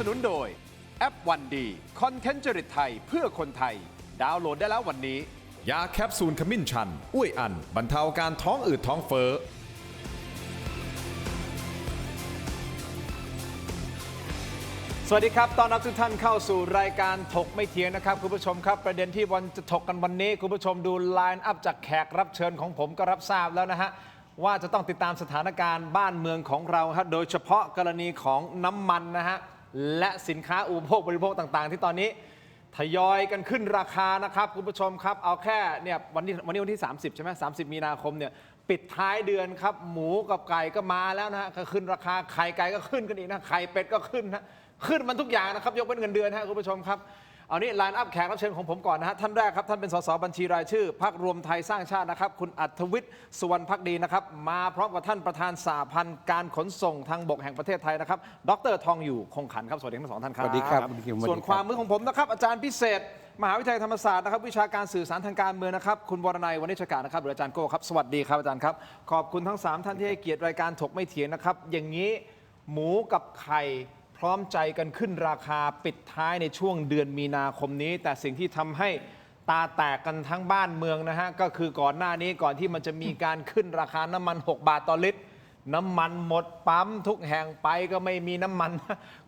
นุนโดยแอปวันดีคอนเทนต์จริตไทยเพื่อคนไทยดาวน์โหลดได้แล้ววันนี้ยาแคปซูลขมิ้นชันอุ้ยอันบรรเทาการท้องอืดท้องเฟ้อสวัสดีครับต้อนรับทุกท่านเข้าสู่รายการถกไม่เถียงนะครับคุณผู้ชมครับประเด็นที่วันจะถกกันวันนี้คุณผู้ชมดูไลน์อัพจากแขกรับเชิญของผมก็รับทราบแล้วนะฮะว่าจะต้องติดตามสถานการณ์บ้านเมืองของเราครับโดยเฉพาะกรณีของน้ำมันนะฮะและสินค้าอุปโภคบริโภคต่างๆที่ตอนนี้ทยอยกันขึ้นราคานะครับคุณผู้ชมครับเอาแค่เนี่ยวันนี้วันที่30ใช่ไหม30 มีนาคมเนี่ยปิดท้ายเดือนครับหมูกับไก่ก็มาแล้วนะฮะก็ขึ้นราคาไข่ไก่ก็ขึ้นกันอีกนะไข่เป็ดก็ขึ้นนะขึ้นมันทุกอย่างนะครับยกเว้นเงินเดือนฮะคุณผู้ชมครับเอานี้ไลน์อัพแขกรับเชิญของผมก่อนนะฮะท่านแรกครับท่านเป็นสสบัญชีรายชื่อพรรครวมไทยสร้างชาตินะครับคุณอัธวิทย์สุวรรณภักดีนะครับมาพร้อมกับท่านประธานสหพันธ์การขนส่งทางบกแห่งประเทศไทยนะครับดร.ทองอยู่คงขันครับสวัสดีทั้งสองท่านครับ สวัสดีครับ ส่วนความมือของผมนะครับอาจารย์พิเศษมหาวิทยาลัยธรรมศาสตร์นะครับวิชาการสื่อสารทางการเมืองนะครับคุณวรนัยวณิชการนะครับหรืออาจารย์โก้ครับสวัสดีครับอาจารย์ครับขอบคุณทั้ง3ท่านที่ให้เกียรติรายการถกไม่เถียงนะครับอย่างนี้หมูกับไข่พร้อมใจกันขึ้นราคาปิดท้ายในช่วงเดือนมีนาคมนี้แต่สิ่งที่ทำให้ตาแตกกันทั้งบ้านเมืองนะฮะก็คือก่อนหน้านี้ก่อนที่มันจะมีการขึ้นราคาน้ำมัน6 บาทต่อลิตรน้ำมันหมดปั๊มทุกแห่งไปก็ไม่มีน้ำมัน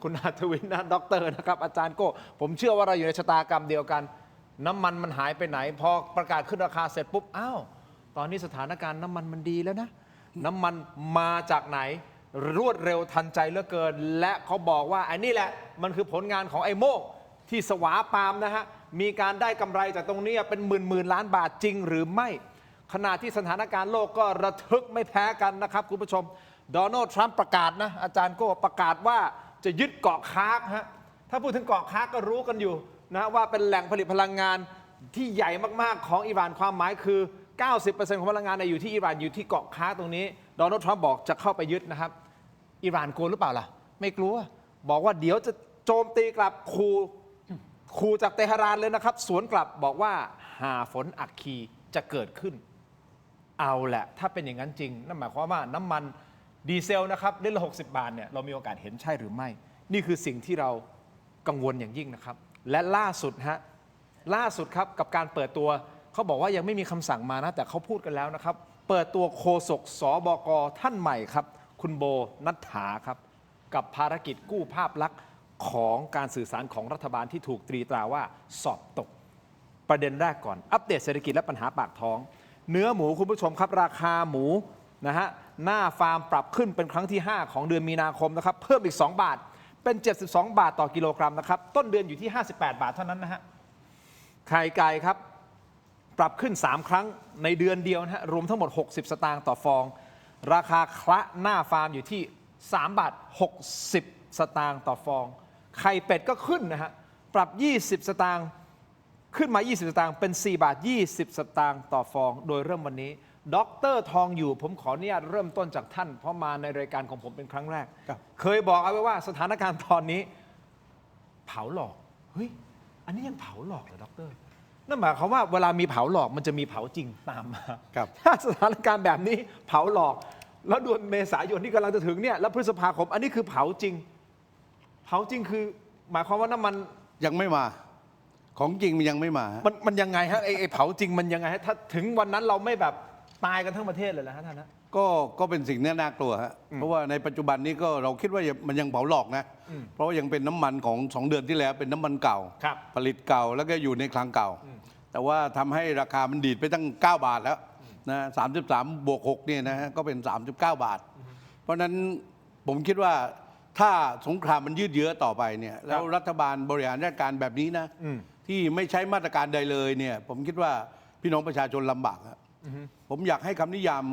คุณอาทวินนะด็อกเตอร์นะครับอาจารย์โก้ผมเชื่อว่าเราอยู่ในชะตากรรมเดียวกันน้ำมันหายไปไหนพอประกาศขึ้นราคาเสร็จปุ๊บอ้าวตอนนี้สถานการณ์น้ำมันดีแล้วนะน้ำมันมาจากไหนรวดเร็วทันใจเหลือเกินและเขาบอกว่าไอ้นี่แหละมันคือผลงานของไอ้โมกที่สวาปามนะฮะมีการได้กำไรจากตรงนี้เป็นหมื่นล้านบาทจริงหรือไม่ขณะที่สถานการณ์โลกก็ระทึกไม่แพ้กันนะครับคุณผู้ชมโดนัลด์ทรัมป์ประกาศนะอาจารย์ก็ประกาศว่าจะยึดเกาะคาร์กฮะถ้าพูดถึงเกาะคาร์กก็รู้กันอยู่นะว่าเป็นแหล่งผลิตพลังงานที่ใหญ่มากๆของอิหร่านความหมายคือ 90% ของพลังงานอยู่ที่อิหร่านอยู่ที่เกาะคาร์กตรงนี้โดนัลด์ทรัมป์บอกจะเข้าไปยึดนะครับอิหร่านกลัวหรือเปล่าล่ะไม่กลัวบอกว่าเดี๋ยวจะโจมตีกลับขู่จากเตหะรานเลยนะครับสวนกลับบอกว่าหาฝนอัคคีจะเกิดขึ้นเอาแหละถ้าเป็นอย่างนั้นจริงนั่นหมายความว่าน้ำมันดีเซลนะครับลิตรละ60 บาทเนี่ยเรามีโอกาสเห็นใช่หรือไม่นี่คือสิ่งที่เรากังวลอย่างยิ่งนะครับและล่าสุดครับกับการเปิดตัวเขาบอกว่ายังไม่มีคำสั่งมานะแต่เขาพูดกันแล้วนะครับเปิดตัวโฆษกสบกท่านใหม่ครับคุณโบนัฐฐาครับกับภารกิจกู้ภาพลักษณ์ของการสื่อสารของรัฐบาลที่ถูกตรีตราว่าสอบตกประเด็นแรกก่อนอัปเดตเศรษฐกิจและปัญหาปากท้องเนื้อหมูคุณผู้ชมครับราคาหมูนะฮะหน้าฟาร์มปรับขึ้นเป็นครั้งที่5ของเดือนมีนาคมนะครับเพิ่มอีก2 บาทเป็น72 บาทต่อกิโลกรัมนะครับต้นเดือนอยู่ที่58 บาทเท่านั้นนะฮะไข่ไก่ครับปรับขึ้น3 ครั้งในเดือนเดียวนะฮะรวมทั้งหมด60 สตางค์ต่อฟองราคาคละหน้าฟาร์มอยู่ที่3 บาท 60 สตางค์ต่อฟองไข่เป็ดก็ขึ้นนะฮะปรับ20 สตางค์ขึ้นมา20 สตางค์เป็น4 บาท 20 สตางค์ต่อฟองโดยเริ่มวันนี้ดร.ทองอยู่ผมขออนุญาตเริ่มต้นจากท่านเพราะมาในรายการของผมเป็นครั้งแรกเคยบอกเอาไว้ว่าสถานการณ์ตอนนี้เผาหลอกเฮ้ยอันนี้ยังเผาหลอกเหรอดร.นั่นหมายความว่าเวลามีเผาหลอกมันจะมีเผาจริงตามมาถ้าสถานการณ์แบบนี้เผาหลอกแล้วเดือนเมษายนที่กำลังจะถึงเนี่ยแล้วพฤษภาคมอันนี้คือเผาจริงคือหมายความว่าน้ำมันยังไม่มาของจริงมันยังไม่มามันยังไงฮะไอ้เผาจริงมันยังไงฮะถ้าถึงวันนั้นเราไม่แบบตายกันทั้งประเทศเลยนะฮะท่านนะก็เป็นสิ่งน่ากลัวฮะเพราะว่าในปัจจุบันนี้ก็เราคิดว่ามันยังเผาหลอกนะเพราะว่ายังเป็นน้ำมันของ2 เดือนที่แล้วเป็นน้ำมันเก่าผลิตเก่าแล้วก็อยู่ในคลังเก่าแต่ว่าทำให้ราคามันดีดไปตั้ง9 บาทแล้วนะ33 บวก 6เนี่ยนะฮะก็เป็น39 บาทเพราะนั้นผมคิดว่าถ้าสงครามมันยืดเยื้อต่อไปเนี่ยแล้วรัฐบาลบริหารราชการแบบนี้นะที่ไม่ใช้มาตรการใดเลยเนี่ยผมคิดว่าพี่น้องประชาชนลำบากครับผมอยากให้คำนิยาม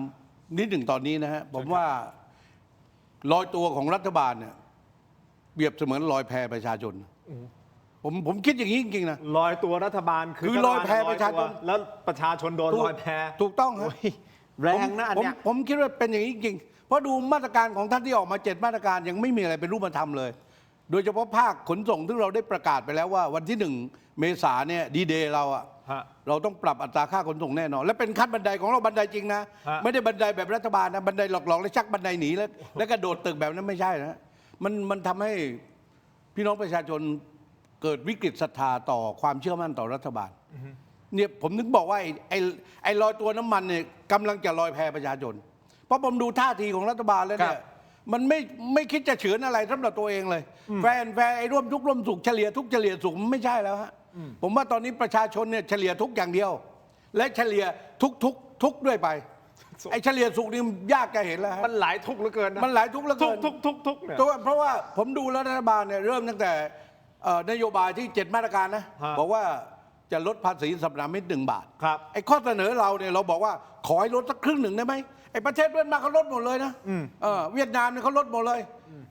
นิดหนึ่งตอนนี้นะฮะผมว่าลอยตัวของรัฐบาลเนี่ยเปรียบเสมือนลอยแพประชาชนผมคิดอย่างนี้จริงๆนะลอยตัวรัฐบาลคือลอยแพประชาชนแล้วประชาชนโดนลอยแพถูกต้องครับแรงนะอันเนี้ยผมคิดว่าเป็นอย่างนี้จริงๆเพราะดูมาตรการของท่านที่ออกมา7 มาตรการยังไม่มีอะไรเป็นรูปธรรมเลยโดยเฉพาะภาคขนส่งที่เราได้ประกาศไปแล้วว่าวันที่1 เมษายนเนี่ยดีเดย์เราต้องปรับอัตราค่าขนส่งแน่นอนและเป็นขั้นบันไดของเราบันไดจริงนะไม่ได้บันไดแบบรัฐบาลนะบันไดหลอกๆแล้วชักบันไดหนีแล้วก็โดดตึกแบบนั้นไม่ใช่นะมันทำให้ พี่น้องประชาชนเกิดวิกฤตศรัทธาต่อความเชื่อมั่นต่อรัฐบาลเนี่ยผมนึกบอกว่าไอ้ลอยตัวน้ำมันเนี่ยกำลังจะลอยแพประชาชนเพราะผมดูท่าทีของรัฐบาลแล้วเนี่ยมันไม่คิดจะเฉือนอะไรสำหรับตัวเองเลยแฟนไอ้ร่วมทุกข์ร่วมสุขเฉลี่ยทุกข์เฉลี่ยสุขมันไม่ใช่แล้วฮะผมว่าตอนนี้ประชาชนเนี่ยเฉลี่ยทุกข์อย่างเดียว และเฉลี่ยทุกข์ด้วยไปไอ้เฉลี่ยสุขนี่ยากจะเห็นแล้วฮะ มันหลายทุกข์เหลือเกินนะ มันหลายทุกข์เหลือเกิน ทุกเนี่ย เพราะว่าผมดูแล้วรัฐบาลเนี่ยเริ่มตั้งแต่นโยบายที่ 7 มาตรการนะ ฮะ บอกว่าจะลดภาษีสัปดาห์มิตร1 บาท ครับ ไอ้ข้อเสนอเราเนี่ยเราบอกว่าขอให้ลดสักครึ่งหนึ่งได้ไหมไอ้ประเทศเวียดนามเขาลดหมดเลยนะเวียดนามเนี่ยเขาลดหมดเลย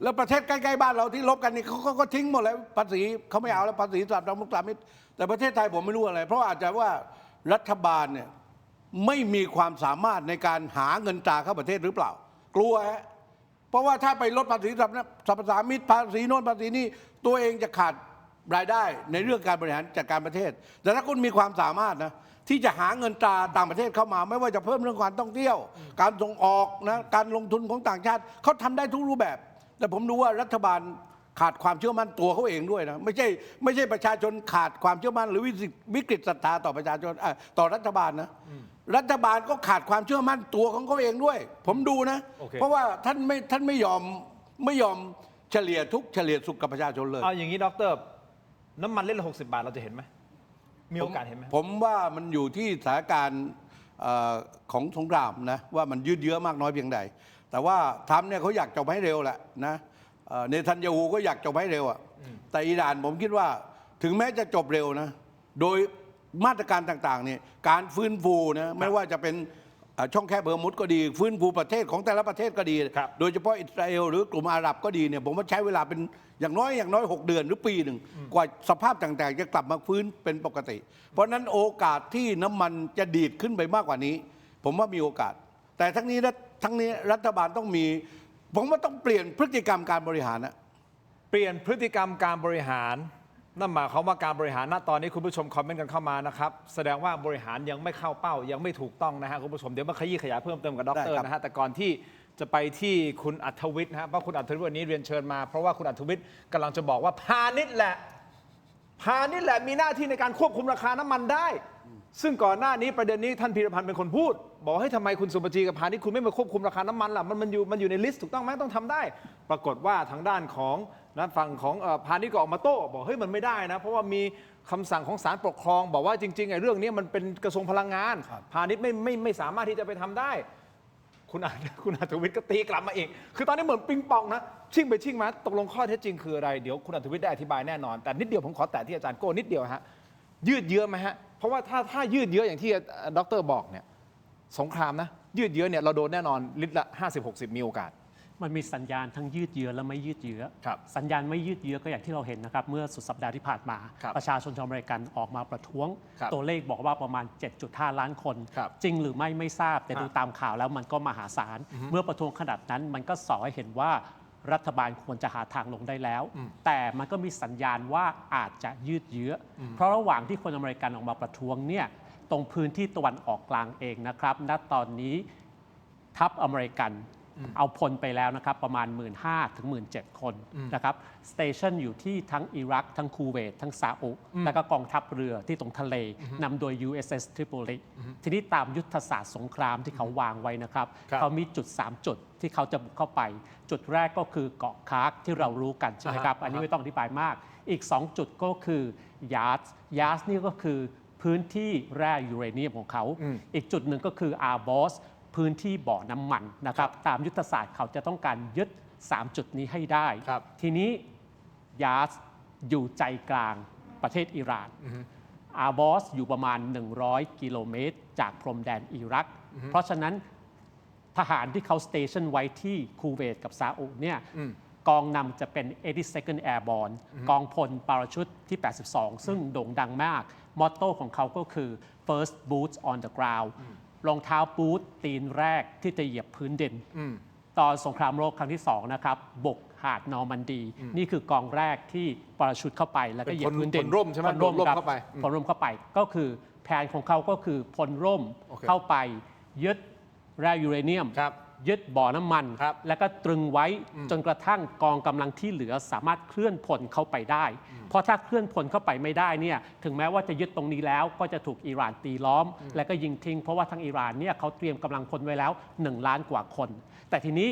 แล้วประเทศใกล้ๆบ้านเราที่ลบกันนี่เขาก็ทิ้งหมดแล้วภาษีเขาไม่เอาแล้วภาษีสัปดาห์มิตรแต่ประเทศไทยผมไม่รู้อะไร เพราะอาจจะว่ารัฐบาลเนี่ยไม่มีความสามารถในการหาเงินตราเข้าประเทศหรือเปล่า กลัวฮะเพราะว่าถ้าไปลดภาษีสรรพสามิตภาษีโน่นภาษีนี่ตัวเองจะขาดรายได้ในเรื่องการบริหารจัดการประเทศ แต่ถ้าคุณมีความสามารถนะที่จะหาเงินตราต่างประเทศเข้ามา ไม่ว่าจะเพิ่มเรื่องการท่องเที่ยว การส่งออกนะการลงทุนของต่างชาติเขาทำได้ทุกรูปแบบ แต่ผมดูว่ารัฐบาลขาดความเชื่อมั่นตัวเขาเองด้วยนะไม่ใช่ประชาชนขาดความเชื่อมั่นหรือวิกฤตศรัทธาต่อประชาชนต่อรัฐบาลนะรัฐบาลก็ขาดความเชื่อมั่นตัวของเขาเองด้วย ผมดูนะ โอเค เพราะว่าท่านไม่ยอมเฉลี่ยทุกข์เฉลี่ยสุขกับประชาชนเลย เอาอย่างนี้ดร.น้ำมันเล่นละ60 บาทเราจะเห็นไหมมีโอกาสเห็นไหม ผมว่ามันอยู่ที่สถานการณ์ของสงครามนะว่ามันยืดเยื้อมากน้อยเพียงใด แต่ว่าทรัมป์เนี่ยเขาอยากจบให้เร็วแหละนะเนทันยาฮูก็อยากจบให้เร็วอ่ะแต่อิหร่านผมคิดว่าถึงแม้จะจบเร็วนะโดยมาตรการต่างๆเนี่ยการฟื้นฟูนะไม่ว่าจะเป็นช่องแคบเบอร์มุดก็ดีฟื้นฟูประเทศของแต่ละประเทศก็ดี โดยเฉพาะอิสราเอลหรือกลุ่มอาหรับก็ดีเนี่ยผมว่าใช้เวลาเป็นอย่างน้อย6 เดือนหรือปีหนึ่งกว่าสภาพต่างๆจะกลับมาฟื้นเป็นปกติ เพราะฉะนั้นโอกาสที่น้ำมันจะดีดขึ้นไปมากกว่านี้ ผมว่ามีโอกาส แต่ทั้งนี้รัฐบาลต้องมีผมว่าต้องเปลี่ยนพฤติกรรมการบริหารนะ เปลี่ยนพฤติกรรมการบริหารนั่นหมายความว่าการบริหารณตอนนี้คุณผู้ชมคอมเมนต์กันเข้ามานะครับแสดงว่าบริหารยังไม่เข้าเป้ายังไม่ถูกต้องนะฮะคุณผู้ชมเดี๋ยวมาขยี้ขยายเพิ่มเติมกับดร.นะฮะแต่ก่อนที่จะไปที่คุณอัธวิทย์นะฮะเพราะคุณอัธวิทย์วันนี้เรียนเชิญมาเพราะว่าคุณอัธวิทย์กำลังจะบอกว่าพาณิชย์แหละมีหน้าที่ในการควบคุมราคาน้ำมันได้ ซึ่งก่อนหน้านี้ประเด็นนี้ท่านพีรพันธ์เป็นคนพูดบอกให้ทำไมคุณสุปจีกับพาณิชย์คุณไม่มาควบคุมราคาน้ำมันล่ะมันอยู่ในลิสต์ถูกต้องไหมต้องทำได้ ปรากฏว่าทางด้านของฝั่งของพาณิชย์ก็ออกมาโต้บอกเฮ้ยมันไม่ได้นะเพราะว่ามีคำสั่งของศาลปกครองบอกว่าจริงๆไอ้เรื่องนี้มันเป็นกระทรวงพลังงานพาณิชย์ไม่สามารถที่จะไปทำได้ คุณอัธวิทย์ก็ตีกลับมาอีกคือตอนนี้เหมือนปิงปองนะชิ่งไปชิ่งมาตกลงข้อเท็จจริงคืออะไรเดี๋ยวคุณอัธวิทย์ได้อธิบายแน่นอนแต่นิดเดียวผมขอแตะที่อาจารย์โก้นิดเดียวฮะยืดเยื้อไหมฮะเพราะว่าถ้ายืดเยื้ออย่างที่ดร.บอกเนี่ยสงครามนะยืดเยื้อเนี่ยเราโดนแน่นอนลิตรละ50-60มีโอกาสมันมีสัญญาณทั้งยืดเยื้อและไม่ยืดเยื้อ ครับ สัญญาณไม่ยืดเยื้อก็อย่างที่เราเห็นนะครับเมื่อสุดสัปดาห์ที่ผ่านมา ครับ ประชาชนชาวอเมริกันออกมาประท้วง ครับ ตัวเลขบอกว่าประมาณ 7.5 ล้านคน ครับ จริงหรือไม่ทราบแต่ ฮะ ดูตามข่าวแล้วมันก็มหาศาล เมื่อประท้วงขนาดนั้นมันก็สอให้เห็นว่ารัฐบาลควรจะหาทางลงได้แล้ว แต่มันก็มีสัญญาณว่าอาจจะยืดเยื้ออเพราะระหว่างที่คนอเมริกันออกมาประท้วงเนี่ยตรงพื้นที่ตะวันออกกลางเองนะครับณตอนนี้ทัพอเมริกันเอาพลไปแล้วนะครับประมาณ 15,000 ถึง 17,000 คนนะครับสเตชันอยู่ที่ทั้งอิรักทั้งคูเวตทั้งซาอุแล้วก็กองทัพเรือที่ตรงทะเลนำโดย USS Tripoli ทีนี้ตามยุทธศาสตร์สงครามที่เขาวางไว้นะครับ ครับ เขามีจุด 3 จุดที่เขาจะบุกเข้าไป จุดแรกก็คือเกาะคาร์กที่เรารู้กันใช่ไหมครับ อันนี้ไม่ต้องอธิบายมาก อีก 2 จุดก็คือยาร์สนี่ก็คือพื้นที่แร่ยูเรเนียมของเขา อีกจุดหนึ่งก็คืออาร์บอสพื้นที่บ่อน้ำมันนะครับตามยุทธศาสตร์เขาจะต้องการยึด 3 จุดนี้ให้ได้ ครับ ทีนี้ยาสอยู่ใจกลางประเทศอิหร่านอาร์บอสอยู่ประมาณ 100 กิโลเมตรจากพรมแดนอิรัก เพราะฉะนั้นทหารที่เขาสเตชันไว้ที่คูเวตกับซาอุเนี่ยกองนำจะเป็น 82nd Airborne กองพลปาราชุดที่ 82 ซึ่งโด่งดังมาก มอตโต้ของเขาก็คือ first boots on the ground รองเท้าบูทตีนแรกที่จะเหยียบพื้นดิน ตอนสงครามโลกครั้งที่ 2 นะครับบุกหาดนอร์มันดี นี่คือกองแรกที่ปาราชุดเข้าไปแล้วก็เหยียบพื้นดิน พลร่มใช่ไหม พลร่ม พลร่ม ครับ เข้าไป พลร่มเข้าไปก็คือแผนของเขาก็คือพลร่ม โอเค เข้าไปยึดแร่ยูเรเนียม ครับ ยึดบ่อน้ำมัน ครับ แล้วก็ตรึงไว้จนกระทั่งกองกำลังที่เหลือสามารถเคลื่อนพลเข้าไปได้ เพราะถ้าเคลื่อนพลเข้าไปไม่ได้เนี่ยถึงแม้ว่าจะยึดตรงนี้แล้วก็จะถูกอิหร่านตีล้อม และก็ยิงทิ้งเพราะว่าทางอิหร่านเนี่ยเขาเตรียมกำลังพลไว้แล้ว1 ล้านกว่าคน แต่ทีนี้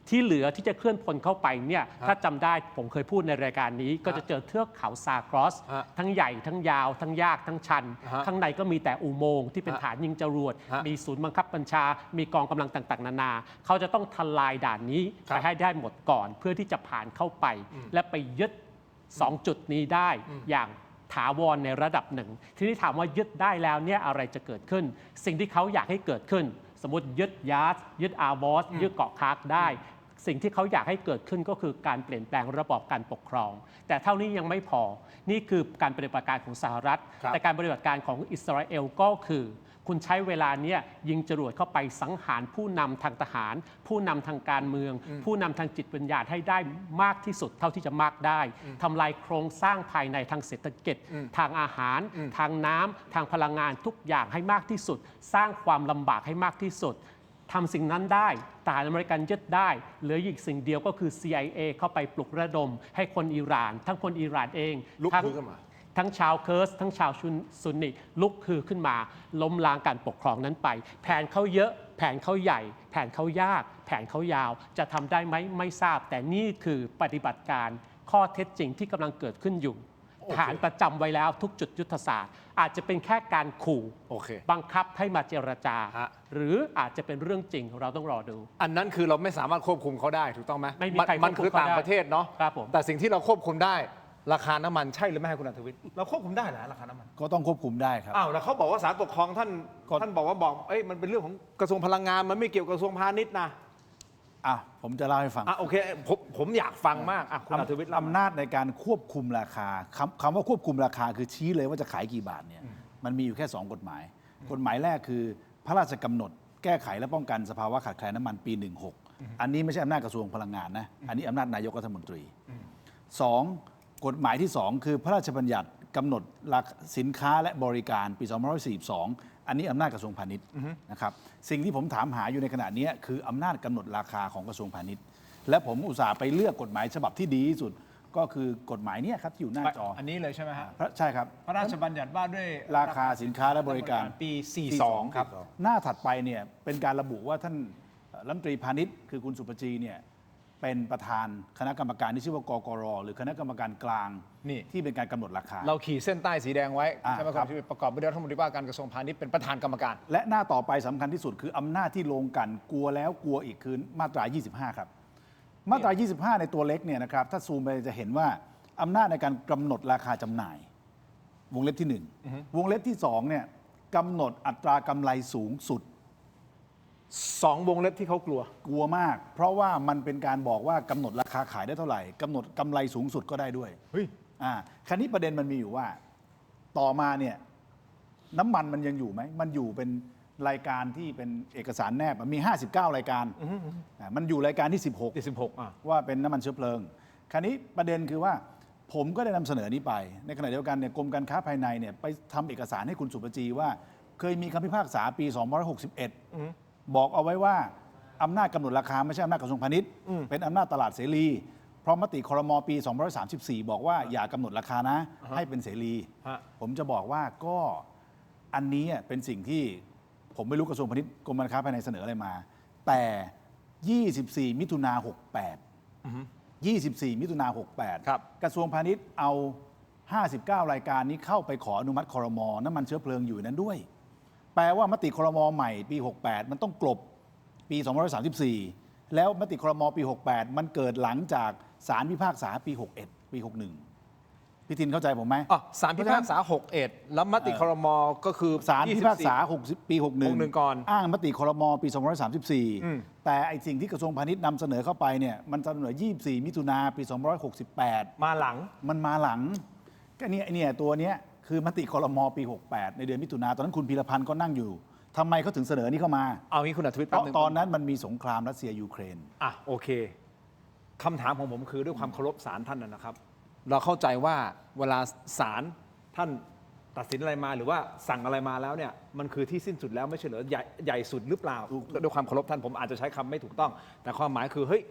ที่เหลือที่จะเคลื่อนพลเข้าไปเนี่ยถ้าจำได้ผมเคยพูดในรายการนี้ก็จะเจอเทือกเขาซากรอส ฮะ ทั้งใหญ่ทั้งยาวทั้งยากทั้งชัน ฮะ ข้างในก็มีแต่อุโมงค์ที่เป็น ฮะ ฐานยิงจรวด ฮะ มีศูนย์บังคับบัญชา มีกองกำลังต่างๆ นานา เขาจะต้องทลายด่านนี้ ครับ ไปให้ได้หมดก่อนเพื่อที่จะผ่านเข้าไป และไปยึด 2 จุดนี้ได้อย่างถาวรในระดับหนึ่ง ทีนี้ถามว่ายึดได้แล้วเนี่ยอะไรจะเกิดขึ้น สิ่งที่เขาอยากให้เกิดขึ้น สมมติยึดยาร์ดยึดอาร์บอสยึดเกาะคาร์กได้ สิ่งที่เขาอยากให้เกิดขึ้นก็คือการเปลี่ยนแปลงระบอบการปกครอง แต่เท่านี้ยังไม่พอ นี่คือการปฏิบัติการของสหรัฐ ครับ แต่การปฏิบัติการของอิสราเอลก็คือ คุณใช้เวลาเนี้ยยิงจรวดเข้าไปสังหารผู้นำทางทหาร ผู้นำทางการเมือง ผู้นำทางจิตวิญญาณให้ได้มากที่สุดเท่าที่จะมากได้ทำลายโครงสร้างภายในทางเศรษฐกิจ ทางอาหาร ทางน้ำทางพลังงานทุกอย่างให้มากที่สุด สร้างความลำบากให้มากที่สุดทำสิ่งนั้นได้ทหารอเมริกันยึดได้เหลืออีกสิ่งเดียวก็คือ CIA เข้าไปปลุกระดม ให้คนอิหร่าน ทั้งคนอิหร่านเอง ลุก ทั้ง ฮือขึ้นมา ทั้งชาวเคิร์สทั้งชาวซุนนิลุกคือขึ้นมาล้มล้างการปกครองนั้นไป แผนเขาเยอะ แผนเขาใหญ่ แผนเขายาก แผนเขายาว จะทำได้ไหมไม่ทราบ แต่นี่คือปฏิบัติการข้อเท็จจริงที่กำลังเกิดขึ้นอยู่ทหารประจำไว้แล้วทุกจุดยุทธศาสตร์ อาจจะเป็นแค่การขู่ โอเค บังคับให้มาเจรจา ฮะ หรืออาจจะเป็นเรื่องจริงเราต้องรอดู อันนั้นคือเราไม่สามารถควบคุมเขาได้ถูกต้องไหม ไม่มีใคร มันคือ ควบคุมเขา ต่าง ได้ ประเทศเนาะ ครับผม แต่สิ่งที่เราควบคุมได้ ราคาน้ำมันใช่หรือไม่ให้คุณอัธวิทย์เราควบคุมได้เหรอราคาน้ำมัน ก็ต้องควบคุมได้ครับ อ้าวแล้วเขาบอกว่าศาลปกครองท่านบอกว่าเอ้ยมันเป็นเรื่องของกระทรวงพลังงานมันไม่เกี่ยวกับกระทรวงพาณิชย์นะ อ่ะผมจะเล่าให้ฟัง อ่ะโอเคผมอยากฟังมากอ่ะคุณอัธวิทย์เล่ามา อำนาจในการควบคุมราคาคำว่าควบคุมราคาคือชี้เลยว่าจะขายกี่บาทเนี่ยมันมีอยู่แค่ 2 กฎหมาย กฎหมายแรกคือพระราชกำหนดแก้ไขและป้องกันสภาวะขาดแคลนน้ำมันปี 16 อันนี้ไม่ใช่อำนาจกระทรวงพลังงานนะอันนี้อำนาจนายกรัฐมนตรี 2. กฎหมายที่ 2 คือพระราชบัญญัติกำหนดราคาสินค้าและบริการปี 2542 อันนี้อำนาจกระทรวงพาณิชย์นะครับสิ่งที่ผมถามหาอยู่ในขณะนี้คืออำนาจกำหนดราคาของกระทรวงพาณิชย์ และผมอุตส่าห์ไปเลือกกฎหมายฉบับที่ดีที่สุด ก็คือกฎหมายเนี้ครับที่อยู่หน้าจอ อันนี้เลยใช่ไหมฮะ ใช่ครับ พระราชบัญญัติว่าด้วย ราคาสินค้าและบริการ ปี 42 ครับ หน้าถัดไปเนี่ยเป็นการระบุว่าท่านรัฐมนตรีพาณิชย์คือคุณสุปจีเนี่ยเป็นประธานคณะกรรมการที่ชื่อว่ากกรหรือคณะกรรมการกลาง นี่ ที่เป็นการกำหนดราคา เราขีดเส้นใต้สีแดงไว้ อ่า ใช่ไหมค ครั รับบ ที่ประกอบไปด้วยรัฐมนตรีว่าการกระทรวงพาณิชย์เป็นประธานกรรมการ และหน้าต่อไปสำคัญที่สุดคืออำนาจที่ลงกันกลัวแล้วกลัวอีกคือมาตรา 25 ครับ มาตรา 25 ในตัวเล็กเนี่ยนะครับถ้าซูมไปจะเห็นว่าอำนาจในการกำหนดราคาจำหน่าย วงเล็บที่ 1 วงเล็บที่2เนี่ยกำหนดอัตรากำไรสูงสุด 2 วงเล็บที่เขากลัว กลัวมาก เพราะว่ามันเป็นการบอกว่ากำหนดราคาขายได้เท่าไหร่กำหนดกำไรสูงสุดก็ได้ด้วย เฮ้ย คราวนี้ประเด็นมันมีอยู่ว่า ต่อมาเนี่ยน้ำมันมันยังอยู่ไหมมันอยู่เป็นรายการที่เป็นเอกสารแนบมันมี 59 รายการมันอยู่รายการที่ ที่16อ่ะ 16 ว่าเป็นน้ำมันเชื้อเพลิง คราวนี้ประเด็นคือว่าผมก็ได้นำเสนอนี้ไป ในขณะเดียวกันเนี่ยกรมการค้าภายในเนี่ยไปทำเอกสารให้คุณสุปจีว่า เคยมีคำพิพากษาปี 2561 บอกเอาไว้ว่าอำนาจกำหนดราคาไม่ใช่อำนาจกระทรวงพาณิชย์เป็นอำนาจตลาดเสรี เพราะมติครม.ปี 2534 บอกว่าอย่ากำหนดราคานะให้เป็นเสรี ฮะ ผมจะบอกว่าก็อันนี้เป็นสิ่งที่ผมไม่รู้กระทรวงพาณิชย์กรมการค้าภายในเสนออะไรมา แต่ 24 มิถุนา68 24 มิถุนา ครับ 68 กระทรวงพาณิชย์เอา 59 รายการนี้เข้าไปขออนุมัติครม.น้ำมันเชื้อเพลิงอยู่ในนั้นด้วย แปลว่ามติครม.ใหม่ปี 68 มันต้องกลบปี 2534 แล้วมติครม.ปี 68 มันเกิดหลังจากศาลพิพากษาปี 61 ปี 61 พี่ทินเข้าใจผมไหม อ๋อศาลพิพากษา 61 แล้วมติครมก็คือ ศาลพิพากษา 60 ปี 61 ก่อน อ้างมติครม ปี 2534 แต่ไอสิ่งที่กระทรวงพาณิชย์นำเสนอเข้าไปเนี่ยมันเสนอ 24 มิถุนาปี 2568 มาหลัง มันมาหลังก็เนี่ยตัวเนี้ยคือมติครม ปี 68 ในเดือนมิถุนาตอนนั้นคุณพีรพันธ์ก็นั่งอยู่ทำไมเขาถึงเสนอนี้เข้ามา เอางี้คุณอัธวิทย์ เพ แป๊บ ราะ นึง ตอนนั้นมันมีสงครามรัสเซียยูเครน อ่ะโอเคคำถามของผมคือด้วยความเคารพศาลท่านนะครับ เราเข้าใจว่าเวลาศาลท่าน ตัดสินอะไรมาหรือว่าสั่งอะไรมาแล้วเนี่ยมันคือที่สิ้นสุดแล้วไม่ใช่เหรอใหญ่สุดหรือเปล่าด้วยความเคารพท่านผมอาจจะใช้คำไม่ถูกต้อง แต่ความหมายคือเฮ้ย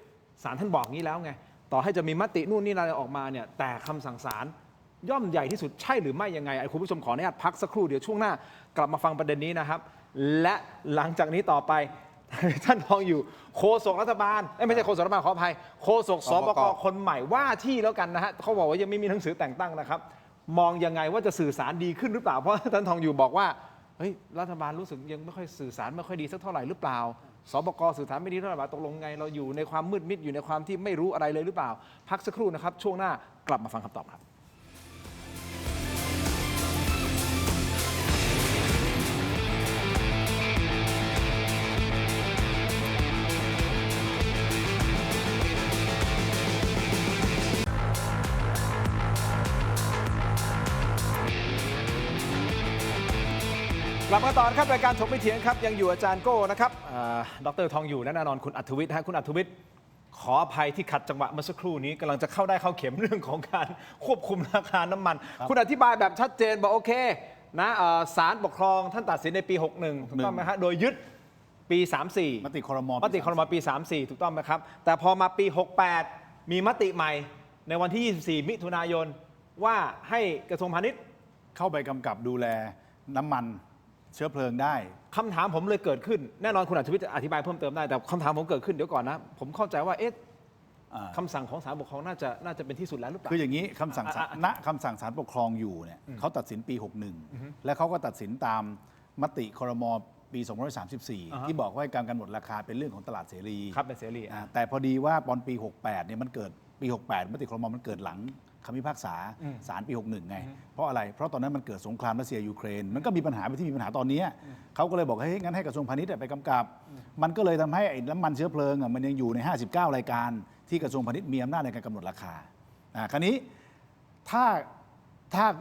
ศาลท่านบอกงี้แล้วไงต่อให้จะมีมตินู่นนี่อะไรออกมาเนี่ยแต่คำสั่งศาลย่อมใหญ่ที่สุดใช่หรือไม่ยังไงคุณผู้ชมขออนุญาตพักสักครู่เดี๋ยวช่วงหน้ากลับมาฟังประเด็นนี้นะครับและหลังจากนี้ต่อไป ท่านทองอยู่โฆษกรัฐบาลไม่ใช่โฆษกรัฐบาลขออภัยโฆษกสบกคนใหม่ว่าที่แล้วกันนะฮะเขาบอกว่ายังไม่มีหนังสือแต่งตั้งนะครับมองยังไงว่าจะสื่อสารดีขึ้นหรือเปล่าเพราะท่านทองอยู่บอกว่าเฮ้ยรัฐบาลรู้สึกยังไม่ค่อยสื่อสารไม่ค่อยดีสักเท่าไหร่หรือเปล่าสบกสื่อสารไม่ดีเท่าไหร่ตกลงไงเราอยู่ในความมืดมิดอยู่ในความที่ไม่รู้อะไรเลยหรือเปล่าพักสักครู่นะครับช่วงหน้ากลับมาฟังคำตอบครับกลับมาต่อครับรายการถกไม่เถียงครับยังอยู่อาจารย์โก้นะครับดร.ทองอยู่และแน่นอนคุณอัธวิทย์คุณอัธวิทย์ขออภัยที่ขัดจังหวะเมื่อสักครู่นี้กำลังจะเข้าได้เข้าเข็มเรื่องของการควบคุมราคาน้ำมัน คุณอธิบายแบบชัดเจนบอกโอเคนะศาลปกครองท่านตัดสินในปี 61 ถูกต้องไหมฮะโดยยึดปี 34 มติครม. ปี 34 ถูกต้องไหมครับแต่พอมาปี 68 มีมติใหม่ในวันที่ 24 มิถุนายนว่าให้กระทรวงพาณิชย์ เข้าไปกำกับดูแลน้ำมันเชื้อเพลิงได้ คำถามผมเลยเกิดขึ้นแน่นอนคุณอัธวิทย์อธิบายเพิ่มเติมได้แต่คำถามผมเกิดขึ้นเดี๋ยวก่อนนะผมเข้าใจว่าคำสั่งของศาลปกครองน่าจะเป็นที่สุดแล้วหรือเปล่า คืออย่างนี้คำสั่งณคำสั่งศาลปกครองอยู่เนี่ยเขาตัดสินปี 61 และเขาก็ตัดสินตามมติครม. ปี 2534 ที่บอกว่าการกำหนดราคาเป็นเรื่องของตลาดเสรี ครับเป็นเสรี แต่พอดีว่าตอนปี 68 เนี่ยมันเกิดปี 68 มติครม. มันเกิดหลังคำพิพากษาศาลปี 61 ไง เพราะอะไร เพราะตอนนั้นมันเกิดสงครามรัสเซียยูเครน มันก็มีปัญหาไปที่มีปัญหาตอนนี้เขาก็เลยบอกให้งั้นให้กระทรวงพาณิชย์ไปกำกับ มันก็เลยทำให้ไอ้น้ำมันเชื้อเพลิงมันยังอยู่ใน 59 รายการที่กระทรวงพาณิชย์มีอำนาจในการกำหนดราคาคราวนี้ถ้า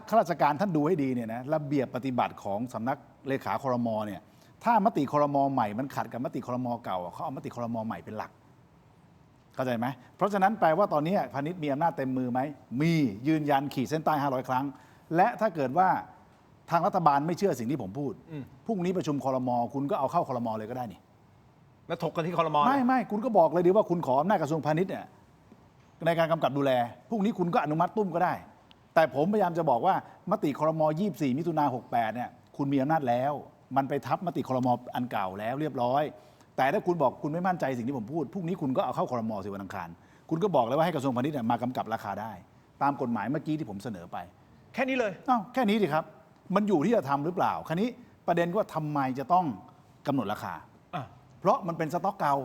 ข้าราชการท่านดูให้ดีเนี่ยนะระเบียบปฏิบัติของสำนักเลขาครม.เนี่ยถ้ามติครม.ใหม่มันขัดกับมติครม.เก่าเขาเอามติครม.ใหม่เป็นหลักเข้าใจไหมเพราะฉะนั้นแปลว่าตอนนี้พาณิชย์มีอำนาจเต็มมือไหมมียืนยันขีดเส้นใต้500 ครั้งและถ้าเกิดว่าทางรัฐบาลไม่เชื่อสิ่งที่ผมพูดพรุ่งนี้ประชุมครม.คุณก็เอาเข้าครม.เลยก็ได้นี่แล้วถกกันที่ครม.ไม่คุณก็บอกเลยดีว่าคุณขออำนาจกระทรวงพาณิชย์เนี่ยในการกำกับดูแลพรุ่งนี้คุณก็อนุมัติตุ้มก็ได้แต่ผมพยายามจะบอกว่ามติครม. 24 มิถุนายน 68 เนี่ยคุณมีอำนาจแล้วมันไปทับมติครม.อันเก่าแล้วเรียบร้อยแต่ถ้าคุณบอกคุณไม่มั่นใจสิ่งที่ผมพูดพรุ่งนี้คุณก็เอาเข้าครม.สิวันอังคารคุณก็บอกเลยว่าให้กระทรวงพาณิชย์มากำกับราคาได้ตามกฎหมายเมื่อกี้ที่ผมเสนอไปแค่นี้เลยแค่นี้ดิครับมันอยู่ที่จะทำหรือเปล่าคราวนี้ประเด็นว่าทำไมจะต้องกำหนดราคาเพราะมันเป็นสต็อกเก่า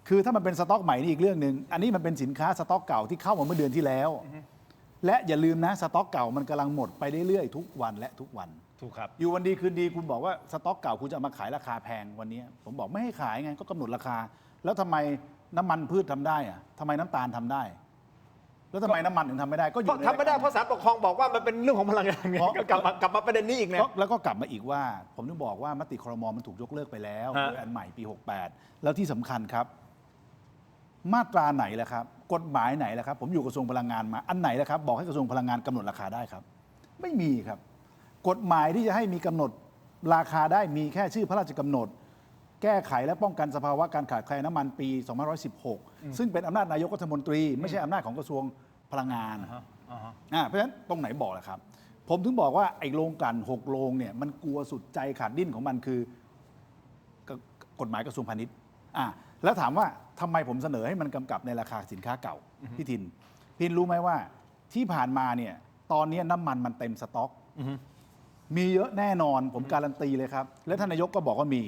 คือถ้ามันเป็นสต็อกใหม่นี่อีกเรื่องหนึ่งอันนี้มันเป็นสินค้าสต็อกเก่าที่เข้ามาเมื่อเดือนที่แล้วและอย่าลืมนะสต็อกเก่ามันกำลังหมดไปเรื่อยๆทุกวันและทุกวันถูกครับอยู่วันดีคืนดีคุณบอกว่าสต็อกเก่าคุณจะเอามาขายราคาแพงวันนี้ผมบอกไม่ให้ขายไงก็กำหนดราคาแล้วทำไมน้ำมันพืชทำได้อะทำไมน้ำตาลทำได้แล้วทำไมน้ำมันถึงทำไม่ได้ก็อยู่ทำไม่ได้เพราะศาลปกครองบอกว่ามันเป็นเรื่องของพลังงานไงกลับมาประเด็นนี้อีกนะแล้วก็กลับมาอีกว่าผมต้องบอกว่ามติครม.มันถูกยกเลิกไปแล้วโดยอันใหม่ปี 68แล้วที่สำคัญครับมาตราไหนล่ะครับกฎหมายไหนล่ะครับผมอยู่กระทรวงพลังงานมาอันไหนล่ะครับบอกให้กระทรวงพลังงานกำหนดราคาได้ครับไม่มีครับกฎหมายที่จะให้มีกำหนดราคาได้มีแค่ชื่อพระราชกำหนดแก้ไขและป้องกันสภาวะการขาดแคลนน้ำมันปี2516ซึ่งเป็นอำนาจนายกรัฐมนตรีไม่ใช่อำนาจของกระทรวงพลังงานเพราะฉะนั้นตรงไหนบอกล่ะครับผมถึงบอกว่าไอ้โรงกลั่น6โรงเนี่ยมันกลัวสุดใจขาดดิ้นของมันคือกฎหมายกระทรวงพาณิชย์แล้วถามว่าทำไมผมเสนอให้มันกำกับในราคาสินค้าเก่าพี่ทินรู้ไหมว่าที่ผ่านมาเนี่ยตอนนี้น้ำมันเต็มสต็อกมีเยอะแน่นอนผมการันตีเลยครับและท่านนายกก็บอกว่ามี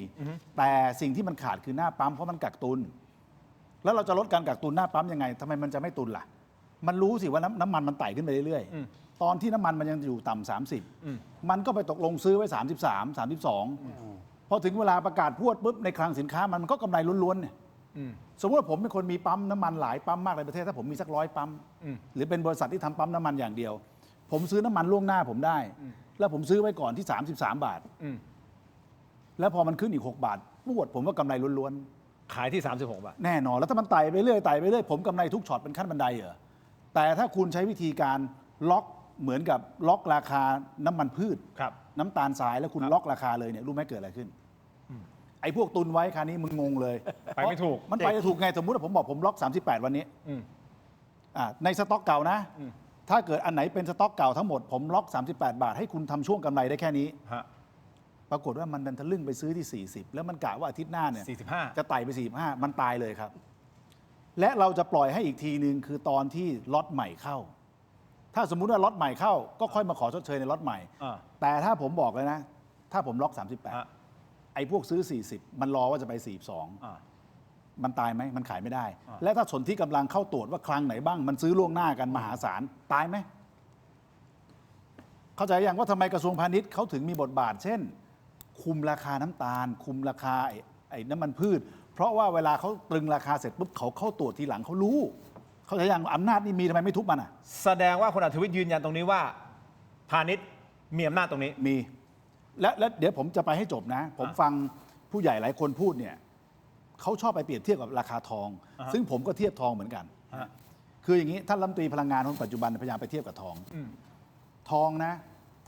แต่สิ่งที่มันขาดคือหน้าปั๊มเพราะมันกักตุนแล้วเราจะลดการกักตุนหน้าปั๊มยังไงทำไมมันจะไม่ตุนล่ะมันรู้สิว่าน้ำมันมันไต่ขึ้นไปเรื่อยๆตอนที่น้ำมันมันยังอยู่ต่ำ30มันก็ไปตกลงซื้อไว้33 32พอถึงเวลาประกาศพรวดปุ๊บในคลังสินค้ามันก็กำไรล้วนๆเนี่ยสมมติว่าผมเป็นคนมีปั๊มน้ำมันหลายปั๊มมากในประเทศถ้าผมมีสัก100 ปั๊มหรือเป็นบริษัทที่ทำปั๊มน้ำมันอย่างเดียวผมซื้อน้ำมันล่วงหน้าผมได้แล้วผมซื้อไว้ก่อนที่33 บาทแล้วพอมันขึ้นอีก6 บาทปวดผมว่ากำไรล้วนๆขายที่36 บาทแน่นอนแล้วถ้ามันไต่ไปเรื่อยผมกำไรทุกช็อตเป็นขั้นบันไดเหรอแต่ถ้าคุณใช้วิธีการล็อก เหมือนกับล็อกราคาน้ำมันพืช ครับ น้ำตาลทรายแล้วคุณล็อกราคาเลยเนี่ยรู้ไหมเกิดอะไรขึ้น ไอ้พวกตุนไว้คราวนี้มึงงงเลย ไปไม่ถูก มันไปจะถูกไงสมมุติว่าผมบอกผมล็อก 38 วันนี้ในสต็อกเก่านะ ถ้าเกิดอันไหนเป็นสต็อกเก่าทั้งหมดผมล็อก 38 บาทให้คุณทำช่วงกำไรได้แค่นี้ ฮะ ปรากฏว่ามันดันทะลึ่งไปซื้อที่ 40 แล้วมันกะว่าอาทิตย์หน้าเนี่ย 45 จะไต่ไป 45 มันตายเลยครับ และเราจะปล่อยให้อีกทีนึงคือตอนที่ล็อตใหม่เข้า ถ้าสมมุติว่าล็อตใหม่เข้าก็ค่อยมาขอชดเชยในล็อตใหม่ อ่า แต่ถ้าผมบอกเลยนะ ถ้าผมล็อก ฮะ 38 ไอ้พวกซื้อ 40 มันรอว่าจะไป อ่า 42 มันตายไหมมันขายไม่ได้ และถ้าสนที่กำลังเข้าตรวจว่าคลังไหนบ้าง มันซื้อล่วงหน้ากันมหาศาลตายไหมเข้าใจยังว่าทำไมกระทรวงพาณิชย์เขาถึงมีบทบาท เช่น คุมราคาน้ำตาล คุมราคาไอ้น้ำมันพืช เพราะว่าเวลาเขาตรึงราคาเสร็จปุ๊บเขาเข้าตรวจทีหลังเขารู้ เขาใจยังอำนาจนี่มีทำไมไม่ทุบมันอ่ะ แสดงว่าคุณอัธวิทย์ยืนยันตรงนี้ว่าพาณิชย์มีอำนาจตรงนี้ มีและเดี๋ยวผมจะไปให้จบนะ ผมฟังผู้ใหญ่หลายคนพูดเนี่ยเขาชอบไปเปรียบเทียบกับราคาทอง ซึ่งผมก็เทียบทองเหมือนกัน ฮะ คืออย่างนี้ท่านรัฐมนตรีพลังงานคนปัจจุบันพยายามไปเทียบกับทอง ทองนะ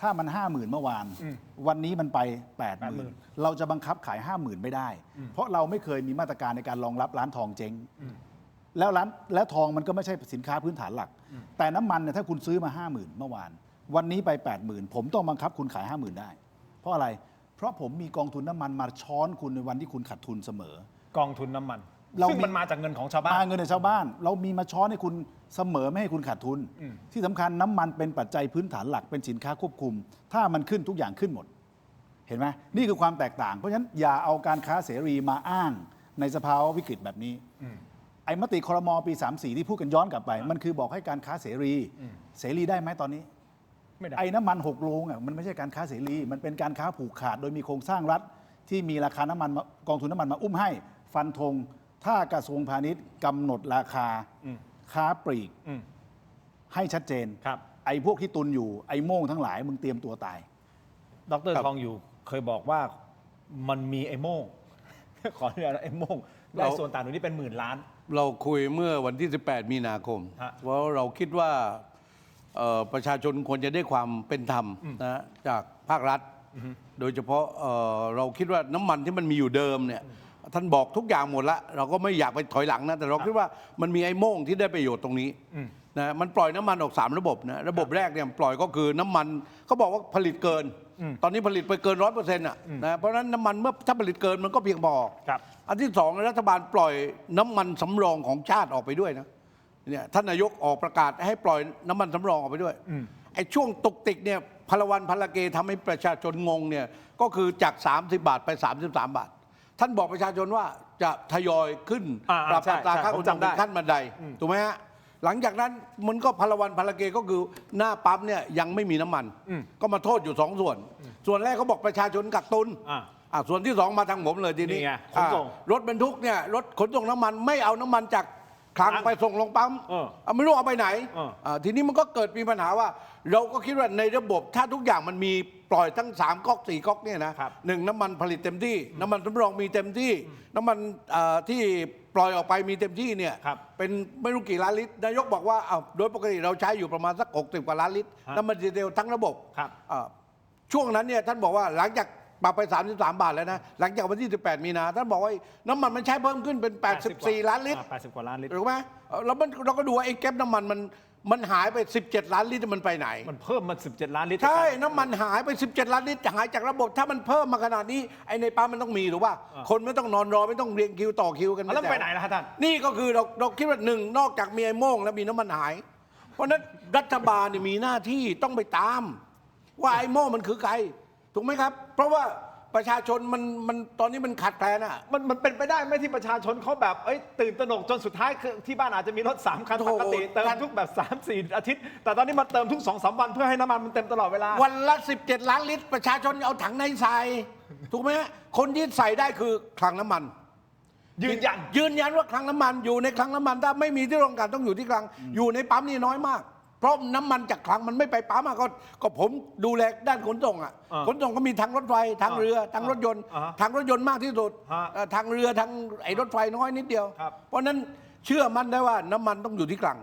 ถ้ามัน 50,000 เมื่อวาน วันนี้มันไป 80,000 เราจะบังคับขาย 50,000 ไม่ได้ เพราะเราไม่เคยมีมาตรการในการรองรับร้านทองเจ๊งแล้วทองมันก็ไม่ใช่สินค้าพื้นฐานหลัก แต่น้ำมันเนี่ยถ้าคุณซื้อมา 50,000 เมื่อวาน วันนี้ไป 80,000 ผมต้องบังคับคุณขาย 50,000 ได้ เพราะอะไร เพราะผมมีกองทุนน้ำมันมาช้อนคุณในวันที่คุณขาดทุนเสมอ กองทุนน้ำมัน เรา ซึ่ง มี มันมาจากเงินของชาวบ้าน มาเงินในชาวบ้าน เรามีมาช้อนให้คุณเสมอไม่ให้คุณขาดทุน ที่สำคัญน้ำมันเป็นปัจจัยพื้นฐานหลักเป็นสินค้าควบคุม ถ้ามันขึ้นทุกอย่างขึ้นหมด เห็นไหมนี่คือความแตกต่าง เพราะฉะนั้นอย่าเอาการค้าเสรีมาอ้างในสภาวะวิกฤตแบบนี้ไอ้มติครม.ปี 34 ที่พูดกันย้อนกลับไป มันคือบอกให้การค้าเสรีได้ไหมตอนนี้ ไม่ได้ ไอ้น้ำมัน6โรงอ่ะมันไม่ใช่การค้าเสรีมันเป็นการค้าผูกขาดโดยมีโครงสร้างรัฐ ที่มีราคาน้ำมันกองทุนน้ำมันมาอุ้มให้ฟันธงถ้ากระทรวงพาณิชย์กำหนดราคาค้าปลีกให้ชัดเจน ครับ ไอ้พวกที่ตุนอยู่ไอ้โม่งทั้งหลายมึงเตรียมตัวตาย ดรทองอยู่เคยบอกว่ามันมีไอ้โม่ง ขออนุญาตไอ้โม่งได้ส่วนต่างตรงนี้เป็นหมื่นล้าน เราคุยเมื่อวันที่ 18 มีนาคม ฮะ เพราะเราคิดว่าประชาชนควรจะได้ความเป็นธรรมนะจากภาครัฐ โดยเฉพาะเราคิดว่าน้ำมันที่มันมีอยู่เดิมเนี่ยท่านบอกทุกอย่างหมดละเราก็ไม่อยากไปถอยหลังนะแต่เราคิดว่ามันมีไอ้โม่งที่ได้ประโยชน์ตรงนี้นะมันปล่อยน้ำมันออก3ระบบนะระบบแรกเนี่ยปล่อยก็คือน้ำมันเขาบอกว่าผลิตเกิน ตอนนี้ผลิตไปเกิน 100%นะเพราะฉะนั้นน้ำมันเมื่อถ้าผลิตเกินมันก็เพียงพอ ครับ อันที่สองรัฐบาลปล่อยน้ำมันสำรองของชาติออกไปด้วยนะเนี่ยท่านนายกออกประกาศให้ปล่อยน้ำมันสำรองออกไปด้วยไอ้ช่วงตุกติกเนี่ยพลวันพลเกทำให้ประชาชนงงเนี่ยก็คือจาก 30 บาทไป 33 บาท ท่านบอกประชาชนว่าจะทยอยขึ้น ปรับ ใช่ อัตราค่า ใช่ ข ผม นส่ง จำได้ เป็นขั้นบันไดถูกไหมฮะหลังจากนั้นมันก็พลวันพลเกก็คือหน้าปั๊มเนี่ยยังไม่มีน้ำมัน ก็มาโทษอยู่2 ส่วน ส่วนแรกเขาบอกประชาชนกักตุน ส่วนที่2มาทางผมเลยทีนี้ นี่ไงขนส่ง รถบรรทุกเนี่ยรถขนส่งน้ำมันไม่เอาน้ำมันจากคลัง คลัง ไปส่งลงปั๊ม เอา ไม่รู้เอาไปไหน ทีนี้มันก็เกิดมีปัญหาว่า เราก็คิดว่าในระบบถ้าทุกอย่างมันมีปล่อยทั้ง3ก๊อก4ก๊อกเนี่ยนะครับ หนึ่งน้ำมันผลิตเต็มที่ น้ำมันสำรองมีเต็มที่น้ำมันที่ปล่อยออกไปมีเต็มที่เนี่ย ครับ เป็นไม่รู้กี่ล้านลิตรนายกบอกว่าโดยปกติเราใช้อยู่ประมาณสัก60 กว่าล้านลิตรน้ำมันดีเซลทั้งระบบ ครับ ช่วงนั้นเนี่ยท่านบอกว่าหลังจากปรับไป 33 บาทแล้วนะหลังจากวันที่ 18 มีนาท่านบอกว่าน้ำมันมันใช้เพิ่มขึ้นเป็น 84 ล้านลิตร 80 กว่าล้านลิตร ถูกไหมแล้วเราก็ดูว่าไอ้แก๊ปน้ำมันมันหายไป 17 ล้านลิตรมันไปไหน มันเพิ่มมา 17 ล้านลิตร ใช่น้ำมันหายไป 17 ล้านลิตรหายจากระบบ ถ้ามันเพิ่มมาขนาดนี้ไอ้ในปั๊มมันต้องมีถูกป่ะคนไม่ต้องนอนรอไม่ต้องเรียงคิวต่อคิวกัน แล้วไปไหนล่ะท่าน นี่ก็คือเราคิดว่าหนึ่งนอกจากมีไอ้โม่งแล้วมีน้ำมันหาย เพราะฉะนั้นรัฐบาลเนี่ยมีหน้าที่ต้องไปตาม ว่าไอ้โม่งมันคือใครถูกไหมครับ เพราะว่าประชาชนมันตอนนี้มันขาดแคลนอ่ะ มันเป็นไปได้ไหมที่ประชาชนเขาแบบตื่นตระหนกจนสุดท้ายคือที่บ้านอาจจะมีรถ3 คัน โถ่ ปกติเติมทุกแบบ 3-4 อาทิตย์ แต่ตอนนี้มาเติมทุก 2-3 วันเพื่อให้น้ำมันมันเต็มตลอดเวลา วันละ 17 ล้านลิตร ประชาชนเอาถังในใส่ถูกไหมฮะคนที่ใส่ได้คือคลังน้ำมัน ยืนยัน ว่าคลังน้ำมันอยู่ในคลังน้ำมันถ้าไม่มีที่โรงกลั่นต้องอยู่ที่คลังอยู่ในปั๊มนี่น้อยมาก เพราะน้ำมันจากคลังมันไม่ไปปั๊มอะก็ผมดูแลด้านขนส่งอ่ะขนส่งก็มีทางรถไฟทางเรือทางรถยนต์ทางรถยนต์มากที่สุดทางเรือทางไอ้รถไฟน้อยนิดเดียว เพราะนั้นเชื่อมั่นได้ว่าน้ำมันต้องอยู่ที่คลัง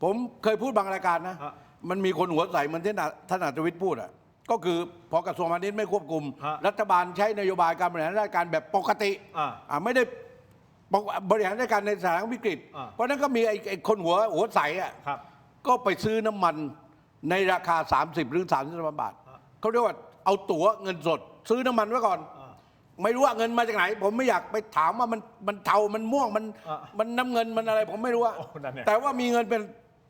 ผมเคยพูดบางรายการนะ มันมีคนหัวใสเหมันที่ท่านอัจวิทย์พูดอ่ะก็คือพอกระทรวงพาณิชย์ไม่ควบคุม ฮะ รัฐบาลใช้นโยบายการบริหารราชการแบบปกติ ไม่ได้บริหารราชการในสถานวิกฤต เพราะฉะนั้นก็มีไอ้คนหัวใสอ่ะ ครับ ก็ไปซื้อน้ำมันในราคา 30 หรือ 33 บาทเขาเรียกว่าเอาตั๋วเงินสด ซื้อน้ำมันไว้ก่อน ไม่รู้ว่าเงินมาจากไหน ผมไม่อยากไปถามว่ามันเทามันม่วงมันน้ำเงินมันอะไร ผมไม่รู้ว่า โอ้นั่นเนี่ย แต่ว่ามีเงินเป็น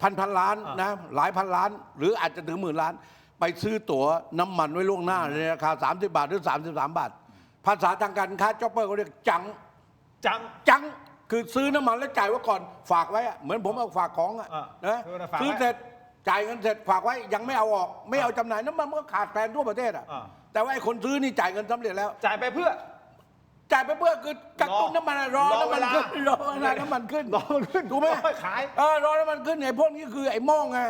พันล้านนะหลายพันล้าน หรืออาจจะถึงหมื่นล้าน ไปซื้อตั๋วน้ำมันไว้ล่วงหน้าในราคา 30 บาทหรือ 33 บาท ภาษาทางการค้าจ็อปเปอร์เขาเรียกจังคือซื้อน้ำมันแล้วจ่ายไว้ก่อนฝากไว้อะเหมือนผมเอาฝากของอะนะ ฝากไว้ ซื้อเสร็จจ่ายเงินเสร็จฝากไว้ยังไม่เอาออกไม่เอาจำหน่ายน้ำมันมันก็ขาดแคลนทั่วประเทศอะแต่ว่าไอ้คนซื้อนี่จ่ายเงินสำเร็จแล้ว จ่ายไปเพื่อ จ่ายไปเพื่อคือกักตุนน้ำมันอะรอ รอ น้ำมัน เวลา ขึ้นรอเวลาน้ำมันขึ้น รอมันขึ้น ถูกไหม ค่อยขาย รอน้ำมันขึ้นไงพวกนี้คือไอ้โม่งไง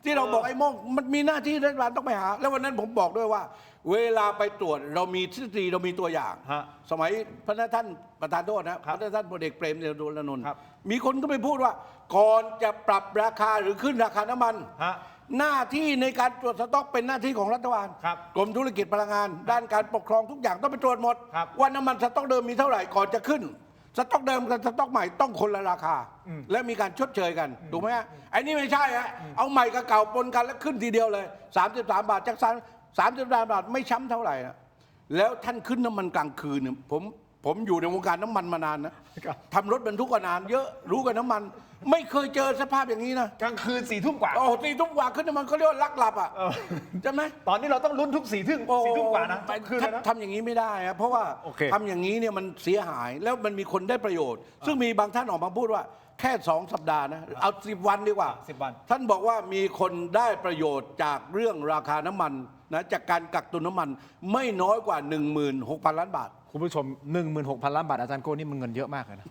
ที่เราบอกไอ้โม่งมันมีหน้าที่รัฐบาลต้องไปหา แล้ววันนั้นผมบอกด้วยว่า เวลาไปตรวจเรามีทฤษฎีเรามีตัวอย่าง ฮะ สมัยพระท่านประธานโทษนะ ครั พ บ ระท่านพลเอกเปรมติรานนท์ ครับ มีคนก็ไปพูดว่า ก่อนจะปรับราคาหรือขึ้นราคาน้ำมัน ฮะ หน้าที่ในการตรวจสต็อกเป็นหน้าที่ของรัฐบาล ครับ กรมธุรกิจพลังงาน ด้านการปกครองทุกอย่างต้องไปตรวจหมด ครับ ว่าน้ำมันสต็อกเดิมมีเท่าไหร่ก่อนจะขึ้น สต็อกเดิมกับสต็อกใหม่ต้องคนละราคา และมีการชดเชยกันถูกไหมฮะไอ้นี่ไม่ใช่ฮะเอาใหม่กับเก่าปนกันแล้วขึ้นทีเดียวเลย 33 บาทจาก33 บาทไม่ช้ำเท่าไหร่นะแล้วท่านขึ้นน้ำมันกลางคืนเนี่ยผมอยู่ในวงการน้ำมันมานานนะครับ ทำรถบรรทุกก็นานเยอะรู้กันน้ำมัน ไม่เคยเจอสภาพอย่างนี้นะ กลางคืน4 ทุ่มกว่า โอ้ตีทุ่มกว่าขึ้นน้ำมันเขาเรียกว่าลักหลับอ่ะใช่ไหม ตอนนี้เราต้องลุ้นทุก4 ทุ่ม4 ทุ่มกว่านะ ไป ทุกคืนเลยนะ ทำอย่างนี้ไม่ได้ครับเพราะว่า โอเค ทำอย่างนี้เนี่ยมันเสียหายแล้วมันมีคนได้ประโยชน์ ซึ่งมีบางท่านออกมาพูดว่าแค่2 สัปดาห์นะเอา10 วันดีกว่า 10 วัน ท่านบอกว่ามีคนได้ประโยชน์จากเรื่องราคาน้ำมันนะจากการกักตุนน้ำมันไม่น้อยกว่า 16,000 ล้านบาท คุณผู้ชม 16,000 ล้านบาทอาจารย์โก้นี่มันเงินเยอะมากเลยนะ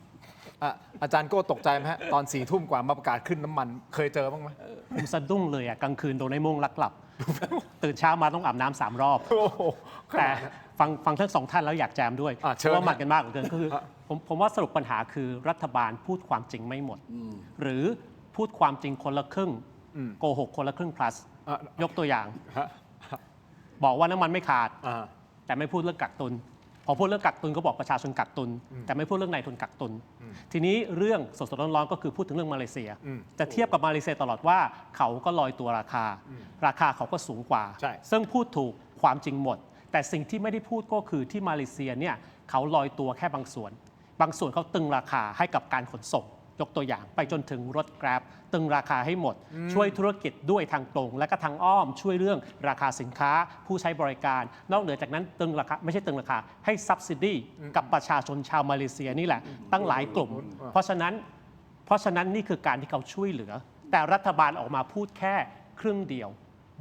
อาจารย์โก้ตกใจไหมฮะตอน4 ทุ่มกว่ามาประกาศขึ้นน้ำมันเคยเจอบ้างไหม ผมสะดุ้งเลยอ่ะกลางคืนโดนไอ้โม่งลักหลับ ตื่นเช้ามาต้องอาบน้ำ3 รอบ โอ้โหข แต่ นาดนั้น ฟังทั้งสองท่านแล้วอยากแจมด้วย เชิ เพ ญ ราะว่ามัน ฮะ กันมากเหลือเกินคือผมว่าสรุปปัญหาคือรัฐบาลพูดความจริงไม่หมด หรือพูดความจริงคนละครึ่งโกหกคนละครึ่ง plus ยกตัวอย่าง ฮะ บอกว่าน้ำมันไม่ขาด อ่า แต่ไม่พูดเรื่องกักตุน พอพูดเรื่องกักตุนก็บอกประชาชนกักตุน แต่ไม่พูดเรื่องนายทุนกักตุน ทีนี้เรื่องสดๆร้อนๆก็คือพูดถึงเรื่องมาเลเซีย แต่เทียบกับมาเลเซียตลอดว่าเขาก็ลอยตัวราคา ราคาเขาก็สูงกว่า ใช่ ซึ่งพูดถูกความจริงหมด แต่สิ่งที่ไม่ได้พูดก็คือที่มาเลเซียเนี่ยเขาลอยตัวแค่บางส่วน บางส่วนเขาตึงราคาให้กับการขนส่ง ยกตัวอย่างไปจนถึงรถ Grab ตึงราคาให้หมด ช่วยธุรกิจด้วยทางตรง และก็ทางอ้อม ช่วยเรื่องราคาสินค้า ผู้ใช้บริการ นอกเหนือจากนั้นตึงราคาไม่ใช่ตึงราคาให้ subsidy กับประชาชนชาวมาเลเซียนี่แหละ ตั้งหลายกลุ่ม เพราะฉะนั้นนี่คือการที่เขาช่วยเหลือ แต่รัฐบาลออกมาพูดแค่ครึ่งเดียว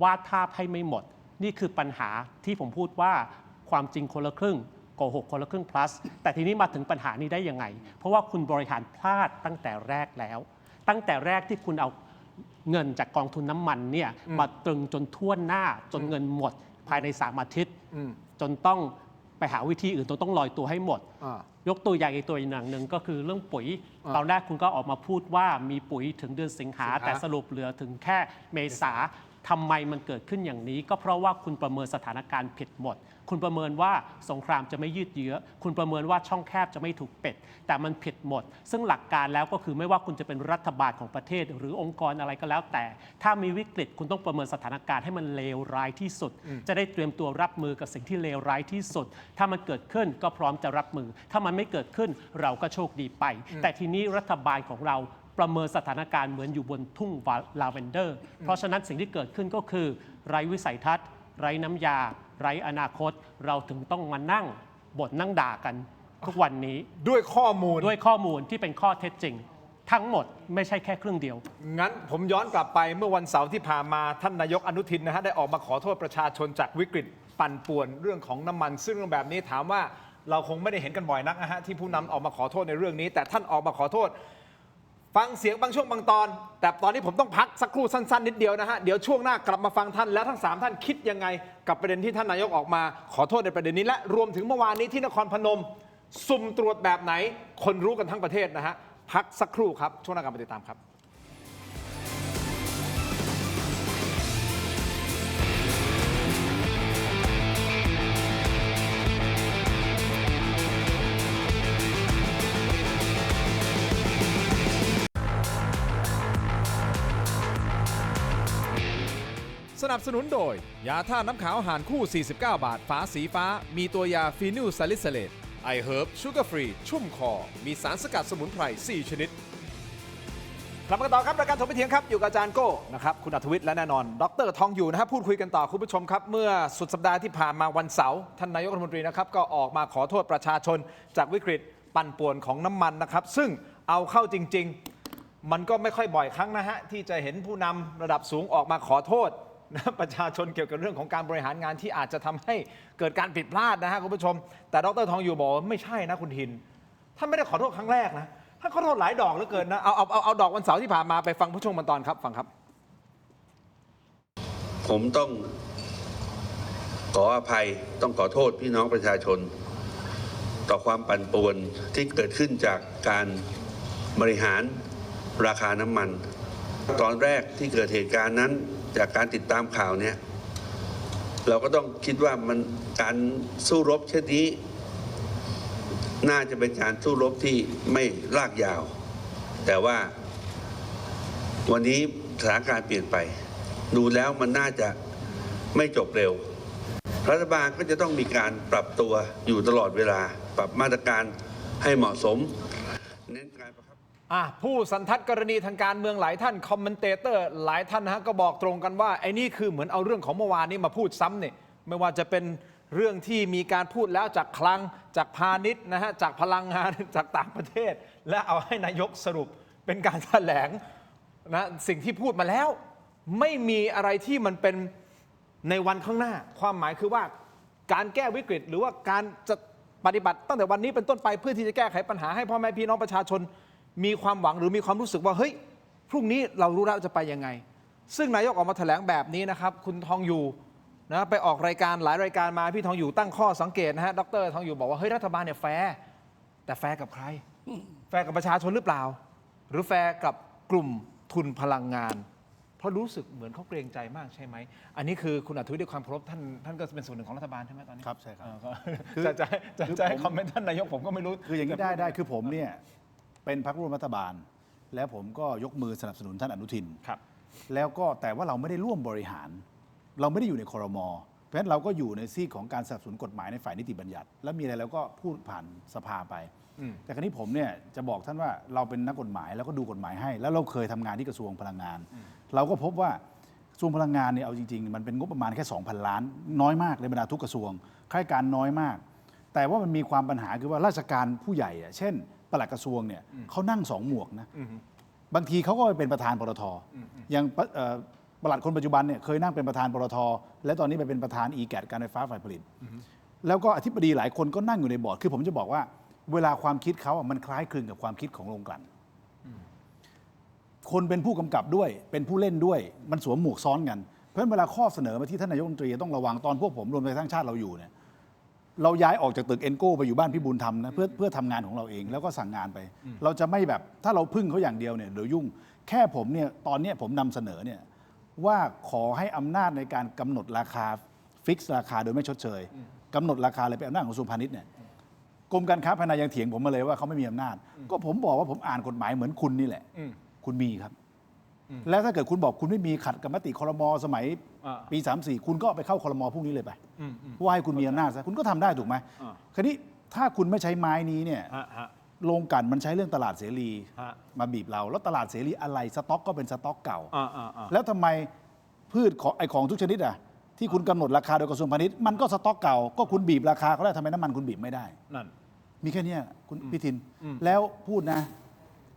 วาดภาพให้ไม่หมด นี่คือปัญหาที่ผมพูดว่าความจริงคนละครึ่งโกหกคนละครึ่ง plus แต่ทีนี้มาถึงปัญหานี้ได้ยังไง เพราะว่าคุณบริหารพลาดตั้งแต่แรกแล้ว ตั้งแต่แรกที่คุณเอาเงินจากกองทุนน้ำมันเนี่ยมาตรึงจนท่วนหน้าจนเงินหมดภายใน3 อาทิตย์จนต้องไปหาวิธีอื่นต้องลอยตัวให้หมด ยกตัวอย่างอีกตัวอย่างหนึ่งก็คือเรื่องปุ๋ย ตอนแรกคุณก็ออกมาพูดว่ามีปุ๋ยถึงเดือนสิงหาแต่สรุปเหลือถึงแค่เมษาทำไมมันเกิดขึ้นอย่างนี้ ก็เพราะว่าคุณประเมินสถานการณ์ผิดหมด คุณประเมินว่าสงครามจะไม่ยืดเยื้อ คุณประเมินว่าช่องแคบจะไม่ถูกปิด แต่มันผิดหมด ซึ่งหลักการแล้วก็คือไม่ว่าคุณจะเป็นรัฐบาลของประเทศ หรือองค์กรอะไรก็แล้วแต่ ถ้ามีวิกฤตคุณต้องประเมินสถานการณ์ให้มันเลวร้ายที่สุด จะได้เตรียมตัวรับมือกับสิ่งที่เลวร้ายที่สุด ถ้ามันเกิดขึ้นก็พร้อมจะรับมือ ถ้ามันไม่เกิดขึ้นเราก็โชคดีไป แต่ทีนี้รัฐบาลของเราประเมินสถานการณ์เหมือนอยู่บนทุ่งลาเวนเดอร์ เพราะฉะนั้นสิ่งที่เกิดขึ้นก็คือ ไร้วิสัยทัศน์ ไร้น้ำยา ไร้อนาคต เราถึงต้องมานั่งบ่นนั่งด่ากันทุกวันนี้ ด้วยข้อมูล ด้วยข้อมูลที่เป็นข้อเท็จจริง ทั้งหมดไม่ใช่แค่ครึ่งเดียว งั้นผมย้อนกลับไปเมื่อวันเสาร์ที่ผ่านมาท่านนายกอนุทินนะฮะได้ออกมาขอโทษประชาชนจากวิกฤตปั่นป่วนเรื่องของน้ำมัน ซึ่งเรื่องแบบนี้ถามว่าเราคงไม่ได้เห็นกันบ่อยนักนะฮะที่ผู้นำออกมาขอโทษในเรื่องนี้ แต่ท่านออกมาขอโทษ ฟังเสียงบางช่วงบางตอน แต่ตอนนี้ผมต้องพักสักครู่สั้นๆนิดเดียวนะฮะเดี๋ยวช่วงหน้ากลับมาฟังท่านแล้วทั้ง3ท่านคิดยังไงกับประเด็นที่ท่านนายกออกมาขอโทษในประเด็นนี้และรวมถึงเมื่อวานนี้ที่นครพนมสุ่มตรวจแบบไหนคนรู้กันทั้งประเทศนะฮะพักสักครู่ครับช่วงหน้ากลับมาติดตามครับ สนับสนุนโดย ยาท่าน้ำขาวหานคู่ 49 บาท ฝาสีฟ้า มีตัวยาฟีนิลซาลิซิเลตไอเฮิร์บชูการ์ฟรี ชุ่มคอ มีสารสกัดสมุนไพร 4 ชนิด กลับมากันต่อครับรายการถกไม่เถียงครับอยู่กับอาจารย์โก้นะครับคุณอัธวิทย์และแน่นอนดรทองอยู่นะครับพูดคุยกันต่อคุณผู้ชมครับเมื่อสุดสัปดาห์ที่ผ่านมาวันเสาร์ท่านนายกรัฐมนตรีนะครับก็ออกมาขอโทษประชาชนจากวิกฤตปั่นป่วนของน้ำมันนะครับซึ่งเอาเข้าจริงๆมันก็ไม่ค่อยบ่อยครั้งนะฮะที่จะเห็นผู้นำระดับสูงออกมาขอโทษนะประชาชนเกี่ยวกับเรื่องของการบริหารงานที่อาจจะทำให้เกิดการผิดพลาดนะฮะคุณผู้ชมแต่ดรทองอยู่บอกว่าไม่ใช่นะคุณทินท่านไม่ได้ขอโทษครั้งแรกนะท่านขอโทษหลายดอกเหลือเกินนะเอาดอกวันเสาร์ที่ผ่านมาไปฟังผู้ชมกันตอนครับฟังครับ ผมต้องขออภัยต้องขอโทษพี่น้องประชาชน ต่อความปั่นป่วนที่เกิดขึ้นจากการบริหารราคาน้ำมัน ตอนแรกที่เกิดเหตุการณ์นั้นจากการติดตามข่าวเนี่ยเราก็ต้องคิดว่ามันการสู้รบเช่นนี้น่าจะเป็นการสู้รบที่ไม่ลากยาว แต่ว่าวันนี้สถานการณ์เปลี่ยนไปดูแล้วมันน่าจะไม่จบเร็วรัฐบาลก็จะต้องมีการปรับตัวอยู่ตลอดเวลาปรับมาตรการให้เหมาะสมเน้นการประคับ ผู้สันทัดกรณีทางการเมืองหลายท่านคอมเมนเตเตอร์หลายท่านนะฮะก็บอกตรงกันว่าไอ้นี่คือเหมือนเอาเรื่องของเมื่อวานนี้มาพูดซ้ำเนี่ยไม่ว่าจะเป็นเรื่องที่มีการพูดแล้วจากคลังจากพาณิชย์นะฮะจากพลังงาน จากต่างประเทศ และเอาให้นายกสรุปเป็นการแถลงนะสิ่งที่พูดมาแล้วไม่มีอะไรที่มันเป็นในวันข้างหน้าความหมายคือว่าการแก้วิกฤตหรือว่าการจะปฏิบัติตั้งแต่วันนี้เป็นต้นไปเพื่อที่จะแก้ไขปัญหาให้พ่อแม่พี่น้องประชาชนมีความหวังหรือมีความรู้สึกว่าเฮ้ยพรุ่งนี้เรารู้แล้วจะไปยังไงซึ่งนายกออกมาแถลงแบบนี้นะครับคุณทองอยู่นะไปออกรายการหลายรายการมาพี่ทองอยู่ตั้งข้อสังเกตนะฮะดรทองอยู่บอกว่าเฮ้ยรัฐบาลเนี่ยแฟร์แต่แฟร์กับใครแฟร์กับประชาชนหรือเปล่าหรือแฟร์กับกลุ่มทุนพลังงานเพราะรู้สึกเหมือนเขาเกรงใจมากใช่ไหมอันนี้คือคุณอัธวิทย์ด้วยความเคารพท่านก็เป็นส่วนหนึ่งของรัฐบาลใช่ไหมตอนนี้ ครับใช่ครับ จะให้คอมเมนต์ท่านนายกผมก็ไม่รู้ คืออย่างนี้ได้คือผมเนี่ยเป็นพรรคร่วมรัฐบาล แล้วผมก็ยกมือสนับสนุนท่านอนุทิน ครับ แล้วก็แต่ว่าเราไม่ได้ร่วมบริหาร เราไม่ได้อยู่ในครม.เพราะฉะนั้นเราก็อยู่ในซีกของการสนับสนุนกฎหมายในฝ่ายนิติบัญญัติ แล้วมีอะไรเราก็พูดผ่านสภาไป แต่ครั้นี้ผมเนี่ยจะบอกท่านว่าเราเป็นนักกฎหมายแล้วก็ดูกฎหมายให้ แล้วเราเคยทำงานที่กระทรวงพลังงาน เราก็พบว่ากระทรวงพลังงานเนี่ยเอาจริงๆมันเป็นงบประมาณแค่ 2,000 ล้านน้อยมากในบรรดาทุกกระทรวงข้าราชการน้อยมาก แต่ว่ามันมีความปัญหาคือว่าราชการผู้ใหญ่อะเช่นปลัดกระทรวงเนี่ยเขานั่งสองหมวกนะบางทีเขาก็เป็นประธานปตทอย่างปลัดคนปัจจุบันเนี่ยเคยนั่งเป็นประธานปตทและตอนนี้ไปเป็นประธาน EGAT การไฟฟ้าฝ่ายผลิตแล้วก็อธิบดีหลายคนก็นั่งอยู่ในบอร์ดคือผมจะบอกว่าเวลาความคิดเขาอะมันคล้ายคลึงกับความคิดของโรงกลั่นคนเป็นผู้กำกับด้วยเป็นผู้เล่นด้วยมันสวมหมวกซ้อนกันเพราะฉะนั้นเวลาข้อเสนอมาที่ท่านนายกรัฐมนตรีต้องระวังตอนพวกผมรวมไทยสร้างชาติเราอยู่เนี่ยเราย้ายออกจากตึกเอ็นโก้ไปอยู่บ้านพี่บุญธรรมนะเพื่อทำงานของเราเองแล้วก็สั่งงานไป เราจะไม่แบบถ้าเราพึ่งเขาอย่างเดียวเนี่ยเดี๋ยวยุ่งแค่ผมเนี่ยตอนนี้ผมนำเสนอเนี่ยว่าขอให้อำนาจในการกำหนดราคาฟิกซ์ราคาโดยไม่ชดเชยกำหนดราคาเลยเป็นอำนาจของกระทรวงพาณิชย์เนี่ยกรมการค้าภายในยังเถียงผมมาเลยว่าเขาไม่มีอำนาจก็ผมบอกว่าผมอ่านกฎหมายเหมือนคุณนี่แหละคุณมีครับแล้วถ้าเกิดคุณบอกคุณไม่มีขัดกับมติครม.สมัยปี 34คุณก็ไปเข้าครม.พรุ่งนี้เลยไปว่าให้คุณมีอำนาจซะคุณก็ทำได้ถูกไหมคราวนี้ถ้าคุณไม่ใช้ไม้นี้เนี่ยโรงกลั่นมันใช้เรื่องตลาดเสรีมาบีบเราแล้วตลาดเสรีอะไรสต็อกก็เป็นสต็อกเก่าแล้วทำไมพืชของทุกชนิดอ่ะที่คุณกำหนดราคาโดยกระทรวงพาณิชย์มันก็สต็อกเก่าก็คุณบีบราคาเขาแล้วทำไมน้ำมันคุณบีบไม่ได้นั่นมีแค่นี้คุณพิทินแล้วพูดนะ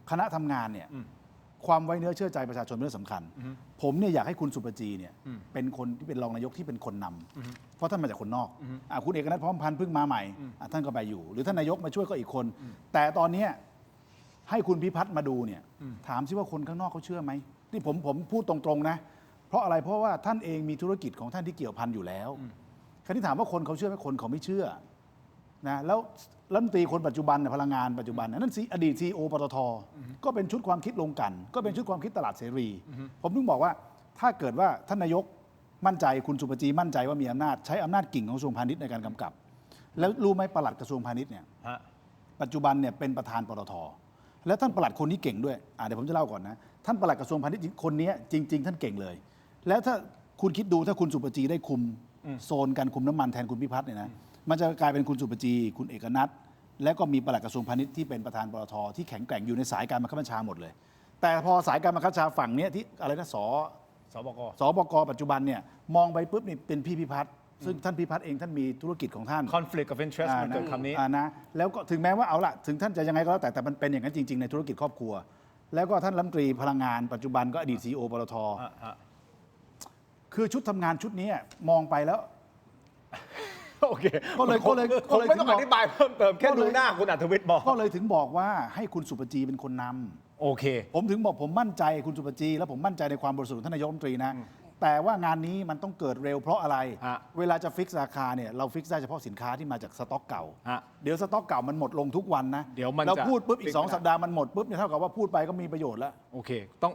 คณะทำงานเนี่ยความไว้เนื้อเชื่อใจประชาชนเป็นเรื่องสำคัญผมเนี่ยอยากให้คุณสุปจีเนี่ยเป็นคนที่เป็นรองนายกที่เป็นคนนำเพราะท่านมาจากคนนอกคุณเอกนัทพร้อมพันธ์เพิ่งมาใหม่ท่านก็ไปอยู่หรือท่านนายกมาช่วยก็อีกคนแต่ตอนนี้ให้คุณพิพัฒน์มาดูเนี่ยถามซิว่าคนข้างนอกเขาเชื่อไหมที่ผมพูดตรงๆนะเพราะอะไรเพราะว่าท่านเองมีธุรกิจของท่านที่เกี่ยวพันอยู่แล้วคราวนี้ถามว่าคนเขาเชื่อไหมคนเขาไม่เชื่อนะแล้วรัฐมนตรีคนปัจจุบันพลังงานปัจจุบันนั่นอดีตซีอีโอปตทก็เป็นชุดความคิดลงกันก็เป็นชุดความคิดตลาดเสรีผมถึงบอกว่าถ้าเกิดว่าท่านนายกมั่นใจคุณสุปจีมั่นใจว่ามีอำนาจใช้อำนาจกิ่งของกระทรวงพาณิชย์ในการกำกับแล้วรู้ไหมปลัดกระทรวงพาณิชย์เนี่ยปัจจุบันเนี่ยเป็นประธานปตทแล้วท่านปลัดคนนี้เก่งด้วยเดี๋ยวผมจะเล่าก่อนนะท่านปลัดกระทรวงพาณิชย์คนนี้จริงๆท่านเก่งเลยแล้วถ้า คุณคิดดูถ้าคุณสุปจีได้คุมโซนการคุมน้ำมันแทนคุณพิพัฒน์เนี่ยนะมันจะกลายเป็นคุณสุปจีคุณเอกนัทและก็มีปลัดกระทรวงพาณิชย์ที่เป็นประธานปตทที่แข็งแกร่งอยู่ในสายการบังคับบัญชาหมดเลย แต่พอสายการบังคับบัญชาฝั่งเนี้ยที่อะไรนะสบกปัจจุบันเนี่ยมองไปปุ๊บนี่เป็นพี่พิพัฒน์ซึ่งท่านพิพัฒน์เองท่านมีธุรกิจของท่าน conflict of interest มันเกิดคำนี้ นะแล้วก็ถึงแม้ว่าเอาละถึงท่านจะยังไงก็แล้วแต่มันเป็นอย่างนั้นจริง ๆ ในธุรกิจครอบครัว แล้วก็ท่านรัฐมนตรีพลังงานปัจจุบันก็อดีต CEO ปตทคือชุดทำงานชุดนี้มองไปแล้ว โอเค ก็เลย ผมไม่ต้องอธิบายเพิ่มเติมแค่ดูหน้าคุณอัธวิทย์บอก ก็เลยถึงบอกว่าให้คุณสุปจีเป็นคนนำ โอเค ผมถึงบอกผมมั่นใจคุณสุปจีและผมมั่นใจในความบริสุทธิ์ของท่านนายกรัฐมนตรีนะแต่ว่างานนี้มันต้องเกิดเร็วเพราะอะไร ฮะ เวลาจะฟิกราคาเนี่ยเราฟิกได้เฉพาะสินค้าที่มาจากสต็อกเก่า ฮะ เดี๋ยวสต็อกเก่ามันหมดลงทุกวันนะ เดี๋ยวมัน เรา จะ พูดปุ๊บอี ฟิ ก กไม่ได้ 2 สัปดาห์มันหมดปุ๊บเนี่ยเท่ากับว่าพูดไปก็มีประโยชน์แล้ว โอเค ต้อง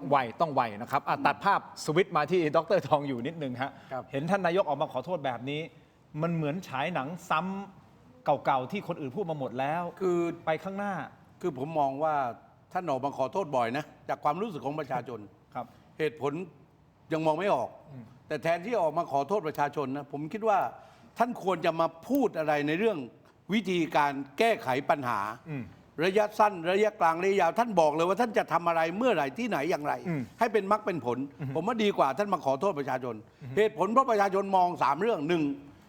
ไวนะครับตัดภาพสวิตช์มาที่ดรทองอยู่นิดนึงฮะ ครับ เห็นท่านนายกออกมาขอโทษแบบนี้ มันเหมือนฉายหนังซ้ำเก่าๆที่คนอื่นพูดมาหมดแล้ว คือ ไปข้างหน้า คือผมมองว่าท่านออกมาขอโทษบ่อยนะจากความรู้สึกของประชาชน ครับ เหตุผลยังมองไม่ออก แต่แทนที่ออกมาขอโทษประชาชนนะผมคิดว่าท่านควรจะมาพูดอะไรในเรื่องวิธีการแก้ไขปัญหา ระยะสั้นระยะกลางระยะยาวท่านบอกเลยว่าท่านจะทำอะไรเมื่อไหร่ที่ไหนอย่างไร ให้เป็นมรรคเป็นผล ผมว่าดีกว่าท่านมาขอโทษประชาชน เหตุผลเพราะประชาชนมอง3เรื่องหนึ่ง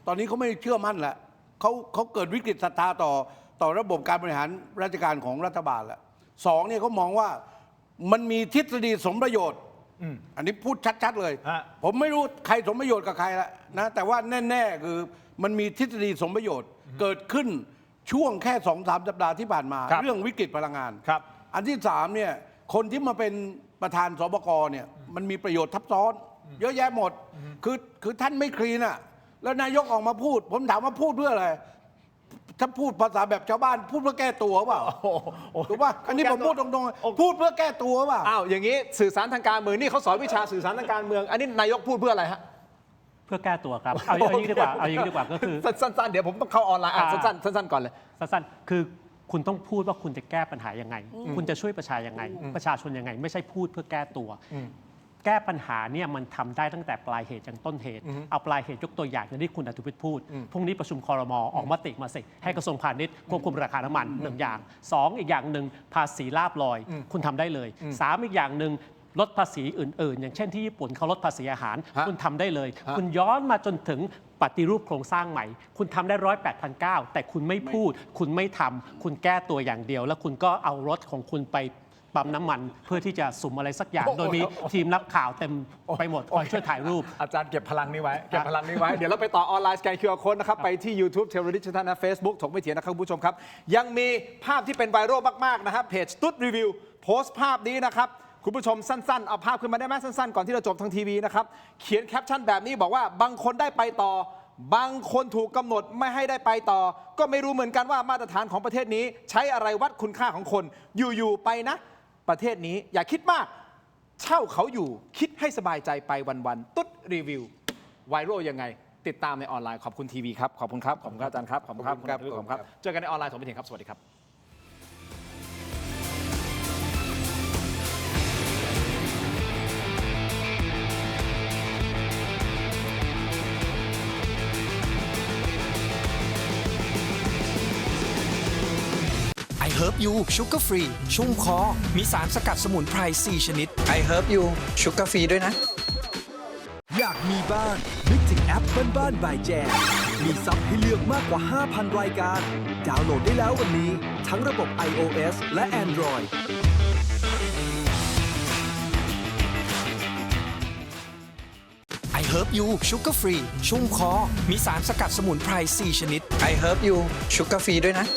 ตอนนี้เขาไม่เชื่อมั่นแล้วเขาเกิดวิกฤตศรัทธาต่อระบบการบริหารราชการของรัฐบาลแล้วสองเนี่ยเขามองว่ามันมีทฤษฎีสมประโยชน์อันนี้พูดชัดๆเลย ฮะ ผมไม่รู้ใครสมประโยชน์กับใครละนะแต่ว่าแน่ๆคือมันมีทฤษฎีสมประโยชน์ เกิดขึ้นช่วงแค่2-3 สัปดาห์ที่ผ่านมา ครับ เรื่องวิกฤตพลังงาน ครับ อันที่3เนี่ยคนที่มาเป็นประธานสบกเนี่ยมันมีประโยชน์ทับซ้อนเยอะแยะหมดคือท่านไม่คลีนอ่ะแล้วนายกออกมาพูด ผมถามว่าพูดเพื่ออะไรถ้าพูดภาษาแบบชาวบ้านพูดเพื่อแก้ตัวเปล่า โอ้โห ถูกป่ะอันนี้ผมพูดตรงๆพูดเพื่อแก้ตัวเปล่า อ้าวอย่างนี้สื่อสารทางการเมืองนี่เขาสอนวิชาสื่อสารทางการเมือง อันนี้นายกพูดเพื่ออะไรฮะ เพื่อแก้ตัวครับ เอาอย่างนี้ดีกว่า เอาอย่างนี้ดีกว่าก็คือ สั้นๆเดี๋ยวผมต้องเข้าออนไลน์สั้นๆก่อนเลย สั้นๆคือคุณต้องพูดว่าคุณจะแก้ปัญหายังไง คุณจะช่วยประชายังไง ประชาชนยังไง ไม่ใช่พูดเพื่อแก้ตัว แก้ปัญหาเนี่ยมันทำได้ตั้งแต่ปลายเหตุจนต้นเหตุ เอาปลายเหตุยกตัวอย่างอย่างที่คุณอนุวิทย์พูด พรุ่งนี้ประชุมครม.ออกมติมาสิให้กระทรวงพาณิชย์ควบคุมราคาน้ำมันหนึ่งอย่างสองอีกอย่างหนึ่งภาษีลาภลอย คุณทำได้เลยสามอีกอย่างหนึ่งลดภาษีอื่นๆ อย่างเช่นที่ญี่ปุ่นเขาลดภาษีอาหาร ฮะ คุณทำได้เลย ฮะ คุณย้อนมาจนถึงปฏิรูปโครงสร้างใหม่ คุณทำได้108,900แต่คุณไม่พูด คุณไม่ทำคุณแก้ตัวอย่างเดียว แล้วคุณก็เอารถของคุณไปปั๊มน้ำมัน เพื่อที่จะสุ่มอะไรสักอย่าง โดยมีทีมนักข่าวเต็มไปหมดคอยช่วยถ่ายรูป อาจารย์เก็บพลังนี้ไว้ เดี๋ยวเราไปต่อออนไลน์สแกน QR Code นะครับ ไปที่ YouTube เทเลดิชันนะ Facebook ถกไม่เถียงนะครับคุณผู้ชมครับ ยังมีภาพที่เป็นไวรัลมากๆนะครับเพจตุ๊ดรีวิวโพสต์ภาพนี้นะครับ คุณผู้ชมสั้นๆ เอาภาพขึ้นมาได้ไหมสั้นๆ ก่อนที่จะจบทางทีวีนะครับ เขียนแคปชั่นแบบนี้บอกว่าบางคนได้ไปต่อ บางคนถูกกำหนดไม่ให้ได้ไปต่อ ก็ไม่รู้เหมือนกันว่ามาตรฐานของประเทศนี้ ใช้อะไรวัดคุณค่าของคนอยู่ๆไปนะ ประเทศนี้อย่าคิดมาก เช่าเขาอยู่คิดให้สบายใจไปวันๆตุ๊ดรีวิวไวรัลยังไง ติดตามในออนไลน์ขอบคุณทีวีครับขอบคุณครับขอบคุณครับอาจารย์ครับขอบคุณครับ ขอบคุณครับ ณขอบคุณครับเจอกันในออนไลน์ถกไม่เถียงครับสวัสดีครับ I Herb You Sugar Free ชุ่มคอ มีสารสกัดสมุนไพร 4 ชนิด I Herb You Sugar Free ด้วยนะ อยากมีบ้าน นึกถึงแอปบ้านๆบายแจมมีซับให้เลือกมากกว่า 5,000 รายการ ดาวน์โหลดได้แล้ววันนี้ ทั้งระบบ iOS และ Android I Herb You Sugar Free ชุ่มคอ มีสารสกัดสมุนไพร 4 ชนิด I Herb You Sugar Free ด้วยนะ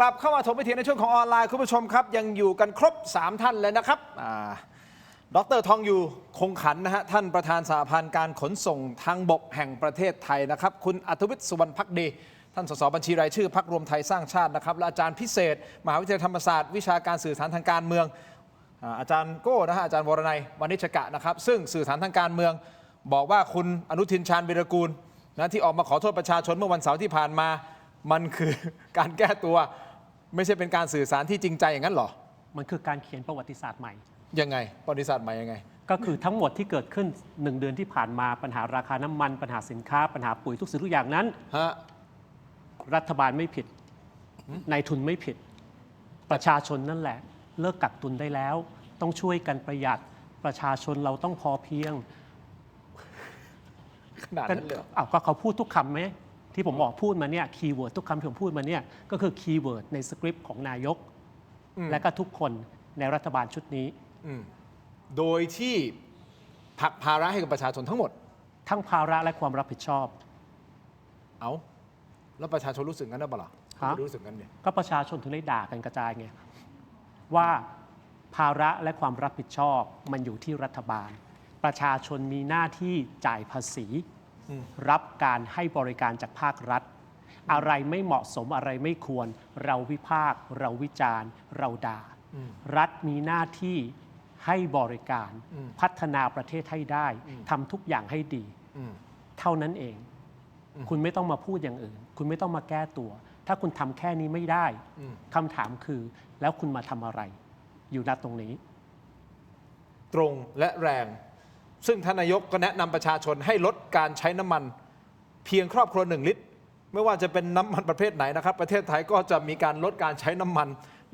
กลับเข้ามาถกไม่เถียงในช่วงของออนไลน์คุณผู้ชมครับ ยังอยู่กันครบ 3 ท่านเลยนะครับดรทองอยู่คงขันนะฮะท่านประธานสหพันธ์การขนส่งทางบกแห่งประเทศไทยนะครับคุณอัธวิทย์สุวรรณภักดีท่านสสบัญชีรายชื่อพรรครวมไทยสร้างชาตินะครับและอาจารย์พิเศษมหาวิทยาลัยธรรมศาสตร์วิชาการสื่อสารทางการเมืองอาจารย์โก้นะฮะอาจารย์วรนัยวณิชกะนะครับซึ่งสื่อสารทางการเมือง บอกว่าคุณอนุทินชาญวีรกูลนะที่ออกมาขอโทษประชาชนเมื่อวันเสาร์ที่ผ่านมามันคือการแก้ตัวไม่ใช่เป็นการสื่อสารที่จริงใจอย่างนั้นหรอ มันคือการเขียนประวัติศาสตร์ใหม่ ยังไงประวัติศาสตร์ใหม่ยังไง ก็คือทั้งหมดที่เกิดขึ้น 1 เดือนที่ผ่านมาปัญหาราคาน้ำมันปัญหาสินค้าปัญหาปุ๋ยทุกสิ่งทุกอย่างนั้น ฮะ รัฐบาลไม่ผิดนายทุนไม่ผิด ประชาชนนั่นแหละ เลิกกักตุนได้แล้ว ต้องช่วยกันประหยัดประชาชนเราต้องพอเพียง ขนาดนั้นเลยเหรอ อ้าวก็เขาพูดทุกคำไหมที่ผมบอกพูดมาเนี่ยคีย์เวิร์ดทุกคำที่ผมพูดมาเนี่ยก็คือคีย์เวิร์ดในสคริปต์ของนายก และก็ทุกคนในรัฐบาลชุดนี้ โดยที่ผลักภาระให้กับประชาชนทั้งหมด ทั้งภาระและความรับผิดชอบ เอาแล้วประชาชนรู้สึกงั้นหรือเปล่า ฮะ ไม่รู้สึกงั้นเนี่ย ก็ประชาชนถึงได้ด่ากันกระจายไงว่าภาระและความรับผิดชอบมันอยู่ที่รัฐบาล ประชาชนมีหน้าที่จ่ายภาษี รับการให้บริการจากภาครัฐ อะไรไม่เหมาะสมอะไรไม่ควร เราวิพากษ์เราวิจารณ์ เราด่า รัฐมีหน้าที่ให้บริการพัฒนาประเทศให้ได้ทำทุกอย่างให้ดี เท่านั้นเอง คุณไม่ต้องมาพูดอย่างอื่น คุณไม่ต้องมาแก้ตัว ถ้าคุณทำแค่นี้ไม่ได้คำถามคือแล้วคุณมาทำอะไร อยู่ณตรงนี้ ตรงและแรง ซึ่งท่านนายกก็แนะนำประชาชนให้ลดการใช้น้ำมัน เพียงครอบครัว1 ลิตร ไม่ว่าจะเป็นน้ำมันประเภทไหนนะครับ ประเทศไทยก็จะมีการลดการใช้น้ำมัน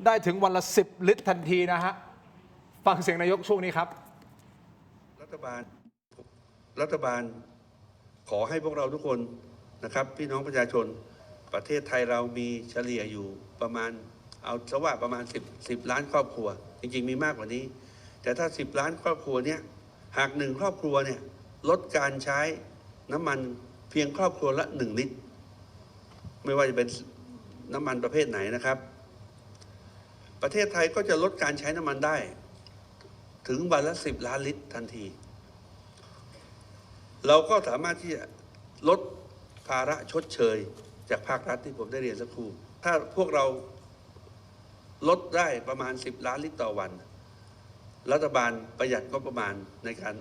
ได้ถึงวันละ10 ลิตรทันทีนะฮะฟังเสียงนายกช่วงนี้ครับ รัฐบาลขอให้พวกเราทุกคนนะครับพี่น้องประชาชนประเทศไทยเรามีเฉลี่ยอยู่ประมาณเอาซะว่าประมาณ10 ล้านครอบครัว จริงๆมีมากกว่านี้ แต่ถ้า10 ล้านครอบครัวเนี่ยหาก1 ครอบครัวเนี่ยลดการใช้น้ำมันเพียงครอบครัวละ1 ลิตร ไม่ว่าจะเป็นน้ำมันประเภทไหนนะครับ ประเทศไทยก็จะลดการใช้น้ำมันได้ถึงวันละ10 ล้านลิตรทันที เราก็สามารถที่จะลดภาระชดเชยจากภาครัฐที่ผมได้เรียนสักครู่ ถ้าพวกเราลดได้ประมาณ10 ล้านลิตรต่อวัน รัฐบาลประหยัดก็ประมาณในการ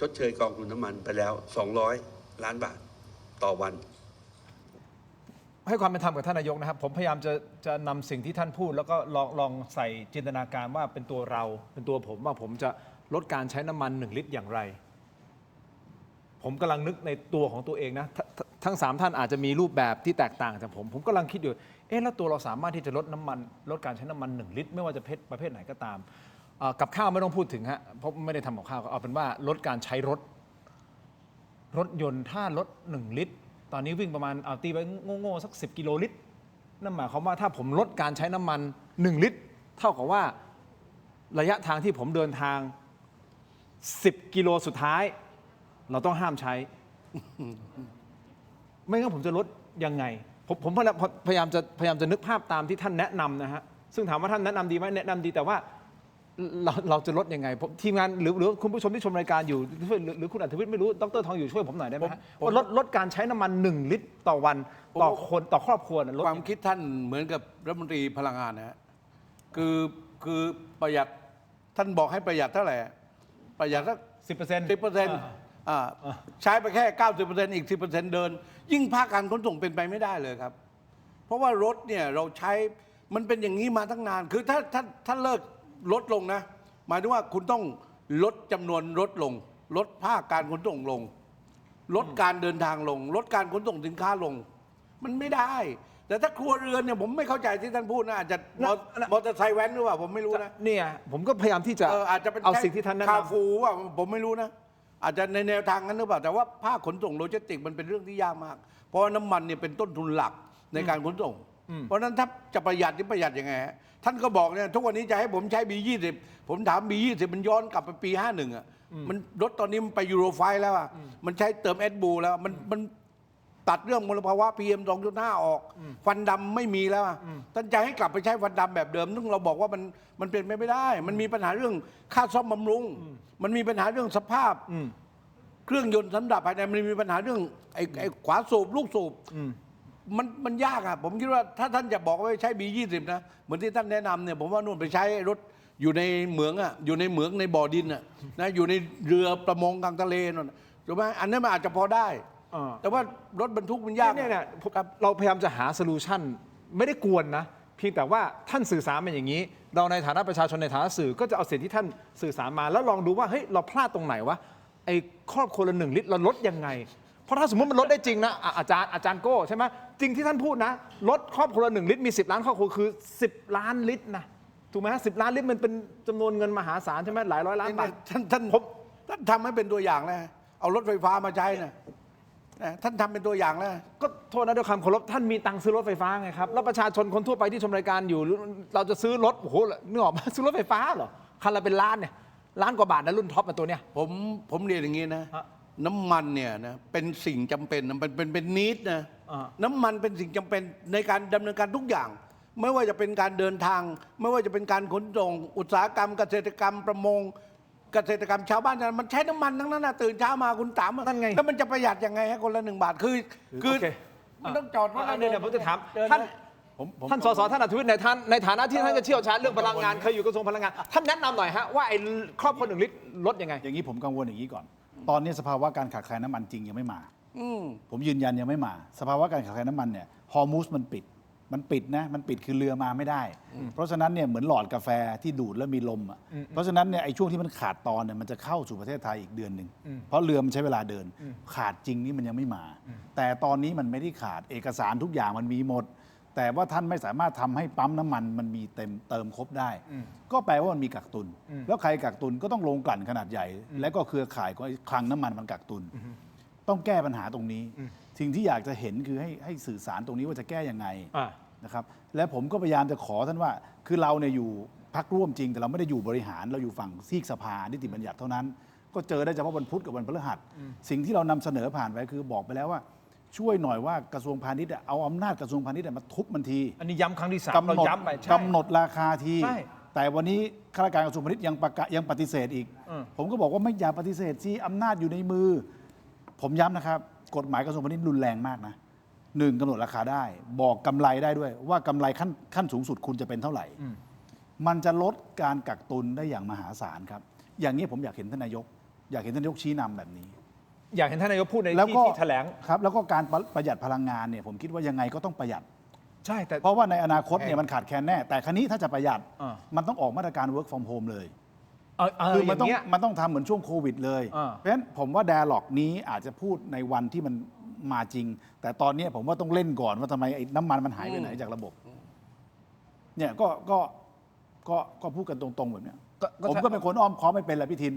ชดเชยกองทุนน้ำมันไปแล้ว200 ล้านบาทต่อวัน ให้ความเป็นธรรมกับท่านนายกนะครับ ผมพยายามจะนำสิ่งที่ท่านพูด แล้วก็ลองใส่จินตนาการว่าเป็นตัวเราเป็นตัวผมว่าผมจะลดการใช้น้ำมัน1 ลิตรอย่างไร ผมกำลังนึกในตัวของตัวเองนะทั้ง3ท่านอาจจะมีรูปแบบที่แตกต่างจากผมกำลังคิดอยู่แล้วตัวเราสามารถที่จะลดการใช้น้ำมัน1 ลิตรไม่ว่าจะประเภทไหนก็ตามกับข้าวไม่ต้องพูดถึงฮะเพราะไม่ได้ทำกับข้าวเอาเป็นว่าลดการใช้รถยนต์ถ้าลด1 ลิตรตอนนี้วิ่งประมาณเอาตีไปโง่ๆสัก10 กิโลลิตรนั่นหมายความว่าถ้าผมลดการใช้น้ำมัน1 ลิตร เท่ากับว่าระยะทางที่ผมเดินทาง10 กิโลสุดท้ายเราต้องห้ามใช้ ไม่งั้นผมจะลดยังไงผมพยายามจะนึกภาพตามที่ท่านแนะนำนะฮะซึ่งถามว่าท่านแนะนำดีไหมแนะนำดีแต่ว่าเราจะลดยังไงทีมงานหรือคุณผู้ชมที่ชมรายการอยู่หรือคุณอัธวิทย์ไม่รู้ดร.ทองอยู่ช่วยผมหน่อยได้ไหมฮะว่าลดการใช้น้ำมัน1 ลิตรต่อวันต่อคนต่อครอบครัวลด ความคิดท่านเหมือนกับรัฐมนตรีพลังงานนะฮะคือประหยัดท่านบอกให้ประหยัดเท่าไหร่ประหยัดสัก 10% ใช้ไปแค่ 90% อีก 10% เดิน ยิ่งภาคการขนส่งเป็นไปไม่ได้เลยครับ เพราะว่ารถเนี่ยเราใช้มันเป็นอย่างนี้มาตั้งนาน คือถ้าเลิกลดลงนะ หมายถึงว่าคุณต้องลดจำนวนรถลง ลดภาคการขนส่งลง ลดการเดินทางลง ลดการขนส่งสินค้าลง มันไม่ได้ แต่ถ้าครัวเรือนเนี่ยผมไม่เข้าใจที่ท่านพูดนะอาจจะมอเตอร์ไซค์แว้นหรือเปล่าผมไม่รู้นะ เนี่ยผมก็พยายามที่จะ อาจจะเป็น เอาสิ่งที่ท่านแนะนำ คาฟูว่าผมไม่รู้นะ อาจจะในแนวทางนั้นหรือเปล่าแต่ว่าภาคขนส่งโลจิสติกส์มันเป็นเรื่องที่ยากมาก เพราะว่าน้ำมันเนี่ยเป็นต้นทุนหลักในการขนส่ง เพราะฉะนั้นถ้าจะประหยัดนี่ประหยัดยังไงฮะท่านก็บอกเนี่ยทุกวันนี้จะให้ผมใช้ B20 ผมถาม B20 มันย้อนกลับไปปี 51อ่ะมันรถตอนนี้มันไปยูโรไฟแล้วอ่ะมันใช้เติมแอดบูแล้วมันตัดเรื่องมลภาวะ PM 2.5 ออกฟันดำไม่มีแล้วท่านจะให้กลับไปใช้ฟันดำแบบเดิมซึ่งเราบอกว่ามันเป็นไม่ได้มันมีปัญหาเรื่องค่าซ่อมบำรุงมันมีปัญหาเรื่องสภาพเครื่องยนต์สันดาปภายในมันมีปัญหาเรื่องไอ้ขวาสูบลูกสูบมันยากอ่ะผมคิดว่าถ้าท่านจะบอกว่าใช้ B20 นะเหมือนที่ท่านแนะนำเนี่ยผมว่านู่นไปใช้รถอยู่ในเหมืองอ่ะอยู่ในเหมืองในบ่อดินอ่ะนะอยู่ในเรือประมงกลางทะเลนั่นถูกไหมอันนั้นมันอาจจะพอได้แต่ว่ารถบรรทุกมันยาก เนี่ยเราพยายามจะหาโซลูชันไม่ได้กวนนะเพียงแต่ว่าท่านสื่อสารมาอย่างนี้ เราในฐานะประชาชนในฐานะสื่อก็จะเอาสิ่งที่ท่านสื่อสารมาแล้วลองดูว่าเฮ้ยเราพลาดตรงไหนวะไอ้ครอบครัวละ1 ลิตรเราลดยังไงเพราะถ้าสมมติมันลดได้จริงนะอาจารย์โก้ใช่ไหมจริงที่ท่านพูดนะลดครอบครัวละ1 ลิตรมี10 ล้านครอบครัวคือ10 ล้านลิตรนะถูกไหม10 ล้านลิตรมันเป็นจำนวนเงินมหาศาลใช่ไหมหลายร้อยล้านบาท ท่านทำให้เป็นตัวอย่างแล้วเอารถไฟฟ้ามาใช้นะท่านทำเป็นตัวอย่างแล้ว ก็โทษนะด้วยความเคารพท่านมีตังค์ซื้อรถไฟฟ้าไงครับแล้วประชาชนคนทั่วไปที่ชมรายการอยู่เราจะซื้อรถโอ้โหนึกออกมาซื้อรถไฟฟ้าเหรอคันละเป็นล้านเนี่ยล้านกว่าบาทนะรุ่นท็อปมาตัวเนี้ยผมเรียนอย่างนี้นะ ฮะ น้ำมันเนี่ยนะเป็นสิ่งจำเป็นนะเป็นนิดนะ อ่า น้ำมันเป็นสิ่งจำเป็นในการดำเนินการทุกอย่าง ไม่ว่าจะเป็นการเดินทาง ไม่ว่าจะเป็นการขนส่งอุตสาหกรรมเกษตรกรรมประมงเกษตรกรรมชาวบ้านมันใช้น้ำมันทั้งนั้นนะตื่นเช้ามาคุณถามว่า นั่นไง แล้วมันจะประหยัดยังไงให้คนละ1 บาทคือ โอเค มันต้องจอดว่า เดี๋ยวผมจะถาม เดิน ท่าน ผม ท่านสสท่านอัธวิทย์ในฐานะที่ท่านก็เชี่ยวชาญเรื่องพลังงานเคยอยู่กระทรวงพลังงานท่านแนะนำหน่อยฮะว่าไอ้ครอบครัว1 ลิตรลดยังไง อย่างนี้ผมกังวลอย่างนี้ก่อน ตอนนี้สภาวะการขาดแคลนน้ำมันจริงยังไม่มา ผมยืนยันยังไม่มา สภาวะการขาดแคลนน้ำมันเนี่ยฮอร์มูสมันปิดนะมันปิดคือเรือมาไม่ได้ เพราะฉะนั้นเนี่ยเหมือนหลอดกาแฟที่ดูดแล้วมีลมอ่ะเพราะฉะนั้นเนี่ยไอ้ช่วงที่มันขาดตอนเนี่ยมันจะเข้าสู่ประเทศไทยอีกเดือนหนึ่งเพราะเรือมันใช้เวลาเดิน ขาดจริงนี่มันยังไม่มา แต่ตอนนี้มันไม่ได้ขาดเอกสารทุกอย่างมันมีหมด แต่ว่าท่านไม่สามารถทำให้ปั๊มน้ำมันมันมีเติมครบได้ ก็แปลว่ามันมีกักตุน แล้วใครกักตุนก็ต้องโรงกลั่นขนาดใหญ่ และก็เครือข่ายของคลังน้ำมันมันกักตุน ต้องแก้ปัญหาตรงนี้ สิ่งที่อยากจะเห็นคือให้สื่อสารตรงนี้ว่าจะแก้ยังไง นะครับและผมก็พยายามจะขอท่านว่าคือเราเนี่ยอยู่พรรคร่วมจริงแต่เราไม่ได้อยู่บริหารเราอยู่ฝั่งซีกสภานิติบัญญัติเท่านั้น ก็เจอได้เฉพาะวันพุธกับวันพฤหัสสิ่งที่เรานำเสนอผ่านไปคือบอกไปแล้วว่าช่วยหน่อยว่ากระทรวงพาณิชย์เอาอำนาจกระทรวงพาณิชย์มาทุบมันที อันนี้ย้ำครั้งที่3 กำ เรา หนด ย้ำไปใช่ กำหนดราคาที ใช่ แต่วันนี้ข้าราชการกระทรวงพาณิชย์ยังปฏิเสธอีก ผมก็บอกว่าไม่อย่าปฏิเสธสิอำนาจอยู่ในมือ ผมย้ำนะครับกฎหมายกระทรวงพาณิชย์รุนแรงมากนะ 1กำหนดราคาได้ บอกกำไรได้ด้วย ว่ากำไรขั้นสูงสุดคุณจะเป็นเท่าไหร่ มันจะลดการกักตุนได้อย่างมหาศาลครับ อย่างนี้ผมอยากเห็นท่านนายก อยากเห็นท่านนายกชี้นำแบบนี้ อยากเห็นท่านนายกพูดใน แล้ว ที่ ก็ ที่แถลง ครับแล้วก็การประหยัดพลังงานเนี่ยผมคิดว่ายังไงก็ต้องประหยัด ใช่แต่ เพราะว่าในอนาคตเนี่ยมันขาดแคลนแน่ แต่ครั้นี้ถ้าจะประหยัด อ่า มันต้องออกมาตรการ work from home เลย คื คือ อ มั มัน น ต้ ต้ อ อง งมันต้องทำเหมือนช่วงโควิดเลย อ่า เพราะฉะนั้นผมว่า dialog นี้อาจจะพูดในวันที่มันมาจริง แต่ตอนนี้ผมว่าต้องเล่นก่อนว่าทำไมไอ้น้ำมันมันหายไปไหนจากระบบ เนี่ยก็พูดกันตรงๆแบบเนี้ยผมก็เป็นคนอ้อมค้อมไม่เป็นแหละพี่ทิน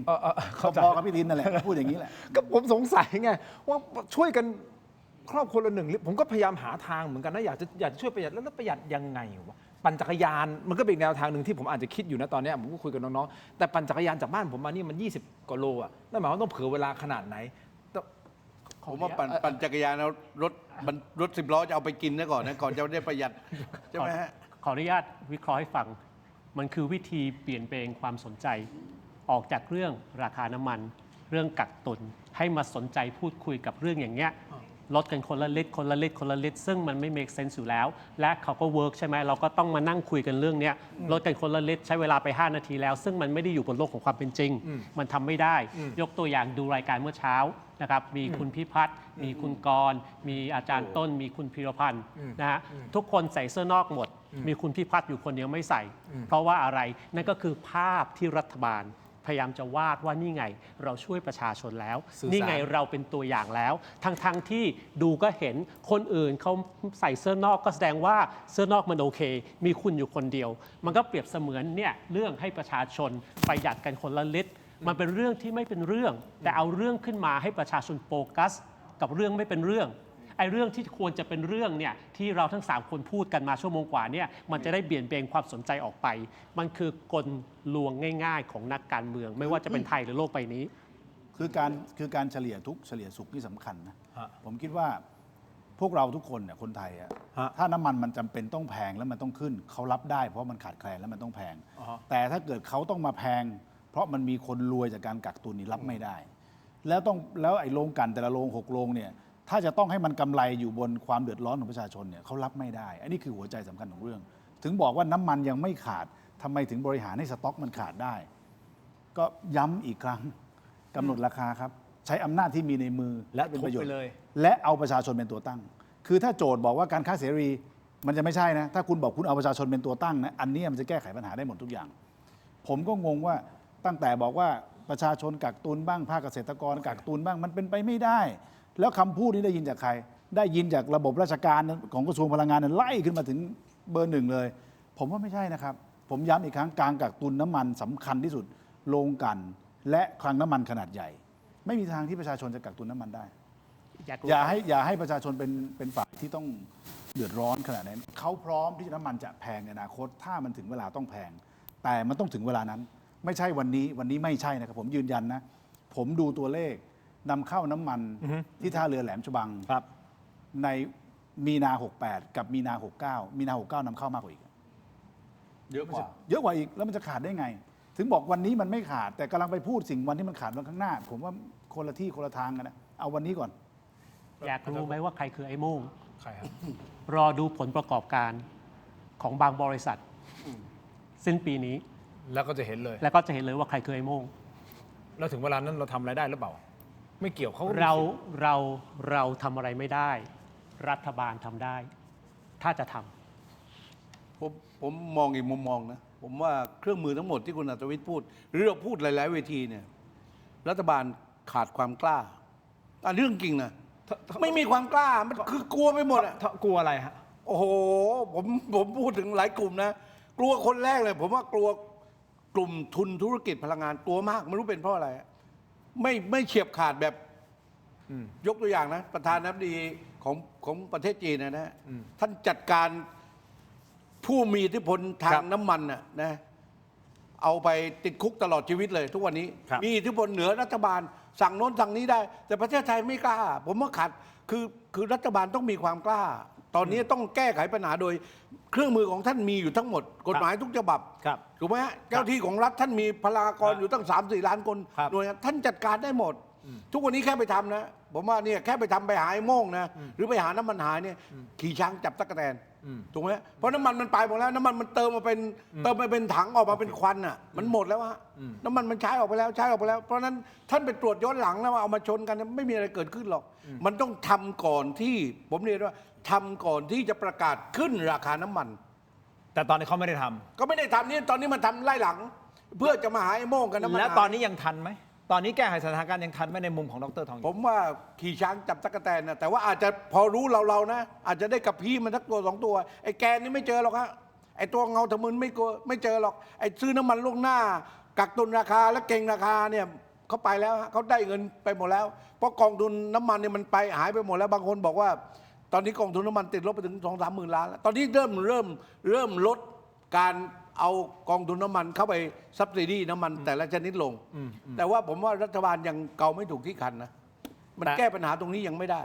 เข้าใจ พอๆกับพี่ทินนั่นแหละพูดอย่างนี้แหละ ก็ผมสงสัยไงว่าช่วยกันครอบครัวละ1 ลิตรผมก็พยายามหาทางเหมือนกันนะอยากจะช่วยประหยัดแล้วประหยัดยังไงวะปั่นจักรยานมันก็เป็นอีกแนวทางหนึ่งที่ผมอาจจะคิดอยู่นะตอนเนี้ยผมก็คุยกับน้องๆแต่ปั่นจักรยานจากบ้านผมมานี่มัน20 กว่าโลอ่ะนั่นหมายความว่าต้องเผื่อเวลาขนาดไหนแต่ ผมว่าปั่นจักรยานเอารถ10 ล้อจะเอาไปกินนะก่อนนะก่อนจะได้ประหยัดใช่ไหมฮะ ขออนุญาตวิเคราะห์ให้ฟัง มันคือวิธีเปลี่ยนแปลงความสนใจ ออกจากเรื่องราคาน้ำมัน เรื่องกักตุน ให้มาสนใจพูดคุยกับเรื่องอย่างเงี้ยลดกันคนละลิตรคนละลิตรคนละลิตรซึ่งมันไม่ make sense อยู่แล้ว และเขาก็เวิร์กใช่ไหมเราก็ต้องมานั่งคุยกันเรื่องเนี้ยลดกันคนละลิตรใช้เวลาไป5 นาทีแล้ว ซึ่งมันไม่ได้อยู่บนโลกของความเป็นจริง มันทำไม่ได้ ยกตัวอย่างดูรายการเมื่อเช้านะครับมีคุณพิพัฒน์มีคุณกรณ์มีอาจารย์ต้น มีคุณพีรพันธ์นะฮะทุกคนใส่เสื้อนอกหมด มีคุณพิพัฒน์อยู่คนเดียวไม่ใส่ เพราะว่าอะไรนั่นก็คือภาพที่รัฐบาลพยายามจะวาดว่านี่ไงเราช่วยประชาชนแล้ว สื่อสาร นี่ไงเราเป็นตัวอย่างแล้วทั้งที่ดูก็เห็นคนอื่นเขาใส่เสื้อนอกก็แสดงว่าเสื้อนอกมันโอเค มีคุณอยู่คนเดียว มันก็เปรียบเสมือนเนี่ยเรื่องให้ประชาชนประหยัดกันคนละลิตรมันเป็นเรื่องที่ไม่เป็นเรื่อง แต่เอาเรื่องขึ้นมาให้ประชาชนโฟกัสกับเรื่องไม่เป็นเรื่องไอ้เรื่องที่ควรจะเป็นเรื่องเนี่ยที่เราทั้ง3คนพูดกันมาชั่วโมงกว่าเนี่ยมันจะได้เบี่ยนเบนความสนใจออกไป มันคือกลลวงง่ายๆของนักการเมือง ไม่ว่าจะเป็นไทยหรือโลกใบนี้ คือการเฉลี่ยทุกข์เฉลี่ยสุขนี่สำคัญนะผมคิดว่าพวกเราทุกคนเนี่ยคนไทยอะถ้าน้ำมันมันจำเป็นต้องแพงแล้วมันต้องขึ้นเขารับได้เพราะมันขาดแคลนแล้วมันต้องแพง แต่ถ้าเกิดเขาต้องมาแพง เพราะมันมีคนรวยจากการกักตุนนี่รับไม่ได้ แล้วไอ้โรงกลั่นแต่ละโรง6 โรงเนี่ยถ้าจะต้องให้มันกำไรอยู่บนความเดือดร้อนของประชาชนเนี่ยเขารับไม่ได้ อันนี้คือหัวใจสำคัญของเรื่อง ถึงบอกว่าน้ำมันยังไม่ขาดทำไมถึงบริหารให้สต็อกมันขาดได้ ก็ย้ำอีกครั้งกำหนดราคาครับ ใช้อำนาจที่มีในมือ และ เป็นประโยช ทุบไป น์ เลย และเอาประชาชนเป็นตัวตั้ง คือถ้าโจทย์บอกว่าการค้าเสรี มันจะไม่ใช่นะ ถ้าคุณบอกคุณเอาประชาชนเป็นตัวตั้งนะอันนี้มันจะแก้ไขปัญหาได้หมดทุกอย่าง ผมก็งงว่าตั้งแต่บอกว่าประชาชนกักตุนบ้างภาคเกษตรกรกักตุนบ้างมันเป็นไปไม่ได้ แล้วคำพูดนี้ได้ยินจากใคร ได้ยินจากระบบราชการของกระทรวงพลังงานไล่ขึ้นมาถึงเบอร์ 1เลย ผมว่าไม่ใช่นะครับ ผมย้ำอีกครั้งการกักตุนน้ำมันสำคัญที่สุดโรงกลั่นและคลังน้ำมันขนาดใหญ่ ไม่มีทางที่ประชาชนจะกักตุนน้ำมันได้ อย่าให้ประชาชนเป็นฝ่ายที่ต้องเดือดร้อนขนาดนั้นเขาพร้อมที่จะน้ำมันจะแพงในอนาคต ถ้ามันถึงเวลาต้องแพง แต่มันต้องถึงเวลานั้น ไม่ใช่วันนี้ไม่ใช่นะครับผมยืนยันนะ ผมดูตัวเลขนำเข้าน้ำมันที่ท่าเรือแหลมฉบังในมีนา 68 กับมีนา 69 มีนา 69นำเข้ามากกว่าอีก เยอะกว่าอีกแล้วมันจะขาดได้ไง ถึงบอกวันนี้มันไม่ขาด แต่กำลังไปพูดสิ่งวันที่มันขาดวันข้างหน้า ผมว่าคนละที่คนละทางกันนะเอาวันนี้ก่อน อยากรู้ไหมว่าใครคือไอ้โม่ง ใครครับ รอดูผลประกอบการของบางบริษัท สิ้นปีนี้ แล้วก็จะเห็นเลย แล้วก็จะเห็นเลยว่าใครคือไอ้โม่ง แล้วถึงเวลานั้นเราทำอะไรได้หรือเปล่า ไม่เกี่ยวเขา เราทำอะไรไม่ได้ รัฐบาลทำได้ ถ้าจะทำ ผมมองอีกมุมมองนะ ผมว่าเครื่องมือทั้งหมดที่คุณอัศวิทย์พูด หรือเราพูดหลาย ๆ เวทีเนี่ยรัฐบาลขาดความกล้าเรื่องจริงนะไม่มีความกล้ามันคือกลัวไปหมดอะ กลัวอะไรฮะ โอ้โหผมพูดถึงหลายกลุ่มนะ กลัวคนแรกเลย ผมว่ากลัวกลุ่มทุนธุรกิจพลังงานกลัวมากไม่รู้เป็นเพราะอะไรไม่เฉียบขาดแบบยกตัวอย่างนะ ประธานาธิบดีของประเทศจีนนะท่านจัดการผู้มีอิทธิพลทางน้ำมันนะเอาไปติดคุกตลอดชีวิตเลย ทุกวันนี้มีอิทธิพลเหนือรัฐบาลสั่งโน้นสั่งนี้ได้ แต่ประเทศไทยไม่กล้า ผมว่าขาดคือรัฐบาลต้องมีความกล้า ตอนนี้ต้องแก้ไขปัญหาโดยเครื่องมือของท่านมีอยู่ทั้งหมด กฎหมายทุกฉบับถูกไหมฮะเจ้าที่ของรัฐท่านมีพลากรอยู่ตั้ง 3-4 ล้านคนหน่วยงานท่านจัดการได้หมด ทุกวันนี้แค่ไปทำนะผมว่าเนี่ยแค่ไปทำไปหาไอ้โม่งนะหรือไปหาน้ำมันหายเนี่ยขี่ช้างจับตั๊กแตนถูกไหมเพราะน้ำมันมันไปหมดแล้วน้ำมันมันเติมมาเป็นถังออกมาเป็นควันอ่ะมันหมดแล้วฮะน้ำมันใช้ออกไปแล้วเพราะนั้นท่านไปตรวจย้อนหลังแล้วเอามาชนกันไม่มีอะไรเกิดขึ้นหรอกมันต้องทำก่อนที่ผมเรียนว่าทำก่อนที่จะประกาศขึ้นราคาน้ำมัน แต่ตอนนี้เขาไม่ได้ทำ ก็ไม่ได้ทำนี่ตอนนี้มันทำไล่หลัง เพื่อจะมาหาไอ้โม่งกันน้ำมัน แล้วตอนนี้ยังทันไหมตอนนี้แก้ไขสถานการณ์ยังทันไหมในมุมของดร.ทอง ผมว่าขี่ช้างจับตั๊กแตนนะแต่ว่าอาจจะพอรู้เรานะอาจจะได้กับพี่มันสักตัวสองตัวไอ้แกนนี่ไม่เจอหรอกฮะไอ้ตัวเงาทะมึนไม่เจอหรอกไอ้ซื้อน้ำมันล่วงหน้ากักตุนราคาและเก่งราคาเนี่ยเขาไปแล้วเขาได้เงินไปหมดแล้วเพราะกองทุนน้ำมันเนี่ยมันไปหายไปหมดแล้วบางคนบอกว่าตอนนี้กองทุนน้ำมันติดลบไปถึง 2-3 หมื่นล้านแล้วตอนนี้เริ่มลดการเอากองทุนน้ำมันเข้าไปซับซิดีน้ำมันแต่ละชนิดลงแต่ว่าผมว่ารัฐบาลยังเกาไม่ถูกที่คันนะมันแก้ปัญหาตรงนี้ยังไม่ได้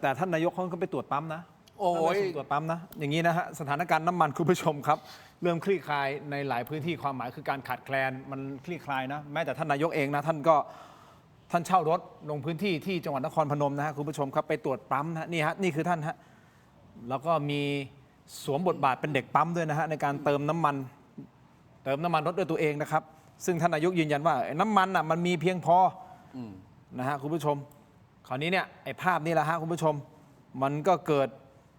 แต่ท่านนายกเขาก็ไปตรวจปั๊มนะ โอ้ย ตรวจปั๊มนะอย่างนี้นะฮะสถานการณ์น้ำมันคุณผู้ชมครับเริ่มคลี่คลายในหลายพื้นที่ความหมายคือการขาดแคลนมันคลี่คลายนะแม้แต่ท่านนายกเองนะท่านเช่ารถลงพื้นที่ที่จังหวัดนครพนมนะฮะคุณผู้ชมครับไปตรวจปั๊มนะนี่คือท่านฮะแล้วก็มีสวมบทบาทเป็นเด็กปั๊มด้วยนะฮะในการเติมน้ำมันรถด้วยตัวเองนะครับซึ่งท่านนายกยืนยันว่าน้ำมันอ่ะมันมีเพียงพอนะฮะคุณผู้ชมคราวนี้เนี่ยไอ้ภาพนี้แหละฮะคุณผู้ชมมันก็เกิด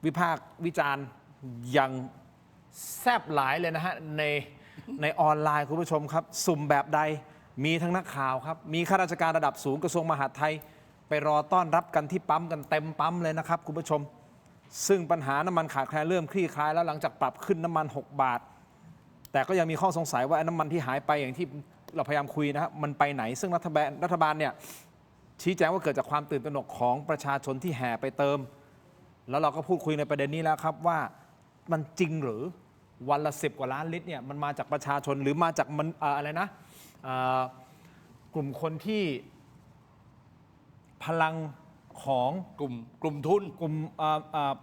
วิพากษ์วิจารณ์อย่างแซบหลายเลยนะฮะในออนไลน์คุณผู้ชมครับสุ่มแบบใดมีทั้งนักข่าวครับมีข้าราชการระดับสูงกระทรวงมหาดไทยไปรอต้อนรับกันที่ปั๊มกันเต็มปั๊มเลยนะครับคุณผู้ชมซึ่งปัญหาน้ำมันขาดแคลนเริ่มคลี่คลายแล้วหลังจากปรับขึ้นน้ำมัน6 บาทแต่ก็ยังมีข้อสงสัยว่าน้ำมันที่หายไปอย่างที่เราพยายามคุยนะครับมันไปไหนซึ่งรัฐบาลเนี่ยชี้แจงว่าเกิดจากความตื่นตระหนกของประชาชนที่แห่ไปเติมแล้วเราก็พูดคุยในประเด็นนี้แล้วครับว่ามันจริงหรือวันละ10 กว่าล้านลิตรเนี่ยมันมาจากประชาชนหรือมาจากมันอะไรนะกลุ่มคนที่พลังของกลุ่มทุนกลุ่ม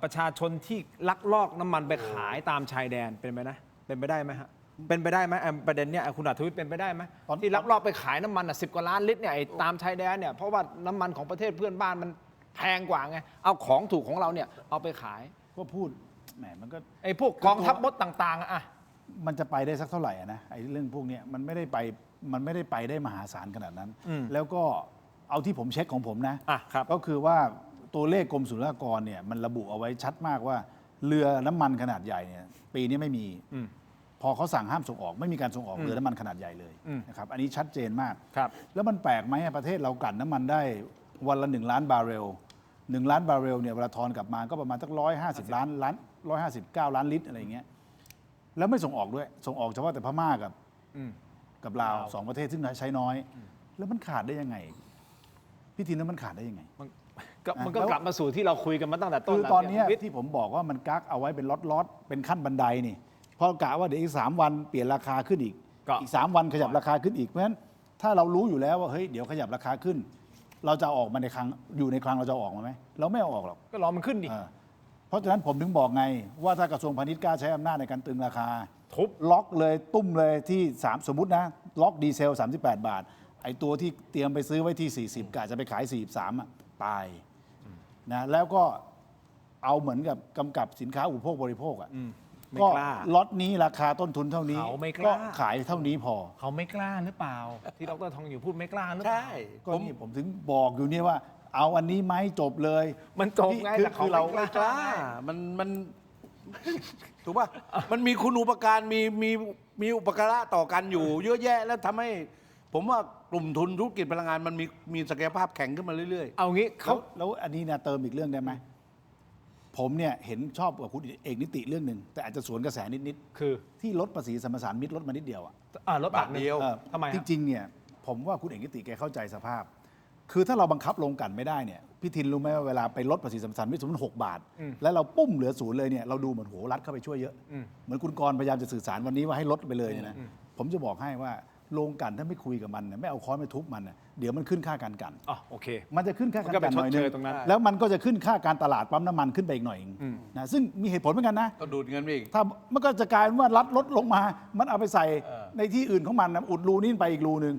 ประชาชนที่ลักลอบน้ำมันไปขายตามชายแดนเป็นไปได้ไหมฮะเป็นไปได้ไหมประเด็นเนี้ยคุณอัธวิทย์เป็นไปได้ไหมที่ลักลอบไปขายน้ำมัน10 กว่าล้านลิตรเนี่ยตามชายแดนเนี่ยเพราะว่าน้ำมันของประเทศเพื่อนบ้านมันแพงกว่าไงเอาของถูกของเราเนี่ยเอาไปขายก็พูดแหมมันก็ไอ้พวกกองทัพมดต่างๆอะมันจะไปได้สักเท่าไหร่นะไอ้เรื่องพวกนี้มันไม่ได้ไปได้มหาศาลขนาดนั้นแล้วก็เอาที่ผมเช็คของผมนะก็คือว่าตัวเลขกรมศุลกากรเนี่ยมันระบุเอาไว้ชัดมากว่า เรือน้ำมันขนาดใหญ่เนี่ยปีนี้ไม่มี พอเขาสั่งห้ามส่งออกไม่มีการส่งออกเรือน้ำมันขนาดใหญ่เลยนะครับอันนี้ชัดเจนมาก ครับ แล้วมันแปลกไหมประเทศเรากลั่นน้ำมันได้วันละ1 ล้านบาร์เรล1 ล้านบาร์เรลเนี่ยเวลาทอนกลับมาก็ประมาณสัก150 ล้าน159 ล้านลิตรอะไรอย่างเงี้ยแล้วไม่ส่งออกด้วยส่งออกเฉพาะแต่พม่ากับลาว2 ประเทศซึ่งใช้น้อย แล้วมันขาดได้ยังไงพี่ทินแล้วมันขาดได้ยังไง มันก็กลับมาสู่ที่เราคุยกันมาตั้งแต่ต้น คือ แล้ว ตอนเนี้ย วิทย์ ที่ผมบอกว่ามันกักเอาไว้เป็นล็อตเป็นขั้นบันไดนี่พอกะว่าเดี๋ยวอีก3 วันเปลี่ยนราคาขึ้นอีก อีก3 วันขยับราคาขึ้นอีกเพราะฉะนั้นถ้าเรารู้อยู่แล้วว่าเฮ้ยเดี๋ยวขยับราคาขึ้น เราจะเอาออกมาในคลังอยู่ในคลังเราจะเอาออกมาไหมเราไม่เอาออกหรอก ก็รอมันขึ้นดิ เพราะฉะนั้นผมถึงบอกไงว่าถ้ากระทรวงพาณิชย์กล้าใช้อำนาจในการตรึงราคา ทุบ ล็อกเลยตุ้มเลยที่3สมมุตินะล็อกดีเซล38 บาทไอ้ตัวที่เตรียมไปซื้อไว้ที่40กะจะไปขาย43อ่ะตายนะแล้วก็เอาเหมือนกับกำกับสินค้าอุปโภคบริโภคอ่ะ ไม่ ก็ กล้า ล็อตนี้ราคาต้นทุนเท่านี้ เขาไม่กล้า ขายเท่านี้พอ เขาไม่กล้าหรือเปล่า ที่ดรทองอยู่พูดไม่กล้าหรือเปล่า ก็นี่ผมถึงบอกอยู่เนี่ยว่า เอาอันนี้ไหมจบเลย มันจบไง คือ แต่เขา คือเรา ไม่กล้า มันถูกป่ะ มันมีคุณอุปการมีอุปการะต่อกันอยู่ เยอะแยะแล้วทำให้ ผมว่ากลุ่มทุนธุรกิจพลังงานมันมีศักยภาพแข็งขึ้นมาเรื่อย เอางี้เขา แล้วอันนี้เนี่ยเติมอีกเรื่องได้ไหมผมเนี่ยเห็นชอบกับคุณเอกนิติเรื่องหนึ่งแต่อาจจะสวนกระแสนิด คือ ๆที่ลดภาษีสัมปทานมิตรลดมานิดเดียวอ่ะ รถบาทเดียว เออ ทำไม จ ฮะ ริงๆเนี่ยผมว่าคุณเอกนิติแกเข้าใจสภาพ คือถ้าเราบังคับลงกลั่นไม่ได้เนี่ยพี่ทินรู้ไหมว่าเวลาไปลดภาษีสัมปทานมิตรสมมติ6 บาท แล้วเราปุ้มเหลือ0เลยเนี่ยเราดูเหมือนโหรัฐเข้าไปช่วยเยอะ เหมือนคุณกรณ์พยายามจะสื่อสารวันนี้ว่าให้ลดไปเลยเนี่ยนะผมจะบอกให้ว่าโรงกลั่นถ้าไม่คุยกับมันเนี่ยไม่เอาค้อนไปทุบมันเนี่ยเดี๋ยวมันขึ้นค่าการกลั่น อ๋อโอเค มันจะขึ้นค่าการ มันก็ ก ไป ลั่นหน่อยนึ ชดเชยตรงนั้น แล้วมันก็จะขึ้นค่าการตลาดปั๊มน้ำมันขึ้นไปอีกหน่อยนะซึ่งมีเหตุผลเหมือนกันนะ ๆ ก็ดูดเงินไปอีก ถ้ามันก็จะกลายเป็นว่ารัฐลดลงมา มันเอาไปใส่ในที่อื่นของมันนะอุดรูนี่ไปอีกรูหนึ่ง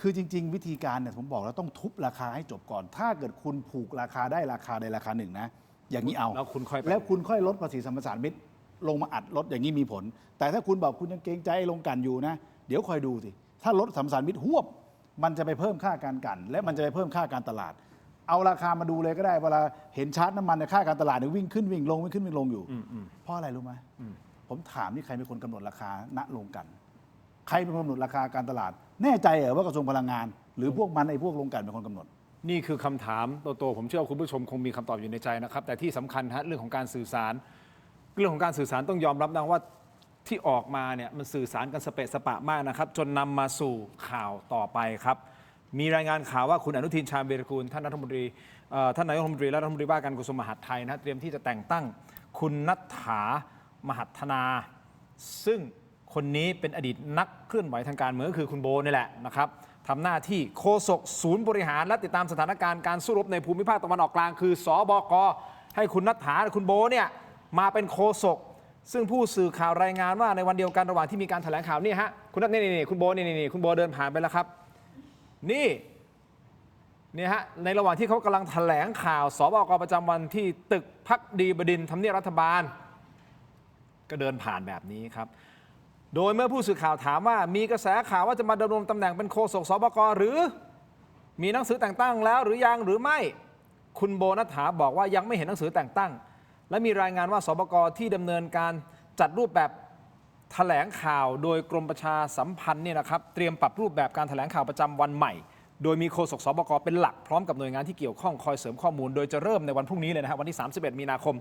คือจริง ๆ วิธีการเนี่ยผมบอกแล้วต้องทุบราคาให้จบก่อน ถ้าเกิดคุณผูกราคาได้ราคาใดราคาหนึ่งนะอย่างนี้เอา แล้วคุณค่อยไป แล้วคุณค่อยลดภาษีสัมปทานมิตรลงมาอัดลดอย่างนี้มีผล แต่ถ้าคุณบอกคุณยังเกรงใจลงกลั่นอยู่นะเดี๋ยวคอยดูสิถ้าลดสัมปทานมิตรหวบมันจะไปเพิ่มค่าการกลั่นและมันจะไปเพิ่มค่าการตลาด เอาราคามาดูเลยก็ได้เวลาเห็นชาร์ตน้ำมันในยค่าการตลาดเนี่ยวิ่งขึ้นวิ่งลงวิ่งขึ้นวิ่งลงอยู่เพราะอะไรรู้ไหมผมถามนี่ใครเป็นคนกำหนดราคาณโรงกลั่นใครเป็นคนกำหนดราคาการตลาด แน่ใจเหรอว่ากระทรวงพลังงาน หรือพวกมันไอ้พวกโรงกลั่นเป็นคนกำหนด นี่คือคำถามโตๆผมเชื่อว่าคุณผู้ชมคงมีคำตอบอยู่ในใจนะครับ แต่ที่สำคัญฮะเรื่องของการสื่อสาร เรื่องของการสื่อสารต้องยอมรับนะว่าที่ออกมาเนี่ยมันสื่อสารกันสเปะสปะมากนะครับ จนนำมาสู่ข่าวต่อไปครับ มีรายงานข่าวว่าคุณอนุทินชาญวีรกูลท่านรัฐมนตรีท่านนายกรัฐมนตรีและรัฐมนตรีว่าการกระทรวงมหาดไทยนะเตรียมที่จะแต่งตั้งคุณณัฐามหัฒนา ซึ่งคนนี้เป็นอดีตนักเคลื่อนไหวทางการเมืองก็คือคุณโบนี่แหละนะครับทำหน้าที่โฆษกศูนย์บริหารและติดตามสถานการณ์การสู้รบในภูมิภาคตะวันออกกลางคือสบกให้คุณณัฐาคุณโบเนี่ยมาเป็นโฆษกซึ่งผู้สื่อข่าวรายงานว่าในวันเดียวกันระหว่างที่มีการแถลงข่าวนี่ฮะคุณนี่คุณโบนี่คุณโบเดินผ่านไปแล้วครับนี่ฮะในระหว่างที่เขากำลังแถลงข่าวสบกประจำวันที่ตึกพักดีบดินทร์ทำเนียบรัฐบาลก็เดินผ่านแบบนี้ครับโดยเมื่อผู้สื่อข่าวถามว่ามีกระแสข่าวว่าจะมาดำรงตำแหน่งเป็นโฆษกสบกหรือมีหนังสือแต่งตั้งแล้วหรือยังหรือไม่คุณโบณัฐาบอกว่ายังไม่เห็นหนังสือแต่งตั้งและมีรายงานว่าสบกที่ดำเนินการจัดรูปแบบแถลงข่าวโดยกรมประชาสัมพันธ์เนี่ยนะครับเตรียมปรับรูปแบบการแถลงข่าวประจำวันใหม่โดยมีโฆษกสบกเป็นหลักพร้อมกับหน่วยงานที่เกี่ยวข้องคอยเสริมข้อมูลโดยจะเริ่มในวันพรุ่งนี้เลยนะครับวันที่31 มีนาคม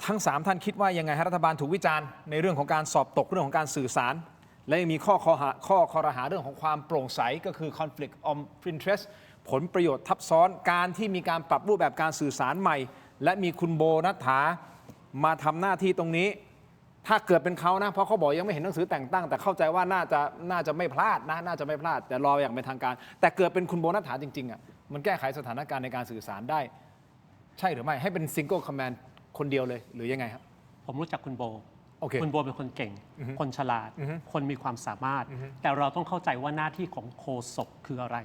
ทั้ง3ท่านคิดว่ายังไงรัฐบาลถูกวิจารณ์ในเรื่องของการสอบตกเรื่องของการสื่อสารและยังมีข้อคอรหาเรื่องของความโปร่งใสก็คือ conflict of interest ผลประโยชน์ทับซ้อนการที่มีการปรับรูปแบบการสื่อสารใหม่และมีคุณโบณัฐามาทำหน้าที่ตรงนี้ถ้าเกิดเป็นเขานะเพราะเขาบอกยังไม่เห็นหนังสือแต่งตั้งแต่เข้าใจว่าน่าจะไม่พลาดนะน่าจะไม่พลาดแต่รออย่างเป็นทางการแต่เกิดเป็นคุณโบณัฐาจริงๆอ่ะมันแก้ไขสถานการณ์ในการสื่อสารได้ใช่หรือไม่ให้เป็น single command คนเดียวเลยหรือยังไงครับ ผมรู้จักคุณโบ โอเค คุณโบเป็นคนเก่ง คนฉลาด คนมีความสามารถ แต่เราต้องเข้าใจว่าหน้าที่ของโฆษกคืออะไร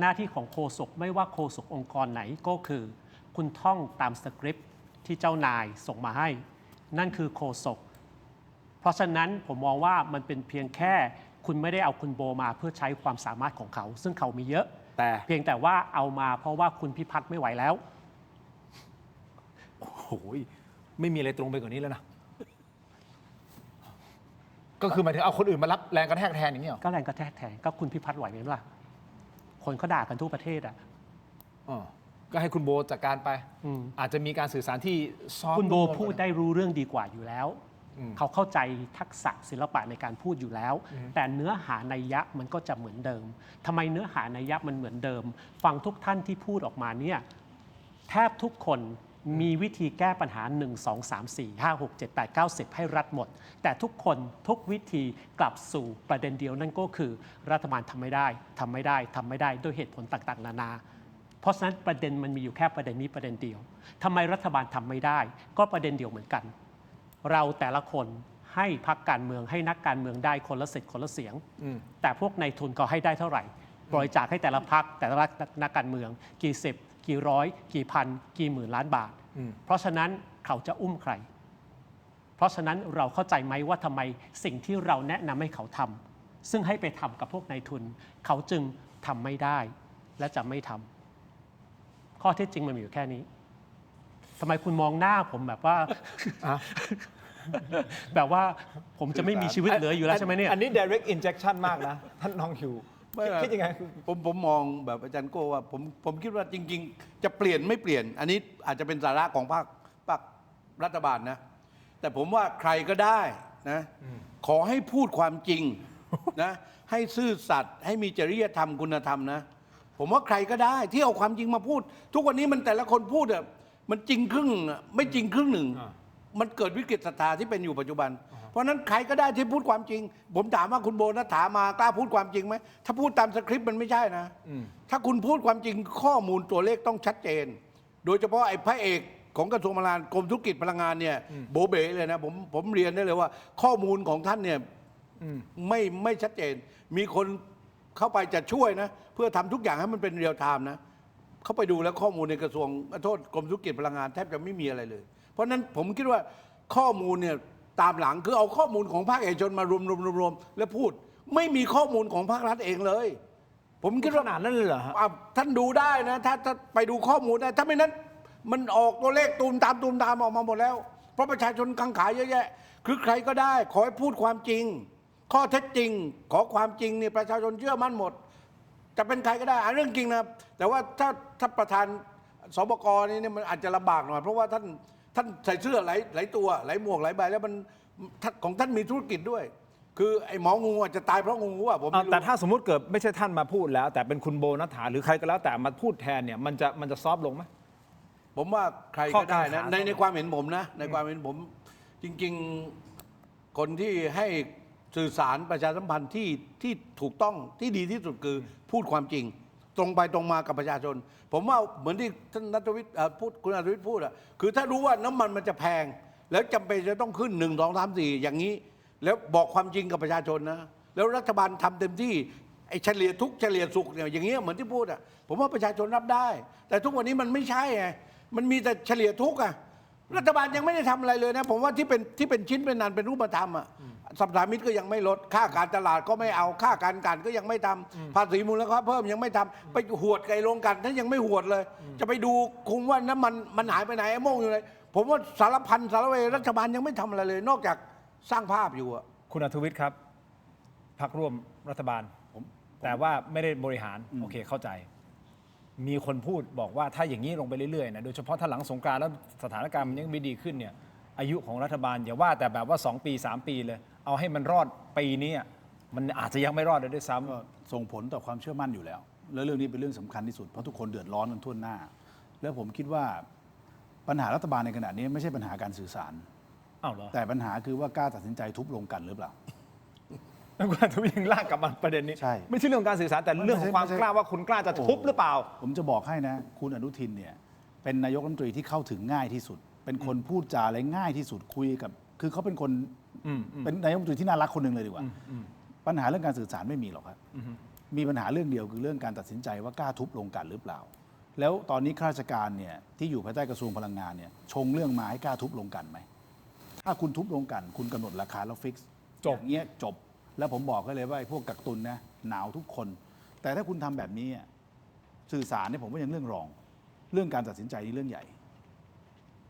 หน้าที่ของโฆษกไม่ว่าโฆษกองค์กรไหนก็คือ คุณท่องตามสคริปต์ที่เจ้านายส่งมาให้ นั่นคือโฆษกเพราะฉะนั้นผมมองว่ามันเป็นเพียงแค่คุณไม่ได้เอาคุณโบมาเพื่อใช้ความสามารถของเขา ซึ่งเขามีเยอะ แต่ เพียงแต่ว่าเอามาเพราะว่าคุณพิพัฒน์ไม่ไหวแล้ว โอ้โห ไม่มีอะไรตรงไปกว่านี้แล้วนะก็คือหมายถึงเอาคนอื่นมารับแรงกระแทกแทนอย่างนี้เหรอ ก็แรงกระแทกแทนก็คุณพิพัฒน์ไหวไหมล่ะคนเขาด่ากันทั่วประเทศอ่ะ อ๋อก็ให้คุณโบจัดการไป อาจจะมีการสื่อสารที่ซอฟต์ คุณโบ นุ่มนวล พูดได้รู้เรื่องดีกว่าอยู่แล้ว เขาเข้าใจทักษะศิลปะในการพูดอยู่แล้ว แต่เนื้อหานัยยะมันก็จะเหมือนเดิมทำไมเนื้อหานัยยะมันเหมือนเดิม ฟังทุกท่านที่พูดออกมาเนี่ยแทบทุกคนมีวิธีแก้ปัญหา 1 2 3 4 5 6 7 8 9 10 ให้รัฐหมด แต่ทุกคนทุกวิธีกลับสู่ประเด็นเดียวนั่นก็คือรัฐบาลทำไม่ได้ทำไม่ได้ทำไม่ได้ด้วยเหตุผลต่างๆนานา เพราะฉะนั้นประเด็นมันมีอยู่แค่ประเด็นนี้ประเด็นเดียวทำไมรัฐบาลทำไม่ได้ ก็ประเด็นเดียวเหมือนกัน เราแต่ละคนให้พรรคการเมืองให้นักการเมืองได้คนละสิทธิ์คนละเสียง แต่พวกนายทุนก็ให้ได้เท่าไหร่บริจาคให้แต่ละพรรคแต่ละนักการเมืองกี่สิบกี่ร้อยกี่พันกี่หมื่นล้านบาท เพราะฉะนั้นเขาจะอุ้มใคร เพราะฉะนั้นเราเข้าใจไหมว่าทำไมสิ่งที่เราแนะนำให้เขาทำซึ่งให้ไปทำกับพวกนายทุน เขาจึงทำไม่ได้และจะไม่ทำข้อเท็จจริงมันมีอยู่แค่นี้ทำไมคุณมองหน้าผมแบบว่า แบบว่าผมจะไม่มีชีวิตเหลืออยู่แล้วใช่ไหมเนี่ย อันนี้ direct injection มากนะ ท่านน้องฮิว ไม่ คิดยังไง ผมมองแบบอาจารย์โก้ว่าผมคิดว่าจริง ๆ จะเปลี่ยนไม่เปลี่ยน อันนี้อาจจะเป็นสาระของภาครัฐบาลนะ แต่ผมว่าใครก็ได้นะขอให้พูดความจริงนะให้ซื่อสัตย์ให้มีจริยธรรมคุณธรรมนะ ผมว่าใครก็ได้ที่เอาความจริงมาพูด ทุกวันนี้มันแต่ละคนพูดอะมันจริงครึ่งไม่จริงครึ่งหนึ่ง มันเกิดวิกฤตศรัทธาที่เป็นอยู่ปัจจุบัน เพราะฉะนั้นใครก็ได้ที่พูดความจริง ผมถามว่าคุณโบนัฐามากล้าพูดความจริงไหมถ้าพูดตามสคริปต์มันไม่ใช่นะ ถ้าคุณพูดความจริงข้อมูลตัวเลขต้องชัดเจน โดยเฉพาะไอ้พระเอกของกระทรวงพลังงานกรมธุรกิจพลังงานเนี่ยโบเบ๋เลยนะผมเรียนได้เลยว่า ข้อมูลของท่านเนี่ยไม่ชัดเจน มีคนเข้าไปจะช่วยนะเพื่อทำทุกอย่างให้มันเป็นเรียลไทม์นะเข้าไปดูแล้วข้อมูลในกระทรวงโทษกรมธุรกิจพลังงานแทบจะไม่มีอะไรเลย เพราะฉะนั้นผมคิดว่าข้อมูลเนี่ยตามหลังคือเอาข้อมูลของภาคเอกชนมารวมแล้วพูดไม่มีข้อมูลของภาครัฐเองเลย ผมคิดว่า ขนาดนั้นเลยเหรอฮะ ท่านดูได้นะถ้าไปดูข้อมูลได้ถ้าไม่นั้นมันออกตัวเลขตูมตามออกมาหมดแล้ว เพราะประชาชนกังขาเยอะแยะคือใครก็ได้ขอให้พูดความจริง ข้อเท็จจริงขอความจริงเนี่ยประชาชนเชื่อมั่นหมดจะเป็นใครก็ได้เรื่องจริงนะแต่ว่าถ้าประธานสบกนี่มันอาจจะลำบากหน่อยเพราะว่าท่านใส่เสื้อหลายตัวหลายหมวกหลายใบแล้วมันของท่านมีธุรกิจด้วย คือไอ้หมองูอาจจะตายเพราะงูผมไม่รู้ แต่ถ้าสมมุติเกิดไม่ใช่ท่านมาพูดแล้ว แต่เป็นคุณโบนัฐาหรือใครก็แล้วแต่มาพูดแทนเนี่ยมันจะซอฟต์ลงไหม ผมว่าใครก็ได้นะในความเห็นผมนะในความเห็นผมจริงๆคนที่ให้สื่อสารประชาสัมพันธ์ที่ถูกต้องที่ดีที่สุดคือพูดความจริง ตรงไปตรงมากับประชาชน ผมว่าเหมือนที่ท่านนัทวิทย์พูดคุณนัทวิทย์พูดอะคือถ้ารู้ว่าน้ำมันจะแพง แล้วจำเป็นจะต้องขึ้น1 2 3 4อย่างนี้ แล้วบอกความจริงกับประชาชนนะแล้วรัฐบาลทำเต็มที่ไอ้เฉลี่ยทุกข์เฉลี่ยสุขเนี่ยอย่างเงี้ยเหมือนที่พูดอะผมว่าประชาชนรับได้ แต่ทุกวันนี้มันไม่ใช่ไงมันมีแต่เฉลี่ยทุกข์อะรัฐบาลยังไม่ได้ทำอะไรเลยนะผมว่าที่เป็นชิ้นเป็นนันเป็นรูปธรรมอะสัมปทานมิตรก็ยังไม่ลดค่าการตลาดก็ไม่เอาค่าการกันก็ยังไม่ทำภาษีมูลค่าเพิ่มยังไม่ทำไปหวดไก่ลงกันถ้ายังไม่หวดเลย จะไปดูคุมว่าน้ำมันหายไปไหนไอ้โม่งอยู่ไหนผมว่าสารพันสารเวรัฐบาลยังไม่ทำอะไรเลย นอกจากสร้างภาพอยู่อะ คุณอัธวิทย์ครับพรรคร่วมรัฐบาลแต่ว่าไม่ได้บริหารโอเคเข้าใจ มีคนพูดบอกว่าถ้าอย่างนี้ลงไปเรื่อยๆนะโดยเฉพาะถ้าหลังสงกรานต์แล้วสถานการณ์มันยังไม่ดีขึ้นเนี่ยอายุของรัฐบาลอย่าว่าแต่แบบว่า2 ปี 3 ปีเลยเอาให้มันรอดปีนี้มันอาจจะยังไม่รอดเลยด้วยซ้ำ ก็ส่งผลต่อความเชื่อมั่นอยู่แล้ว แล้วเรื่องนี้เป็นเรื่องสำคัญที่สุดเพราะทุกคนเดือดร้อนกันทั่วหน้า แล้วผมคิดว่าปัญหารัฐบาลในขณะนี้ไม่ใช่ปัญหาการสื่อสาร อ้าวเหรอ แต่ปัญหาคือว่ากล้าตัดสินใจทุบลงกันหรือเปล่า แล้วคุณอัธวิทย์ยังลากกลับมาประเด็นนี้ ใช่ ไม่ใช่เรื่องของการสื่อสารแต่เรื่องของความ ไม่ใช่ กล้าว่าคุณกล้าจะทุบหรือเปล่า ผมจะบอกให้นะ คุณอนุทินเนี่ยเป็นนายกรัฐมนตรีที่เข้าถึงง่ายที่สุด เป็นคนพูดจาอะไรง่ายที่สุดคุยกับ คือเขาเป็นคนเป็นนายกรัฐมนตรีที่น่ารักคนหนึ่งเลยดีกว่า ปัญหาเรื่องการสื่อสารไม่มีหรอกครับมีปัญหาเรื่องเดียวคือเรื่องการตัดสินใจว่ากล้าทุบลงกันหรือเปล่า แล้วตอนนี้ข้าราชการเนี่ยที่อยู่ภายใต้กระทรวงพลังงานเนี่ยชงเรื่องมาให้กล้าทุบลงกันไหมถ้าคุณทุบลงกัน คุณกำหนดราคาแล้วฟิกซ์ จบ อย่างเงี้ยจบ แล้วผมบอกให้เลยว่าไอ้พวกกักตุนนะหนาวทุกคน แต่ถ้าคุณทำแบบนี้สื่อสารเนี่ยผมว่ายังเรื่องรอง เรื่องการตัดสินใจนี่เรื่องใหญ่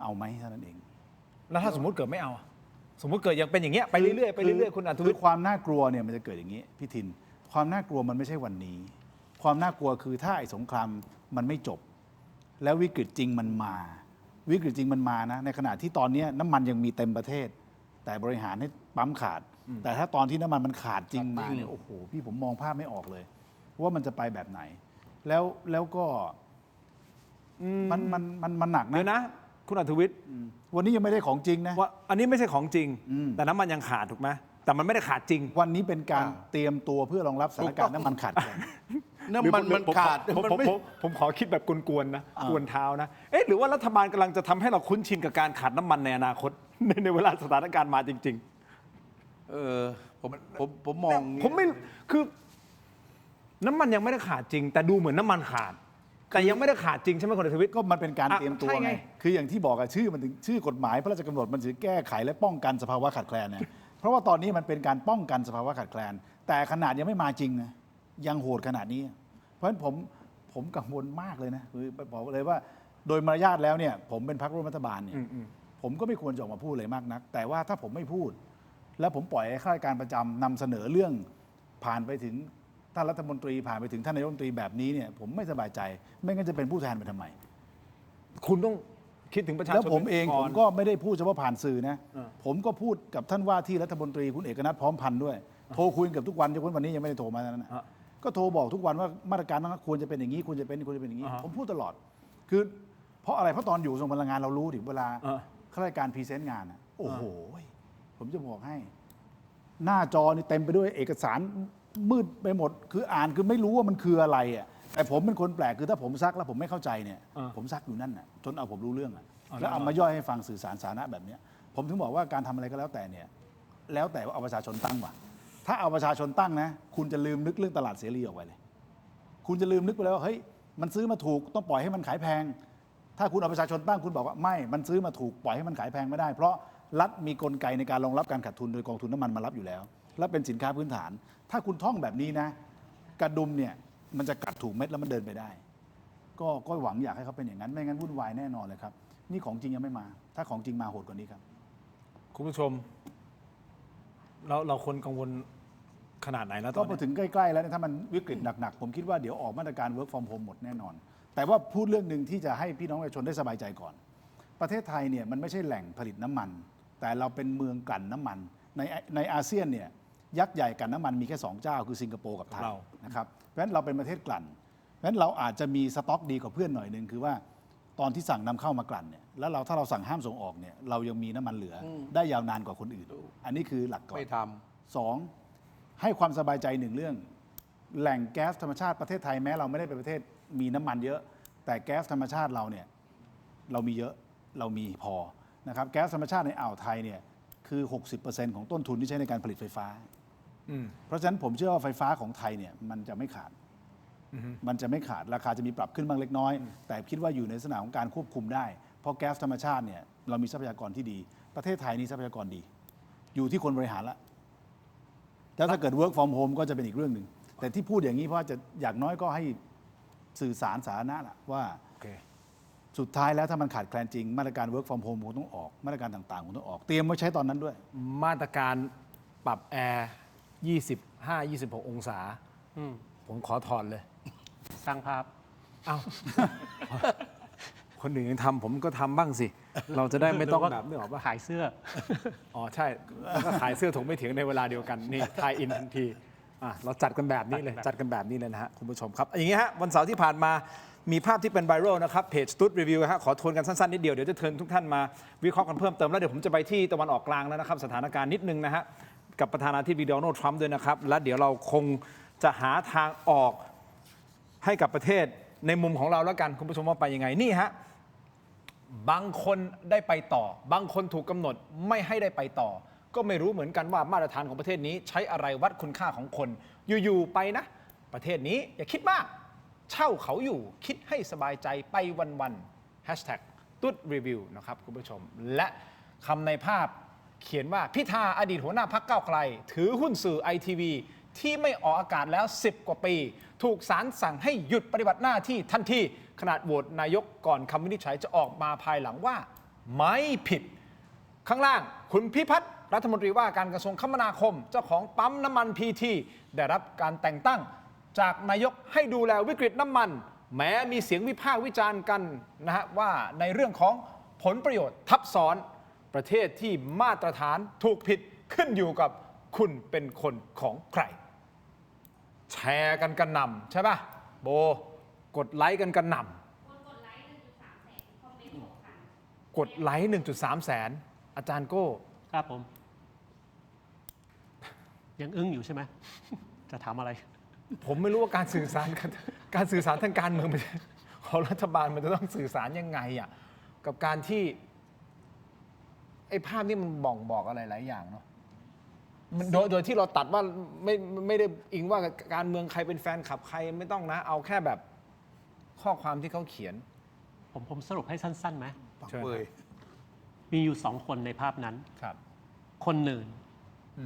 เอาไหมเท่านั้นเอง แล้วถ้าสมมุติเกิดไม่เอาอะสมมุติเกิดยังเป็นอย่างเงี้ยไปเรื่อยๆไปเรื่อยๆคุณอัธ คื วิ อ ทย์ ความน่ากลัวเนี่ยมันจะเกิดอย่างนี้พี่ทินความน่ากลัวมันไม่ใช่วันนี้ ความน่ากลัวคือถ้าไอ้สงครามมันไม่จบ แล้ววิกฤตจริงมันมา วิกฤตจริงมันมานะในขณะที่ตอนนี้น้ำมันยังมีเต็มประเทศ แต่บริหารให้ปั๊มขาด แต่ถ้าตอนที่น้ำมันมันขาดจริงมาเนี่ยโอ้โหพี่ผมมองภาพไม่ออกเลย ว่ามันจะไปแบบไหน แล้วก็มันหนัก เดี๋ยว นะ นะคุณอัธวิทย์ วันนี้ยังไม่ได้ของจริงนะ ว่าอันนี้ไม่ใช่ของจริง อืม แต่น้ำมันยังขาดถูกไหมแต่มันไม่ได้ขาดจริง วันนี้เป็นการเตรียมตัวเพื่อรองรับสถานการณ์น้ำมันขาดแคลน น้ำมันมันขาด ผม มันไม่ ผมขอคิดแบบกวนๆนะกวนเท้านะเอ๊ะหรือว่ารัฐบาลกำลังจะทำให้เราคุ้นชินกับการขาดน้ำมันในอนาคต ในเวลาสถานการณ์มาจริง เออผมมอง ๆ ผมไม่คือ น้ำมันยังไม่ได้ขาดจริง แต่ดูเหมือนน้ำมันขาด แต่ยังไม่ได้ขาดจริงใช่ไหมคุณอัธวิทย์ ก็มันเป็นการเตรียมตัว ใช่ ไง ไง คืออย่างที่บอกอะชื่อมันถึงชื่อกฎหมายพระราชกำหนดมันถือแก้ไขและป้องกันสภาวะขาดแคลนเนี่ย เพราะว่าตอนนี้มันเป็นการป้องกันสภาวะขาดแคลน แต่ขนาดยังไม่มาจริงนะยังโหดขนาดนี้ เพราะฉะนั้นผมกังวลมากเลยนะคือบอกเลยว่าโดยมารยาทแล้วเนี่ยผมเป็นพรรคร่วมรัฐบาลเนี่ยผมก็ไม่ควรจะออกมาพูดเลยมากนัก แต่ว่าถ้าผมไม่พูด แล้วผมปล่อยให้ข้าราชการประจำนำเสนอเรื่องผ่านไปถึงท่านรัฐมนตรีผ่านไปถึงท่านนายกรัฐมนตรีแบบนี้เนี่ยผมไม่สบายใจ ไม่งั้นจะเป็นผู้แทนไปทำไม คุณต้องคิดถึงประชาชน แล้วผมเอง ก่ ผ น มก็ไม่ได้พูดเฉพาะผ่านสื่อนะ เออ ผมก็พูดกับท่านว่าที่รัฐมนตรีคุณเอกนัทพร้อมพันธ์ด้วย โทรคุยกับทุกวันยกเว้นวันนี้ยังไม่ได้โทรมานั้นนะก็โทรบอกทุกวันว่ามาตรการนั้นควรจะเป็นอย่างนี้ควรจะเป็นอย่างนี้ ผมพูดตลอด คือเพราะอะไรเพราะตอนอยู่กระทรวงพลังงานเรารู้ถึงเวลาข้าราชการพรีเซนต์งานอะโอ้โหผมจะบอกให้ หน้าจอนี่เต็มไปด้วยเอกสารมืดไปหมด คืออ่านคือไม่รู้ว่ามันคืออะไรอ่ะแต่ผมเป็นคนแปลกคือถ้าผมซักแล้วผมไม่เข้าใจเนี่ยผมซักอยู่นั่นน่ะจนเอาผมรู้เรื่องอ่ะแล้วเอามาย่อยให้ฟังสื่อสารสาธารณะแบบเนี้ยผมถึงบอกว่าการทำอะไรก็แล้วแต่เนี่ยแล้วแต่ว่าเอาประชาชนตั้งว่ะถ้าเอาประชาชนตั้งนะคุณจะลืมนึกเรื่องตลาดเสรีออกไปเลย คุณจะลืมนึกไปแล้วว่าเฮ้ยมันซื้อมาถูกต้องปล่อยให้มันขายแพง ถ้าคุณเอาประชาชนตั้งคุณบอกว่าไม่มันซื้อมาถูกปล่อยให้มันขายแพงไม่ได้เพราะรัฐมีกลไกในการรองรับการขาดทุนโดยกองทุนน้ำมันมารับอยู่แล้ว และเป็นสินค้าพื้นฐาน ถ้าคุณท่องแบบนี้นะ กระดุมเนี่ยมันจะกัดถูกเม็ดแล้วมันเดินไปได้ ก็หวังอยากให้เขาเป็นอย่างนั้น ไม่งั้นวุ่นวายแน่นอนเลยครับ นี่ของจริงยังไม่มา ถ้าของจริงมาโหดกว่านี้ครับ คุณผู้ชม เราคนกังวลขนาดไหนแล้วต ก็ อน พอ นี้ ถึงใกล้ๆแล้วเนี่ยถ้ามันวิกฤตหนักๆ ผมคิดว่าเดี๋ยวออกมาตรการ work from home หมดแน่นอน แต่ว่าพูดเรื่องหนึ่งที่จะให้พี่น้องประชาชนได้สบายใจก่อน ประเทศไทยเนี่ยมันไม่ใช่แหล่งผลิตน้ำมัน แต่เราเป็นเมืองกลั่นน้ำมัน ในอาเซียนเนี่ยยักษ์ใหญ่กลั่นน้ำมันมีแค่2เจ้าคือสิงคโปร์กับไทยนะครับเพราะฉะนั้นเราเป็นประเทศกลั่นเพราะฉะนั้นเราอาจจะมีสต็อกดีกว่าเพื่อนหน่อยหนึ่งคือว่าตอนที่สั่งนำเข้ามากลั่นเนี่ยแล้วถ้าเราสั่งห้ามส่งออกเนี่ยเรายังมีน้ำมันเหลือได้ยาวนานกว่าคนอื่น อันนี้คือหลักก่อน ไม่ท สองให้ความสบายใจหนึ่งเรื่อง แหล่งแก๊สธรรมชาติประเทศไทยแม้เราไม่ได้เป็นประเทศมีน้ำมันเยอะ แต่แก๊สธรรมชาติเราเนี่ยเรามีเยอะเรามีพอนะครับแก๊สธรรมชาติในอ่าวไทยเนี่ยคือ 60% ของต้นทุนที่ใช้ในการผลิตไฟฟ้า เพราะฉะนั้นผมเชื่อว่าไฟฟ้าของไทยเนี่ยมันจะไม่ขาดมันจะไม่ขาดราคาจะมีปรับขึ้นบ้างเล็กน้อย แต่คิดว่าอยู่ในลักษณะของการควบคุมได้ เพราะแก๊สธรรมชาติเนี่ยเรามีทรัพยากรที่ดี ประเทศไทยนี่ทรัพยากรดี อยู่ที่คนบริหารละแล้วถ้าเกิด work from home ก็จะเป็นอีกเรื่องหนึ่งแต่ที่พูดอย่างนี้เพราะจะอย่างน้อยก็ให้สื่อสารสาธารณะล่ะว่า โอเค สุดท้ายแล้วถ้ามันขาดแคลนจริง มาตรการ work from home คงต้องออกมาตรการต่างๆคงต้องออกเตรียมไว้ใช้ตอนนั้นด้วย มาตรการปรับแอร์ 25-26 องศา ผมขอถอนเลย สร้างภาพ เอ้า คนอื่นยังทำผมก็ทำบ้างสิ เราจะได้ไม่ต้องแบบนึกออกปะ ขายเสื้อ อ๋อ ใช่ แล้วก็ขายเสื้อถกไม่เถียงในเวลาเดียวกัน นี่ทายอินทันทีเราจัดกันแบบนี้เลย จัดกันแบบนี้เลยนะฮะ คุณผู้ชมครับ อย่างนี้ฮะ วันเสาร์ที่ผ่านมามีภาพที่เป็นไวรัลนะครับ เพจสตูดรีวิวฮะ ขอทวนกันสั้นๆนิดเดียว เดี๋ยวจะเชิญทุกท่านมาวิเคราะห์กันเพิ่มเติม แล้วเดี๋ยวผมจะไปที่ตะวันออกกลางแล้วนะครับ สถานการณ์นิดนึงนะฮะ กับประธานาธิบดีโดนัลด์ทรัมป์ด้วยนะครับ และเดี๋ยวเราคงจะหาทางออกให้กับประเทศในมุมของเราแล้วกัน คุณผู้ชมว่าไปยังไง นี่ฮะ บางคนได้ไปต่อ บางคนถูกกำหนดไม่ให้ได้ไปต่อ ก็ไม่รู้เหมือนกันว่ามาตรฐานของประเทศนี้ใช้อะไรวัดคุณค่าของคน อยู่ๆไปนะ ประเทศนี้อย่าคิดมาก เช่าเขาอยู่คิดให้สบายใจไปวันๆ ตุ๊ดรีวิวนะครับคุณผู้ชม และคำในภาพเขียนว่าพิธาอดีตหัวหน้าพรรคก้าวไกล ถือหุ้นสื่อ ITV ที่ไม่ออกอากาศแล้ว 10 กว่าปี ถูกศาลสั่งให้หยุดปฏิบัติหน้าที่ทันทีขนาดโหวตนายกก่อนคำวินิจฉัยจะออกมาภายหลังว่าไม่ผิด ข้างล่างคุณพิพัฒน์รัฐมนตรีว่าการกระทรวงคมนาคม เจ้าของปั๊มน้ำมันพีทีได้รับการแต่งตั้งจากนายกให้ดูแลวิกฤตน้ำมัน แม้มีเสียงวิพากษ์วิจารณ์กันนะฮะว่าในเรื่องของผลประโยชน์ทับซ้อนประเทศที่มาตรฐานถูกผิดขึ้นอยู่กับคุณเป็นคนของใคร แชร์กันกระหน่ำใช่ป่ะโบกดไลค์กันกระหน่ำกดไลค์ 1.3 แสนอาจารย์โก้ ครับผม ยังอึ้งอยู่ใช่ไหม จะถามอะไร ผมไม่รู้ว่าการสื่อสารทางการเมืองของรัฐบาลมันจะต้องสื่อสารยังไงอ่ะกับการที่ไอ้ภาพนี้มันบ่งบอกอะไรหลายอย่างเนาะโดยที่เราตัดว่าไม่ได้อิงว่าการเมืองใครเป็นแฟนคลับใครไม่ต้องนะ เอาแค่แบบข้อความที่เขาเขียน ผมสรุปให้สั้นๆไหม ปัก เชิญ เบย มีอยู่2 คนในภาพนั้น ครับ คนหนึ่ง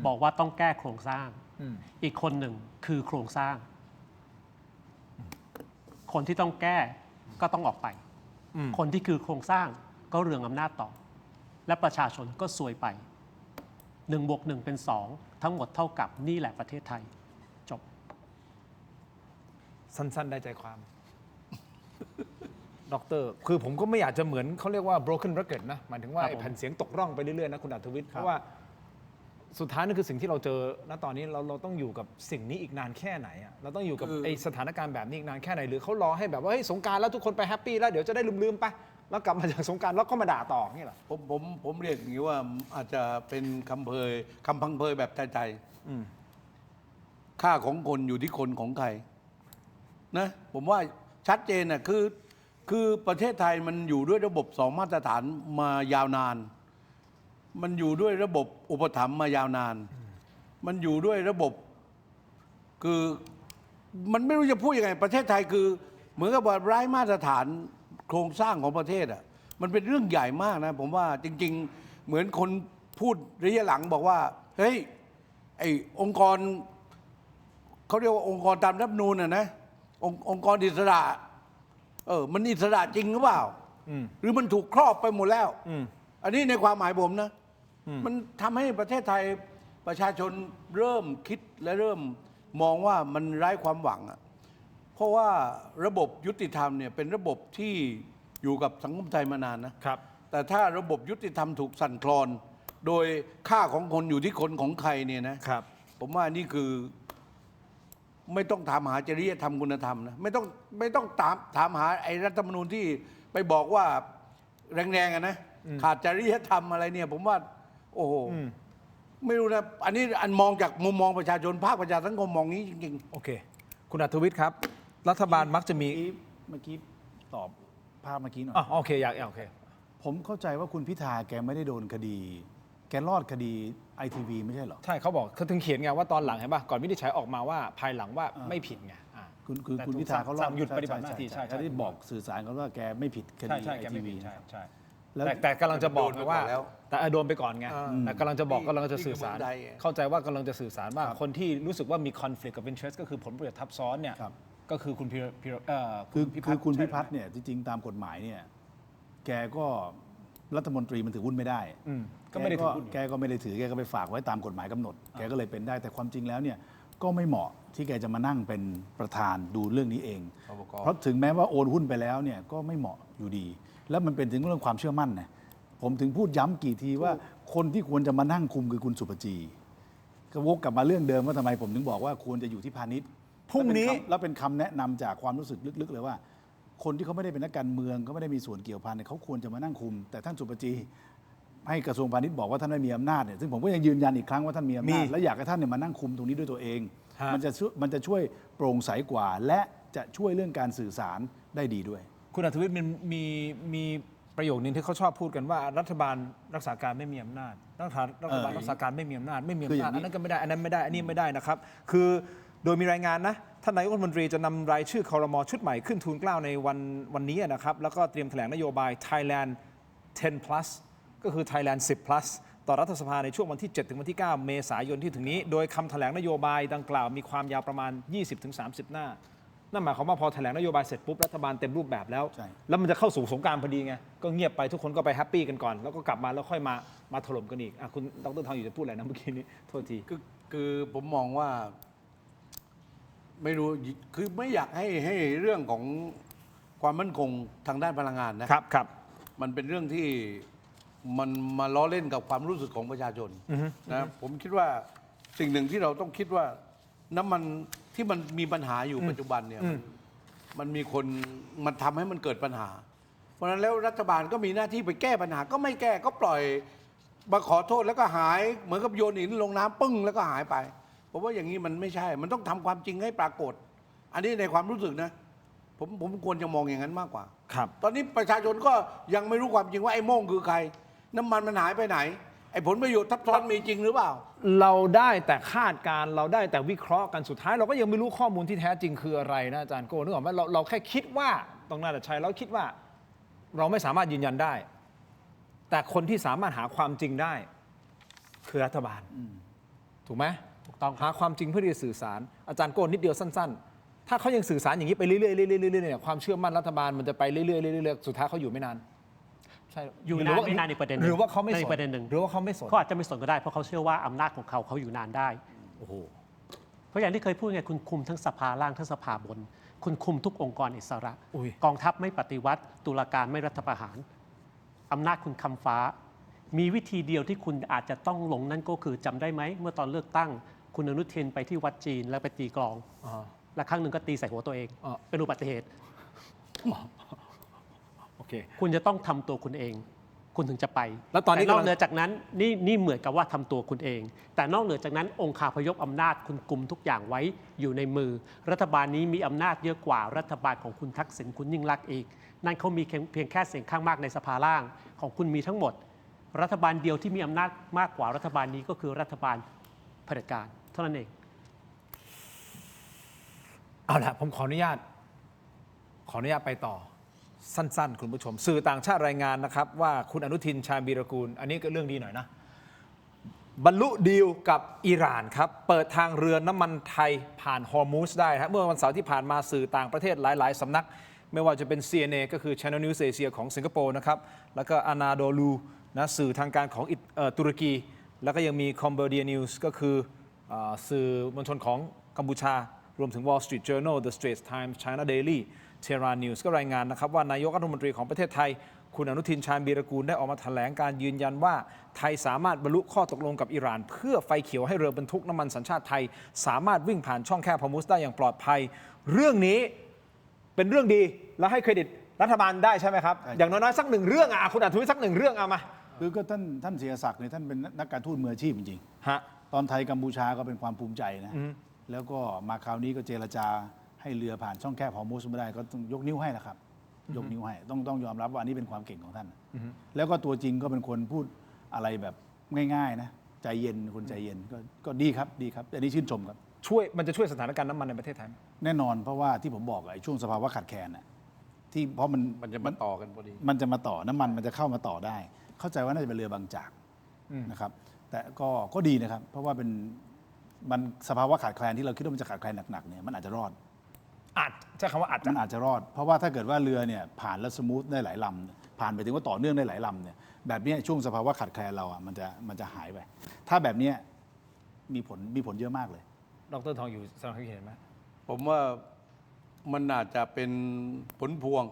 บอกว่าต้องแก้โครงสร้าง อืม อีกคนหนึ่งคือโครงสร้าง คนที่ต้องแก้ก็ต้องออกไป คนที่คือโครงสร้างก็เรืองอำนาจต่อ และประชาชนก็ซวยไป1+1 เป็น 2 ทั้งหมดเท่ากับนี่แหละประเทศไทย จบ สั้นๆได้ใจความ ด็อกเตอร์คือผมก็ไม่อยากจะเหมือนเขาเรียกว่า broken record นะหมายถึงว่า ครับ ไอ้ ผม แผ่นเสียงตกร่องไปเรื่อยๆนะคุณอัธวิทย์เพราะว่าสุดท้ายนั่นคือสิ่งที่เราเจอณตอนนี้เราต้องอยู่กับสิ่งนี้อีกนานแค่ไหนอะเราต้องอยู่กับไอ้สถานการณ์แบบนี้อีกนานแค่ไหนหรือเขารอให้แบบว่าเฮ้ยสงกรานต์แล้วทุกคนไปแฮปปี้แล้วเดี๋ยวจะได้ลืมๆไปแล้วกลับมาจากสงกรานต์แล้วก็มาด่าต่อนี่เหรอ ผมเรียกอย่างนี้ว่าอาจจะเป็นคำพังเพยแบบใจค่าของคนอยู่ที่คนของใครนะผมว่าชัดเจนนะคือประเทศไทยมันอยู่ด้วยระบบ2 มาตรฐานมายาวนาน มันอยู่ด้วยระบบอุปถัมภ์มายาวนาน มันอยู่ด้วยระบบคือมันไม่รู้จะพูดยังไงประเทศไทยคือเหมือนกับว่าไร้มาตรฐานโครงสร้างของประเทศอ่ะมันเป็นเรื่องใหญ่มากนะผมว่าจริง ๆเหมือนคนพูดระยะหลังบอกว่าเฮ้ยไอ้องค์กรเขาเรียกว่าองค์กรตามรัฐธรรมนูญน่ะนะองค์กรอิสระมันอิสระจริงหรือเปล่าหรือมันถูกครอบไปหมดแล้วอันนี้ในความหมายผมนะมันทำให้ประเทศไทยประชาชนเริ่มคิดและเริ่มมองว่ามันไร้ความหวังอะเพราะว่าระบบยุติธรรมเนี่ยเป็นระบบที่อยู่กับสังคมไทยมานานนะครับ แต่ถ้าระบบยุติธรรมถูกสั่นคลอน โดยค่าของคนอยู่ที่คนของใครเนี่ยนะครับ ผมว่านี่คือไม่ต้องถามหาจริยธรรมคุณธรรมนะไม่ต้องถามหาไอ้รัฐธรรมนูญที่ไปบอกว่าแรงๆอะนะขาดจริยธรรมอะไรเนี่ย ผมว่า โอ้โหไม่รู้นะอันนี้อันมองจากมุมมองประชาชนภาคประชาสังคมมองนี้จริงๆ โอเค คุณอัธวิทย์ครับ รัฐบาลมักจะมี เมื่อกี้ตอบภาพเมื่อกี้หน่อย อ๋อโอเคโอเค ผมเข้าใจว่าคุณพิธาแกไม่ได้โดนคดี แกรอดคดี ITV ไม่ใช่เหรอ ใช่เขาบอกเขาถึงเขียนไงว่าตอนหลังเห็นป่ะก่อนวินิจฉัยออกมาว่าภายหลังว่าไม่ผิดไงคือ แต่ คุณพิธาเขารอ สั่ ด งหยุดปฏิบัติหน้าที่ใช่ เขาได้บอกสื่อสารเขาว่าแกไม่ผิดคดี ใช่แกไม่ ITV ผิดใช่ แล้ว แต่กำลังจะบอกไงว่า โดนไปก่อนแล้ว แต่โดนไปก่อนไงแต่กำลังจะบอกกำลังจะสื่อสาร นี่คือเมืองใดไง เข้าใจว่ากำลังจะสื่อสารว่าคนที่รู้สึกว่ามี conflict of interest ก็คือผลประโยชน์ทับซ้อนเนี่ย ครับ ก็คือคุณคือคุณพิพัฒน์เนี่ยจริงๆตามกฎหมายเนี่ยแกก็รัฐมนตรีมันถือหุ้นไม่ได้ ก็ไม่ได้ถือหุ้น แกก็ไม่ได้ถือแกก็ไปฝากไว้ตามกฎหมายกำหนด แกก็เลยเป็นได้แต่ความจริงแล้วเนี่ยก็ไม่เหมาะที่แกจะมานั่งเป็นประธานดูเรื่องนี้เอง เพราะถึงแม้ว่าโอนหุ้นไปแล้วเนี่ยก็ไม่เหมาะอยู่ดี แล้วมันเป็นถึงเรื่องความเชื่อมั่นนะผมถึงพูดย้ำกี่ทีว่าคนที่ควรจะมานั่งคุมคือคุณสุปจีก็วกกลับมาเรื่องเดิมว่าทำไมผมถึงบอกว่าควรจะอยู่ที่พาณิชย์ พรุ่งนี้ แล้วเป็นคำแนะนำจากความรู้สึกลึกๆเลยว่า คนที่เขาไม่ได้เป็นนักการเมืองเขาไม่ได้มีส่วนเกี่ยวพันเนี่ยเขาควรจะมานั่งคุม แต่ท่านสุปจีให้กระทรวงพาณิชย์บอกว่าท่านไม่มีอำนาจเนี่ยซึ่งผมก็ยังยืนยันอีกครั้งว่าท่านมีอำนาจและอยากให้ท่านเนี่ยมานั่งคุมตรงนี้ด้วยตัวเอง มันจะช่วยโปร่งใสกว่า และจะช่วยเรื่องการสื่อสารได้ดีด้วย คุณอัธวิทย์มีประโยคนึงที่เขาชอบพูดกันว่ารัฐบาลรักษาการไม่มีอำนาจรัฐบาลรักษาการไม่มีอำนาจอันนั้นก็ไม่ได้อันนั้นไม่ได้อันนี้ไม่ได้นะครับคือโดยมีรายงานนะท่านนายกรัฐมนตรีจะนำรายชื่อครม.ชุดใหม่ขึ้นทูลเกล้าในวันนี้นะครับแล้วก็เตรียมแถลงนโยบาย Thailand 10 plus ก็คือ Thailand 10 plus ต่อรัฐสภาในช่วงวันที่ 7 ถึงวันที่ 9 เมษายนที่ถึงนี้โดยคำแถลงนโยบายดังกล่าวมีความยาวประมาณ 20-30 หน้า นั่นหมายความว่าพอแถลงนโยบายเสร็จปุ๊บรัฐบาลเต็มรูปแบบแล้ว ใช่ แล้วมันจะเข้าสู่สงกรานต์พอดีไงก็เงียบไปทุกคนก็ไปแฮปปี้กันก่อนแล้วก็กลับมาแล้วค่อยมาถล่มกันอีกคุณดร.ทองอยู่จะพูดอะไรนะเมื่อกี้นี้โทษที คือผมมองว่าไม่รู้คือไม่อยากให้เรื่องของความมั่นคงทางด้านพลังงานนะครับ ครับ มันเป็นเรื่องที่มันมาล้อเล่นกับความรู้สึกของประชาชนนะผมคิดว่าสิ่งหนึ่งที่เราต้องคิดว่าน้ำมันที่มันมีปัญหาอยู่ปัจจุบันเนี่ยมันมีคนมันทำให้มันเกิดปัญหา เพราะฉะนั้นแล้วรัฐบาลก็มีหน้าที่ไปแก้ปัญหาก็ไม่แก้ก็ปล่อยมาขอโทษแล้วก็หายเหมือนกับโยนหินลงน้ำปึ้งแล้วก็หายไปผมว่าอย่างนี้มันไม่ใช่ มันต้องทำความจริงให้ปรากฏ อันนี้ในความรู้สึกนะผมควรจะมองอย่างนั้นมากกว่า ครับ ตอนนี้ประชาชนก็ยังไม่รู้ความจริงว่าไอ้โม่งคือใคร น้ำมันมันหายไปไหนไอ้ผลประโยชน์ทับซ้อนมีจริงหรือเปล่า เราได้แต่คาดการณ์เราได้แต่วิเคราะห์กันสุดท้ายเราก็ยังไม่รู้ข้อมูลที่แท้จริงคืออะไรนะอาจารย์โก้นึกออกไหมเราแค่คิดว่าตรงนั้นใช่เราคิดว่าเราไม่สามารถยืนยันได้ แต่คนที่สามารถหาความจริงได้คือรัฐบาลถูกไหม ถูกต้อง หาความจริงเพื่อที่จะสื่อสารอาจารย์โก้นิดเดียวสั้นๆ ถ้าเขายังสื่อสารอย่างนี้ไปเรื่อยๆเรื่อยๆเนี่ยความเชื่อมั่นรัฐบาลมันจะไปเรื่อยๆเรื่อยๆสุดท้ายเขาอยู่ไม่นานใช่ อยู่นานไม่นานอีกประเด็นหนึ่ง หรือว่าเขาไม่ ใน ส อี น กประเด็นหนึ่ง หรือว่าเขาไม่สน เขาอาจจะไม่สนก็ได้เพราะเขาเชื่อว่าอำนาจของเขาอยู่นานได้ โอ้โห เพราะอย่างที่เคยพูดไงคุณคุมทั้งสภาล่างทั้งสภาบน คุณคุมทุกองค์กรอิสระ อุ้ย กองทัพไม่ปฏิวัติตุลาการไม่รัฐประหารอำนาจคุณคำฟ้า มีวิธีเดียวที่คุณอาจจะต้องลงนั่นก็คือจำได้ไหมเมื่อตอนเลือกตั้ง คุณอนุทินไปที่วัดจีนแล้วไปตีกลอง และครั้งหนึ่งก็ตีใส่หัวตัวเอง เป็นอุบัติเหตุ โอเค คุณจะต้องทำตัวคุณเอง คุณถึงจะไป แล้วตอนนี้ นอก กำลัง เหนือจากนั้นนี่เหมือนกับว่าทำตัวคุณเอง แต่นอกเหนือจากนั้นองค์คาพยพอำนาจคุณกุมทุกอย่างไว้อยู่ในมือ รัฐบาลนี้มีอำนาจเยอะกว่ารัฐบาลของคุณทักษิณคุณยิ่งลักษณ์อีก นั่นเขามีเพียงแค่เสียงข้างมากในสภาล่างของคุณมีทั้งหมด รัฐบาลเดียวที่มีอำนาจมากกว่ารัฐบาลนี้ก็คือรัฐบาลเผด็จการเท่านั้นเอง เอาละผมขออนุญาตไปต่อสั้นๆ คุณผู้ชม สื่อต่างชาติรายงานนะครับว่าคุณอนุทินชาญวีรกูล อันนี้ก็เรื่องดีหน่อยนะ บรรลุดีลกับอิหร่านครับ เปิดทางเรือน้ำมันไทยผ่านฮอร์มูซได้ครับเมื่อวันเสาร์ที่ผ่านมาสื่อต่างประเทศหลายๆสำนัก ไม่ว่าจะเป็น CNA ก็คือ Channel News Asia ของสิงคโปร์นะครับแล้วก็อานาโดลูนะสื่อทางการของตุรกี แล้วก็ยังมี Cambodia News ก็คือสื่อมวลชนของกัมพูชารวมถึง Wall Street Journal The Straits Times China Daily Tehran News ก็รายงานนะครับว่านายกรัฐมนตรีของประเทศไทยคุณอนุทินชาญวีรกูลได้ออกมาแถลงการยืนยันว่าไทยสามารถบรรลุข้อตกลงกับอิหร่านเพื่อไฟเขียวให้เรือบรรทุกน้ำมันสัญชาติไทยสามารถวิ่งผ่านช่องแคบฮอร์มุซได้อย่างปลอดภัยเรื่องนี้เป็นเรื่องดีและให้เครดิตรัฐบาลได้ใช่ไหมครับอย่างน้อยๆสักหนึ่งเรื่องคุณอาจจะมีสักหนึ่งเรื่องเอามา คือก็ท่านเสียศักดิ์เนี่ยท่านเป็นนักการทูตมืออาชีพจริง ฮะ ๆตอนไทยกัมพูชาก็เป็นความภูมิใจนะแล้วก็มาคราวนี้ก็เจรจาให้เรือผ่านช่องแคบฮอร์มุซไม่ได้ก็ต้องยกนิ้วให้นะครับยกนิ้วให้ต้องยอมรับว่าอันนี้เป็นความเก่งของท่านแล้วก็ตัวจริงก็เป็นคนพูดอะไรแบบง่ายๆนะใจเย็นคนใจเย็นก็ดีครับอันนี้ชื่นชมครับ มันจะช่วยสถานการณ์น้ำมันในประเทศไทยไหม แน่นอนเพราะว่าที่ผมบอกไอ้ช่วงสภาวะขาดแคลนน่ะที่เพราะมัน มันจะมาต่อกันพอดี มันจะมาต่อน้ำมันมันจะเข้ามาต่อได้ เข้าใจว่าน่าจะเป็นเรือบางจากนะครับ แต่ก็ดีนะครับ เพราะว่ามันสภาวะขาดแคลนที่เราคิดว่ามันจะขาดแคลนหนักๆเนี่ยมันอาจจะรอด อาจใช้คำว่าอาจจะ มันอาจจะรอด เพราะว่าถ้าเกิดว่าเรือเนี่ยผ่านแล้วสมูทได้หลายลำผ่านไปถึงว่าต่อเนื่องได้หลายลำเนี่ยแบบนี้ช่วงสภาวะขาดแคลนเราอ่ะมันจะหายไป ถ้าแบบนี้มีผลเยอะมากเลย ดร.ทองอยู่แสดงความคิดเห็นไหม ผมว่ามันอาจจะเป็นผลพวง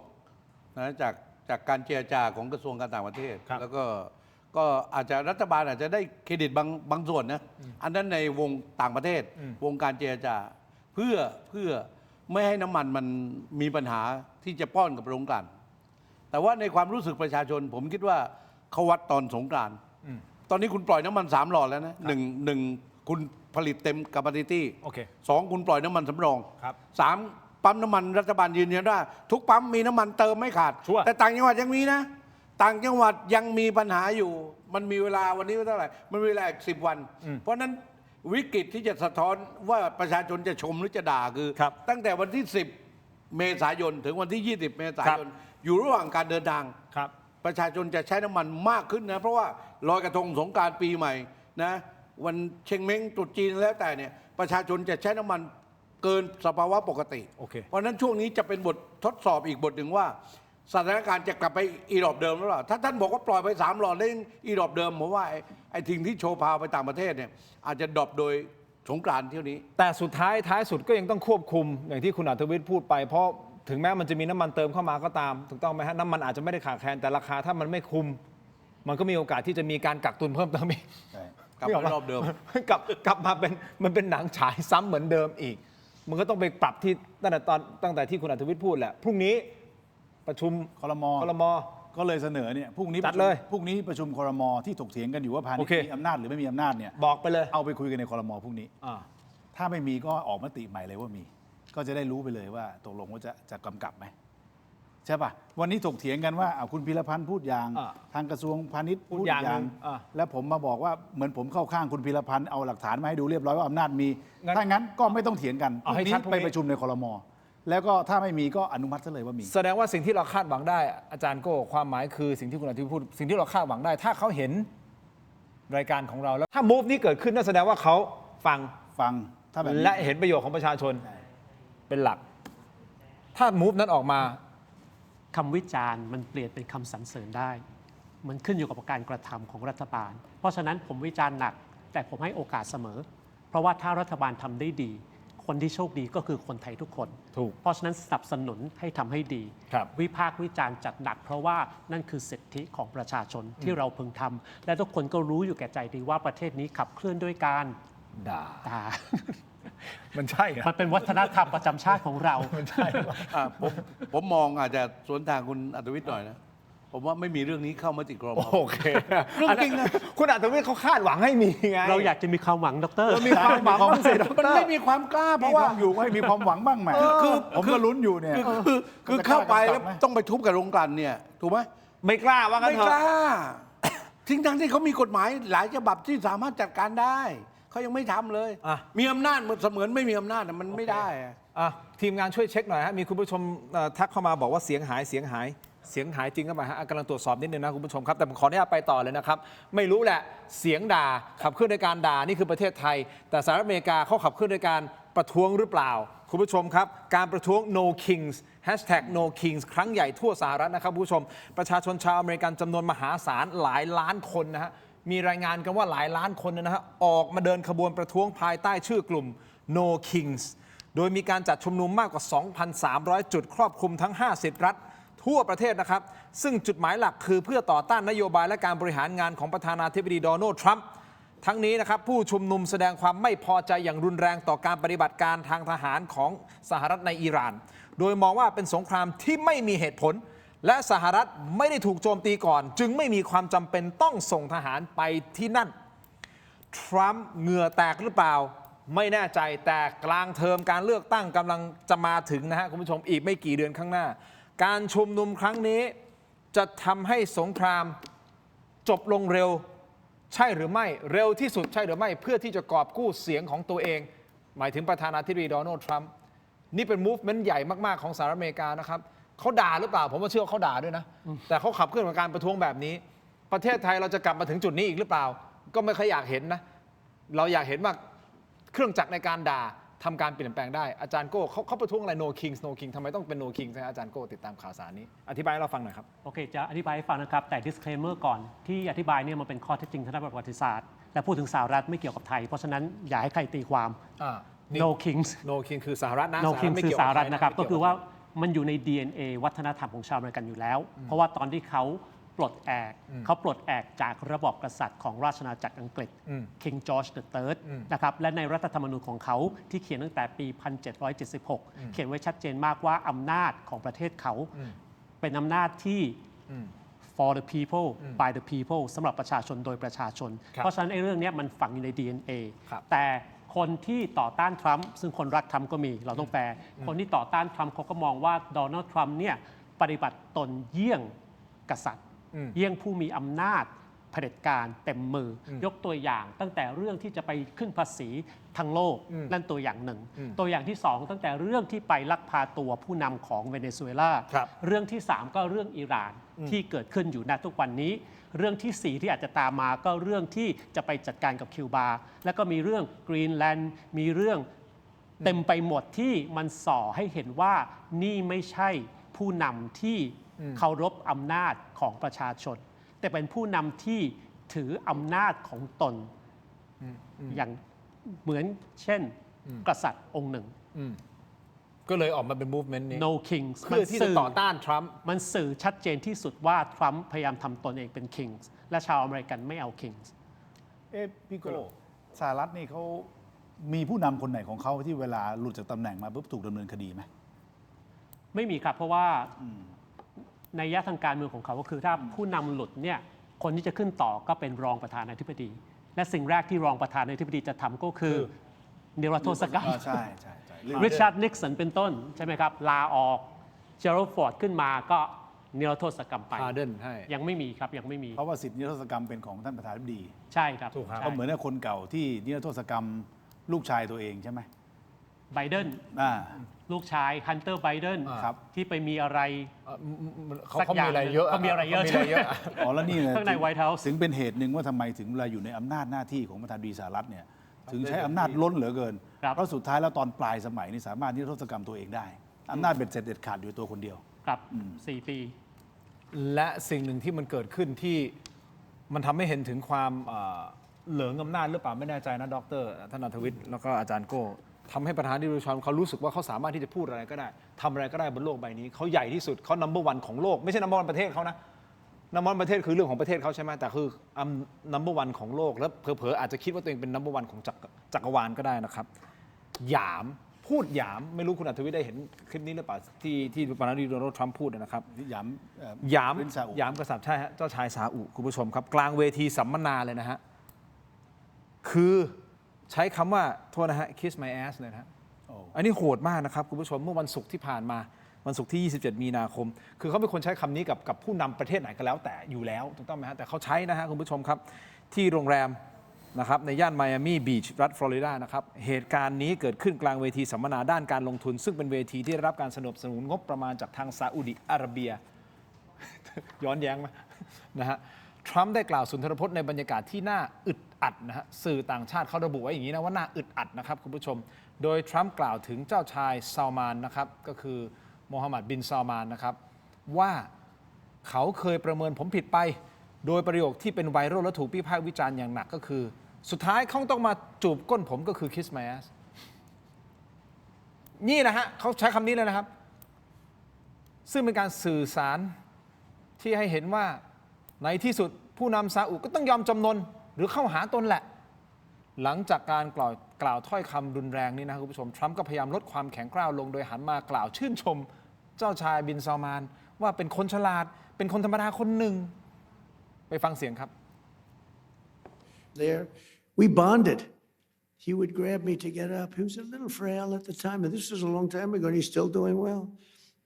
นะจากการเจรจาของกระทรวงการต่างประเทศ แล้วก็อาจจะรัฐบาลอาจจะได้เครดิตบางส่วนนะอันนั้นในวงต่างประเทศ วงการเจรจาเพื่อไม่ให้น้ำมันมันมีปัญหาที่จะป้อนกับโรงกลั่นแต่ว่าในความรู้สึกประชาชน ผมคิดว่าเขาวัดตอนสงกรานต์ตอนนี้คุณปล่อยน้ำมัน3 หลอดแล้วนะหนึ่งคุณผลิตเต็ม capacity โอเค 2 คุณปล่อยน้ำมันสำรอง ครับ 3 ปั๊มน้ำมันรัฐบาลยืนยันว่าทุกปั๊มมีน้ำมันเติมไม่ขาด ชัวร์ แต่ต่างจังหวัดยังมีนะ ต่างจังหวัดยังมีปัญหาอยู่ มันมีเวลาวันนี้เท่าไหร่มันมีเวลาอีก10 วัน เพราะฉะนั้นวิกฤตที่จะสะท้อนว่าประชาชนจะชมหรือจะด่าคือ ครับ ตั้งแต่วันที่ 10 เมษายนถึงวันที่ 20 เมษายนอยู่ระหว่างการเดินทาง ครับ ประชาชนจะใช้น้ำมันมากขึ้นนะ เพราะว่าลอยกระทงสงกรานต์ปีใหม่นะวันเชงเม้งตรุษจีนแล้วแต่เนี่ยประชาชนจะใช้น้ำมัน เกินสภาวะปกติ โอเค เพราะฉะนั้นช่วงนี้จะเป็นบททดสอบอีกบทหนึ่งว่าสถานการณ์จะกลับไปอีรอบเดิมหรือเปล่าถ้าท่านบอกว่าปล่อยไป3 หลอดแล้วยังอีรอบเดิมผมว่าไอ้ทิ้งที่โชว์พาวไปต่างประเทศเนี่ยอาจจะดรอปโดยสงกรานต์เที่ยวนี้ แต่สุดท้ายสุดก็ยังต้องควบคุมอย่างที่คุณอัธวิทย์พูดไปเพราะถึงแม้มันจะมีน้ำมันเติมเข้ามาก็ตามถูกต้องไหมฮะน้ำมันอาจจะไม่ได้ขาดแคลนแต่ราคาถ้ามันไม่คุม มันก็มีโอกาสที่จะมีการกักตุนเพิ่มเติมอีก ใช่ กลับมารอบเดิม กลับมาเป็นมันเป็นหนังฉายซ้ำเหมือนเดิมอีก มันก็ต้องไปปรับที่ตั้งแต่ที่คุณอัธวิทย์พูดแหละพรุ่งนี้ประชุม ครม ครม ก็เลยเสนอเนี่ยพรุ่งนี้ จัดเลย พรุ่งนี้ประชุมครมที่ถกเถียงกันอยู่ว่าพาณิช โอ ย์ เค มีอำนาจหรือไม่มีอำนาจเนี่ย บอกไปเลย เอาไปคุยกันในครมพรุ่งนี้ อ่า ถ้าไม่มีก็ออกมติใหม่เลยว่ามี ก็จะได้รู้ไปเลยว่าตกลงว่าจะกำกับไหมใช่ป่ะวันนี้ถกเถียงกันว่าคุณพีรพันธ์พูดอย่าง ทางกระทรวงพาณิชย์ พูดอย่างหนึ่ง แล้วผมมาบอกว่าเหมือนผมเข้าข้างคุณพีรพันธ์เอาหลักฐานมาให้ดูเรียบร้อยว่าอำนาจมี งั้น ถ้างั้นก็ไม่ต้องเถียงกันพ เอาให้ รุ่งนี้ ชัดพรุ่ง ไป นี้ ประชุมในครมแล้วก็ถ้าไม่มีก็อนุมัติซะเลยว่ามี แสดงว่าสิ่งที่เราคาดหวังได้อาจารย์โก้ความหมายคือสิ่งที่คุณอาทิตย์พูดสิ่งที่เราคาดหวังได้ ถ้าเขาเห็นรายการของเราแล้วถ้า move นี้เกิดขึ้นนั่นแสดงว่าเขาฟัง ถ้าแบบนี้ และเห็นประโยชน์ของประชาชนเป็นหลัก ถ้า move นั้นออกมา คำวิจารณ์มันเปลี่ยนเป็นคำสรรเสริญได้ มันขึ้นอยู่กับการกระทำของรัฐบาล เพราะฉะนั้นผมวิจารณ์หนัก แต่ผมให้โอกาสเสมอ เพราะว่าถ้ารัฐบาลทำได้ดี คนที่โชคดีก็คือคนไทยทุกคน ถูก เพราะฉะนั้นสนับสนุนให้ทำให้ดี ครับ วิพากษ์วิจารณ์จัดหนัก เพราะว่านั่นคือสิทธิของประชาชนที่เราพึงทำและทุกคนก็รู้อยู่แก่ใจดีว่าประเทศนี้ขับเคลื่อนด้วยการ ด่า ด่า มันใช่เหรอ มันเป็นวัฒนธรรมประจำชาติของเรา ผมมองอาจจะสวนทางคุณอัธวิทย์หน่อยนะผมว่าไม่มีเรื่องนี้เข้ามติครม โอเค เรื่องจริงนะ คุณอัธวิทย์เขาคาดหวังให้มีไง เราอยากจะมีความหวังดร เรามีความหวังบ้างสิด มัน ร ไม่มีความกล้าเพ เพราะ ราะ ว่า ว่า อยู่ให้มีความหวังบ้างไหมคือผมก็ลุ้นอยู่เนี่ย คือเข้าไปแล้วต้องไปทุบกับโรงกลั่นเนี่ยถูกไหม ไม่กล้าว่างั้น ไม่ เถ ก อะ ล้า ทิ้งทั้งที่เขามีกฎหมายหลายฉบับที่สามารถจัดการได้เขายังไม่ทำเลย อ่ะ มีอำนาจเสมือนไม่มีอำนาจน่ะมันไม่ได้อะ อ่ะทีมงานช่วยเช็คหน่อยฮะมีคุณผู้ชมทักเข้ามาบอกว่าเสียงหายจริงก็มาฮะกำลังตรวจสอบนิดนึงนะคุณผู้ชมครับแต่ผมขออนุญาตไปต่อเลยนะครับไม่รู้แหละเสียงด่าขับเคลื่อนโดยการด่านี่คือประเทศไทย แต่สหรัฐอเมริกาเขาขับเคลื่อนโดยการประท้วงหรือเปล่าคุณผู้ชมครับการประท้วง no kings #no kings ครั้งใหญ่ทั่วสหรัฐนะครับคุณผู้ชมประชาชนชาวอเมริกันจำนวนมหาศาลหลายล้านคนนะฮะมีรายงานกันว่าหลายล้านคนนะฮะออกมาเดินขบวนประท้วงภายใต้ชื่อกลุ่ม no kings โดยมีการจัดชุมนุมมากกว่า 2,300 จุดครอบคลุมทั้ง 50 รัฐทั่วประเทศนะครับซึ่งจุดหมายหลักคือเพื่อต่อต้านนโยบายและการบริหารงานของประธานาธิบดีโดนัลด์ทรัมป์ทั้งนี้นะครับผู้ชุมนุมแสดงความไม่พอใจอย่างรุนแรงต่อการปฏิบัติการทางทหารของสหรัฐในอิหร่านโดยมองว่าเป็นสงครามที่ไม่มีเหตุผลและสหรัฐไม่ได้ถูกโจมตีก่อนจึงไม่มีความจำเป็นต้องส่งทหารไปที่นั่นทรัมป์เหงื่อแตกหรือเปล่าไม่แน่ใจแต่กลางเทอมการเลือกตั้งกำลังจะมาถึงนะฮะคุณผู้ชมอีกไม่กี่เดือนข้างหน้าการชุมนุมครั้งนี้จะทำให้สงครามจบลงเร็วใช่หรือไม่เร็วที่สุดใช่หรือไม่เพื่อที่จะกอบกู้เสียงของตัวเองหมายถึงประธานาธิบดีโดนัลด์ทรัมป์นี่เป็น movement ใหญ่มากๆของสหรัฐอเมริกานะครับเขาด่าหรือเปล่าผมว่าเชื่อเขาด่าด้วยนะแต่เขาขับเคลื่อนกับการประท้วงแบบนี้ประเทศไทยเราจะกลับมาถึงจุดนี้อีกหรือเปล่าก็ไม่ค่อยอยากเห็นนะเราอยากเห็นว่าเครื่องจักรในการด่าทำการเปลี่ยนแปลงได้อาจารย์โก้เขาประท้วงอะไร no kings no king ทำไมต้องเป็น no kings นะอาจารย์โก้ติดตามข่าวสารนี้อธิบายให้เราฟังหน่อยครับ โอเค จะอธิบายให้ฟังนะครับ แต่ disclaimer ก่อนที่อธิบายเนี่ยมันเป็นข้อเท็จจริงทางด้านประวัติศาสตร์ และพูดถึงสหรัฐไม่เกี่ยวกับไทย เพราะฉะนั้นอย่าให้ใครตีความ no kings no king คือสหรัฐนะ no king คือสหรัฐนะครับ ไม่ ก็ เกี่ยว คือว่ามันอยู่ใน DNA วัฒนธรรมของชาวอเมริกันอยู่แล้ว เพราะว่าตอนที่เขาปลดแอกเขาปลดแอกจากระบอบกษัตริย์ของราชอาณาจักรอังกฤษ King George III นะครับและในรัฐธรรมนูญของเขาที่เขียนตั้งแต่ปี 1776 เขียนไว้ชัดเจนมากว่าอำนาจของประเทศเขาเป็นอำนาจที่ for the people by the people สำหรับประชาชนโดยประชาชน เพราะฉะนั้นไอ้เรื่องนี้มันฝังอยู่ใน DNA แต่คนที่ต่อต้านทรัมป์ซึ่งคนรักทรัมป์ก็มีเราต้องแปลคนที่ต่อต้านทรัมป์เขาก็มองว่าโดนัลด์ทรัมป์เนี่ยปฏิบัติตนเยี่ยงกษัตริย์เยี่ยงผู้มีอำนาจเผด็จการเต็มมือยกตัวอย่างตั้งแต่เรื่องที่จะไปขึ้นภาษีทั้งโลกนั่นตัวอย่างหนึ่ง ตัวอย่างที่ 2 ตั้งแต่เรื่องที่ไปลักพาตัวผู้นำของเวเนซุเอลาเรื่องที่ 3 ก็เรื่องอิหร่านที่เกิดขึ้นอยู่ณทุกวันนี้ เรื่องที่ 4 ที่อาจจะตามมาก็เรื่องที่จะไปจัดการกับคิวบาแล้วก็มีเรื่องกรีนแลนด์มีเรื่อง เต็มไปหมดที่มันส่อให้เห็นว่านี่ไม่ใช่ผู้นำที่เคารพอำนาจของประชาชน แต่เป็นผู้นำที่ถืออำนาจของตนอย่างเหมือนเช่นกษัตริย์องค์หนึ่ง ก็เลยออกมาเป็น movement นี้ no kings เพื่อที่จะต่อต้านทรัมป์ มันสื่อชัดเจนที่สุดว่าทรัมป์พยายามทำตนเองเป็น kings และชาวอเมริกันไม่เอา kings พี่โก้สหรัฐนี่เขามีผู้นำคนไหนของเขาที่เวลาหลุดจากตำแหน่งมาปุ๊บถูกดำเนินคดีไหม ไม่มีครับเพราะว่าในยะทางการเมืองของเขาก็คือถ้าผู้นำหลุดเนี่ยคนที่จะขึ้นต่อก็เป็นรองประธานาธิบดี และสิ่งแรกที่รองประธานาธิบดีจะทำก็คือนิรโทษกรรม ใช่ใช่ใช่ ริชาร์ดนิกสันเป็นต้นใช่ไหมครับลาออกเจอรัลฟอร์ดขึ้นมาก็นิรโทษกรรมไป pardon ให้ ยังไม่มีครับยังไม่มี เพราะว่าสิทธินิรโทษกรรมเป็นของท่านประธานาธิบดี ใช่ครับ ถูกครับ ก็เหมือนกับคนเก่าที่นิรโทษกรรมลูกชายตัวเองใช่ไหม ไบเดน อ่า ลูกชายฮันเตอร์ไบเดน ครับ ที่ไปมีอะไร เขา สักอย่าง มีอะไรเยอะ เขามีอะไรเยอะ ขามีอะไรเยอะ อ๋อแล้วนี่เลย ข้างใน White House ถึงเป็นเหตุหนึ่งว่าทำไมถึงเวลาอยู่ในอำนาจหน้าที่ของประธานาธิบดีสหรัฐเนี่ยถึงใช้อำนาจล้นเหลือเกิน ครับ เพราะสุดท้ายแล้วตอนปลายสมัยนี่สามารถนิรโทษกรรมตัวเองได้อำนาจเบ็ดเสร็จเด็ดขาดอยู่ตัวคนเดียว ครับ4 ปี และสิ่งหนึ่งที่มันเกิดขึ้นที่มันทำให้เห็นถึงความเหลิงอำนาจหรือเปล่าไม่แน่ใจนะดร.ธนทวิทย์แล้วก็อาจารย์โก้ทำให้ประธานาธิบดีทรัมป์เขารู้สึกว่าเขาสามารถที่จะพูดอะไรก็ได้ทำอะไรก็ได้บนโลกใบนี้เขาใหญ่ที่สุดเขา number one ของโลกไม่ใช่ number one ประเทศเขานะ number one ประเทศคือเรื่องของประเทศเขาใช่ไหมแต่คือ number one ของโลกแล้วเผลอๆอาจจะคิดว่าตัวเองเป็น number one ของจักรวาลก็ได้นะครับหยามพูดหยามไม่รู้คุณอัธวิทย์ได้เห็นคลิปนี้หรือเปล่าที่ประธานาธิบดีโดนัลด์ทรัมป์พูดนะครับ หยาม เป็นซาอุ หยามกษัตริย์ใช่ฮะเจ้าชายซาอุคุณผู้ชมครับ กลางเวทีสัมมนาเลยนะฮะ คือใช้คำว่า โทษนะฮะ kiss my ass เลยนะฮะ อันนี้โหดมากนะครับ คุณผู้ชมเมื่อวันศุกร์ที่ผ่านมา วันศุกร์ที่ 27 มีนาคม คือเขาเป็นคนใช้คำนี้กับผู้นำประเทศไหนก็แล้วแต่อยู่แล้วถูกต้องไหมฮะแต่เขาใช้นะฮะคุณผู้ชมครับ ที่โรงแรมนะครับในย่านไมอามีบีชรัฐฟลอริดานะครับเหตุการณ์นี้เกิดขึ้นกลางเวทีสัมมนาด้านการลงทุน ซึ่งเป็นเวทีที่ได้รับการสนับสนุนงบประมาณจากทางซาอุดิอาระเบีย ย้อนแย้งไหมนะฮะทรัมป์ได้กล่าวสุนทรพจน์ในบรรยากาศที่น่าอึดอัดนะฮะสื่อต่างชาติเขาระบุไว้อย่างนี้นะว่าน่าอึดอัดนะครับคุณผู้ชมโดยทรัมป์กล่าวถึงเจ้าชายซาลมานนะครับก็คือโมฮัมหมัดบินซาลมานนะครับว่าเขาเคยประเมินผมผิดไปโดยประโยคที่เป็นไวรัลและถูกวิพากษ์วิจารณ์อย่างหนักก็คือสุดท้ายเขาต้องมาจูบก้นผมก็คือ kiss my ass นี่นะฮะเขาใช้คำนี้เลยนะครับซึ่งเป็นการสื่อสารที่ให้เห็นว่าในที่สุดผู้นำซาอุก็ต้องยอมจำนนหรือเข้าหาตนแหละ หลังจากการกล่าวถ้อยคำรุนแรงนี้นะคุณผู้ชมทรัมป์ก็พยายามลดความแข็งกร้าวลงโดยหันมากล่าวชื่นชมเจ้าชายบินซาลมานว่าเป็นคนฉลาดเป็นคนธรรมดาคนหนึ่งไปฟังเสียงครับ There, we bonded. He would grab me to get up. He was a little frail at the time, and this was a long time ago, and he's still doing well.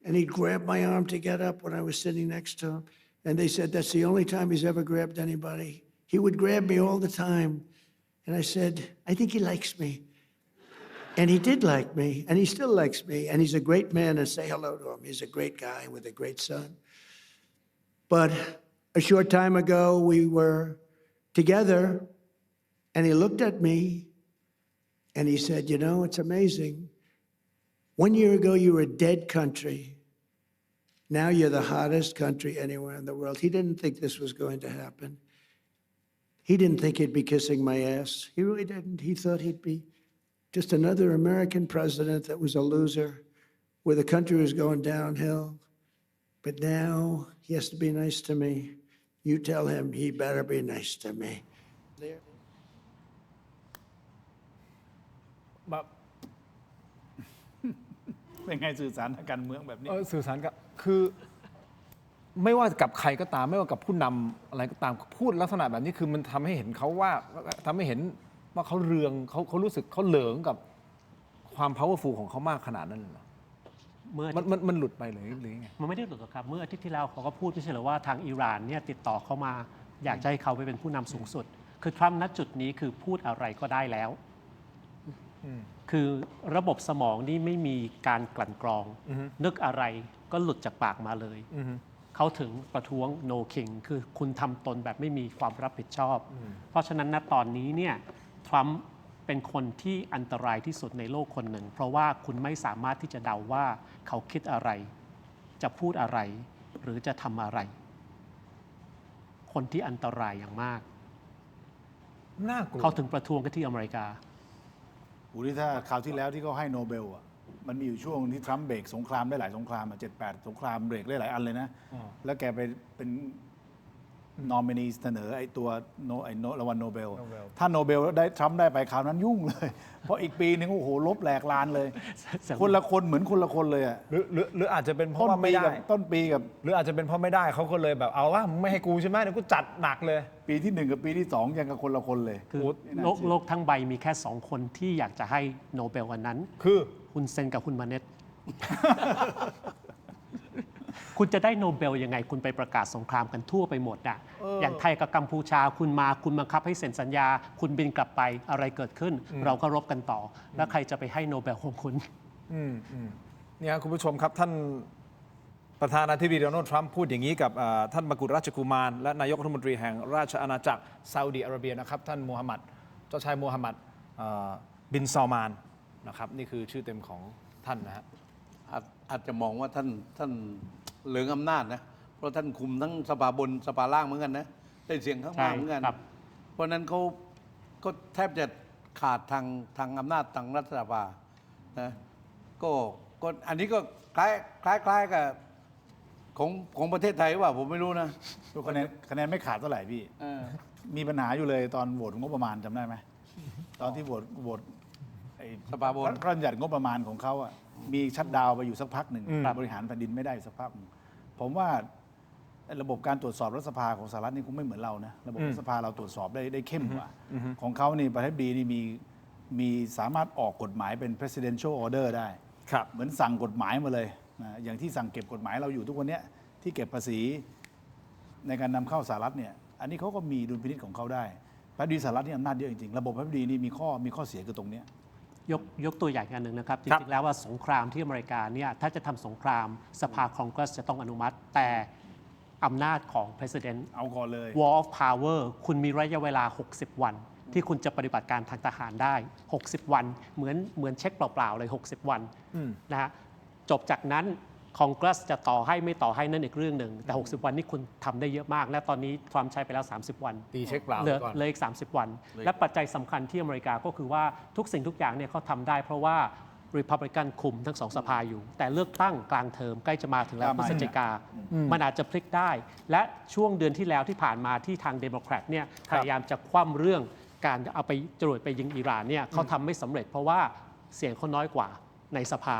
And he'd grab my arm to get up when I was sitting next to him. And they said that's the only time he's ever grabbed anybody. He would grab me all the time. And I said, I think he likes me. And he did like me, and he still likes me. And he's a great man, and say hello to him. He's a great guy with a great son. But a short time ago, we were together, and he looked at me, and he said, you know, it's amazing. 1 year ago, you were a dead country. Now you're the hottest country anywhere in the world. He didn't think this was going to happen. He didn't think he'd be kissing my ass. He really didn't. He thought he'd be just another American president that was a loser, where the country was going downhill. But now he has to be nice to me. You tell him he better be nice to me. There. แบบ เป็นไงสื่อสารทางการเมืองแบบนี้ สื่อสารกับคือไม่ว่ากับใครก็ตามไม่ว่ากับผู้นำอะไรก็ตามพูดลักษณะแบบนี้คือมันทำให้เห็นเขาว่าทำให้เห็นว่าเขาเรืองเขารู้สึกเขาเหลิงกับความ powerful ของเขามากขนาดนั้นเลยเหรอ มันหลุดไปหรือยังไง มันไม่ได้หลุดหรอกครับเมื่ออาทิตย์ที่แล้วเขาก็พูดไม่ใช่เหรอว่าทางอิหร่านเนี่ยติดต่อเข้ามาอยากจะให้เขาไปเป็นผู้นำสูงสุด คือทรัมป์ณจุดนี้คือพูดอะไรก็ได้แล้ว คือระบบสมองนี่ไม่มีการกลั่นกรอง นึกอะไรก็หลุดจากปากมาเลย เขาถึงประท้วง no king คือคุณทำตนแบบไม่มีความรับผิดชอบ เพราะฉะนั้นณตอนนี้เนี่ยทรัมป์ เป็นคนที่อันตรายที่สุดในโลกคนหนึ่ง เพราะว่าคุณไม่สามารถที่จะเดาว่าเขาคิดอะไร จะพูดอะไร หรือจะทำอะไร คนที่อันตรายอย่างมาก น่ากลัว เขาถึงประท้วงกันที่อเมริกา อูนี่ถ้าคราวที่แล้วที่เขาให้โนเบลอ่ะมันมีอยู่ช่วงที่ทรัมป์เบรกสงครามได้หลายสงครามอ่ะ7-8 สงครามเบรกได้หลายอันเลยนะ แล้วแกไปเป็นนอมินีเสนอไอ้ตัวรางวัลโนเบล ถ้าโนเบลได้ทรัมป์ได้ไปคราวนั้นยุ่งเลย เพราะอีกปีนึงโอ้โหลบแหลกลานเลย คนละคนเหมือนคนละคนเลยอ่ะ หรืออาจจะเป็นเพราะว่าไม่ได้ ต้นปีกับ หรืออาจจะเป็นเพราะไม่ได้เขาก็เลยแบบเอาว่ามึงไม่ให้กูใช่ไหมเดี๋ยวกูจัดหนักเลย ปีที่ 1 กับปีที่ 2 ยังกับคนละคนเลย คือ ไม่น่า โลก เชื่อ โลกทั้งใบมีแค่ 2 คนที่อยากจะให้โนเบลวันนั้น คือ คุณเซนกับคุณมาเน็ต คุณจะได้โนเบลยังไง คุณไปประกาศสงครามกันทั่วไปหมดน่ะอย่างไทยกับกัมพูชาคุณมาคุณบังคับให้เซ็นสัญญา คุณบินกลับไปอะไรเกิดขึ้น เราก็รบกันต่อ แล้วใครจะไปให้โนเบลของคุณ เนี่ยครับคุณผู้ชมครับท่านประธานาธิบดีโดนัลด์ทรัมป์พูดอย่างนี้กับท่านมกุฎราชกุมารและนายกรัฐมนตรีแห่งราชอาณาจักรซาอุดิอาระเบียนะครับท่านมูฮัมหมัดเจ้าชายมูฮัมหมัดบินซอลมานนะครับนี่คือชื่อเต็มของท่านนะฮะ อาจจะมองว่าท่านเหลืองอำนาจนะเพราะท่านคุมทั้งสภาบนสภาล่างเหมือนกันนะได้เสียงข้างมากเหมือนกัน ใช่ครับ เพราะฉะนั้นเขาก็แทบจะขาดทางอำนาจทางรัฐสภานะก็อันนี้ก็คล้ายกับของประเทศไทยว่าผมไม่รู้นะ คะแนนไม่ขาดเท่าไหร่พี่ มีปัญหาอยู่เลยตอนโหวตงบประมาณจำได้ไหมตอนที่โหวตไอ้ สภาบน พระราชบัญญัติงบประมาณของเขาอ่ะมีชัดดาวน์ไปอยู่สักพักหนึ่งบริหารแผ่นดินไม่ได้สักพักหนึ่งผมว่าระบบการตรวจสอบรัฐสภาของสหรัฐนี่คงไม่เหมือนเรานะระบบรัฐสภาเราตรวจสอบได้เข้มกว่าของเขานี่ประเทศดีนี่มีสามารถออกกฎหมายเป็น presidential order ได้ ครับ เหมือนสั่งกฎหมายมาเลยนะอย่างที่สั่งเก็บกฎหมายเราอยู่ทุกวันเนี้ยที่เก็บภาษีในการนำเข้าสหรัฐเนี่ยอันนี้เขาก็มีดุลพินิจของเขาได้พระดีสหรัฐนี่อำนาจเยอะจริงๆระบบพระดีนี่มีข้อเสียคือตรงเนี้ย ยกตัวอย่างอันหนึ่งนะครับ จ ครับ ริงๆแล้วว่าสงครามที่อเมริกาเนี่ยถ้าจะทำสงครามสภาคองเกรสจะต้องอนุมัติ แต่อำนาจของ President เอาก่อนเลย War of Power คุณมีระยะเวลา 60 วัน ที่คุณจะปฏิบัติการทางทหารได้ 60 วันเหมือนเช็คเปล่าๆเลย 60 วันนะฮะจบจากนั้นคองเกรสจะต่อให้ไม่ต่อให้นั่นอีกเรื่องหนึ่งแต่ 60 วันนี่คุณทำได้เยอะมาก และตอนนี้ทรัมป์ใช้ไปแล้ว 30 วัน ตีเช็คเปล่า เหลือ ก่อน เลยอีก 30 วัน และปัจจัยสำคัญที่อเมริกาก็คือว่าทุกสิ่งทุกอย่างเนี่ยเขาทำได้เพราะว่า Republican คุมทั้งสองสภาอยู่ แต่เลือกตั้งกลางเทอมใกล้จะมาถึงแล้วพฤศจิกามันอาจจะพลิกได้ และช่วงเดือนที่แล้วที่ผ่านมาที่ทางเดโมแครตเนี่ยพยายามจะคว่ำเรื่องการเอาไปจรวดไปยิงอิหร่านเนี่ยเขาทำไม่สำเร็จเพราะว่าเสียงเขาน้อยกว่าในสภา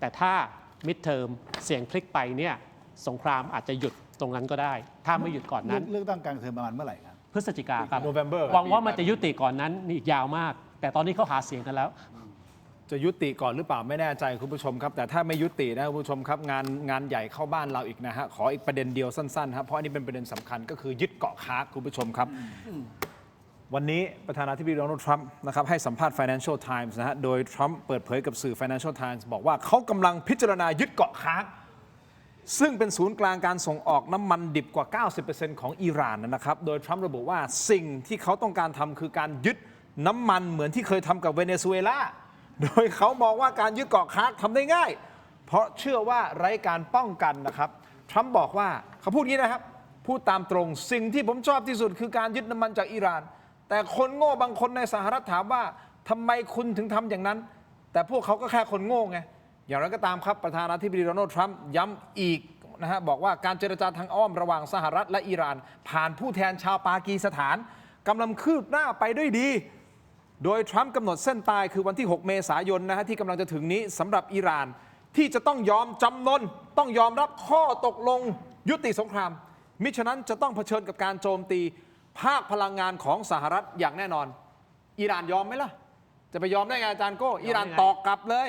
แต่ถ้ามิดเทอมเสียงพลิกไปเนี่ยสงครามอาจจะหยุดตรงนั้นก็ได้ ถ้าไม่หยุดก่อนนั้น เลือกตั้งกลางเทอมประมาณเมื่อไหร่ครับ พฤศจิกาครับ November หวังว่ามันจะยุติก่อนนั้นนี่อีกยาวมาก แต่ตอนนี้เขาหาเสียงกันแล้ว จะยุติก่อนหรือเปล่าไม่แน่ใจคุณผู้ชมครับ แต่ถ้าไม่ยุตินะคุณผู้ชมครับงานใหญ่เข้าบ้านเราอีกนะฮะขออีกประเด็นเดียวสั้นๆครับเพราะอันนี้เป็นประเด็นสำคัญก็คือยึดเกาะคาร์กคุณผู้ชมครับ วันนี้ประธานาธิบดีโดนัลด์ทรัมป์นะครับให้สัมภาษณ์ Financial Times นะฮะโดยทรัมป์เปิดเผยกับสื่อ Financial Times บอกว่าเขากำลังพิจารณายึดเกาะคาร์กซึ่งเป็นศูนย์กลางการส่งออกน้ำมันดิบกว่า 90% ของอิหร่านนะครับโดยทรัมป์ระบุว่าสิ่งที่เขาต้องการทำคือการยึดน้ำมันเหมือนที่เคยทำกับเวเนซุเอลาโดยเขามองว่าการยึดเกาะคาร์กทำได้ง่ายเพราะเชื่อว่าไร้การป้องกันนะครับทรัมป์บอกว่าเขาพูดงี้นะครับพูดตามตรงสิ่งที่ผมชอบที่สุดคือการยึดน้ำมันจากอิหร่านแต่คนโง่บางคนในสหรัฐถามว่าทำไมคุณถึงทำอย่างนั้นแต่พวกเขาก็แค่คนโง่ไงอย่างไรก็ตามครับประธานาธิบดีโดนัลด์ทรัมป์ย้ำอีกนะฮะบอกว่าการเจรจาทางอ้อมระหว่างสหรัฐและอิหร่านผ่านผู้แทนชาวปากีสถานกำลังคืบหน้าไปด้วยดีโดยทรัมป์กำหนดเส้นตายคือวันที่ 6 เมษายนนะฮะที่กำลังจะถึงนี้สำหรับอิหร่านที่จะต้องยอมจำนนต้องยอมรับข้อตกลงยุติสงครามมิฉะนั้นจะต้องเผชิญกับการโจมตีภาคพลังงานของสหรัฐอย่างแน่นอนอิหร่านยอมไหมล่ะจะไปยอมได้ไงอาจารย์โก้อิหร่านตอบกลับเลย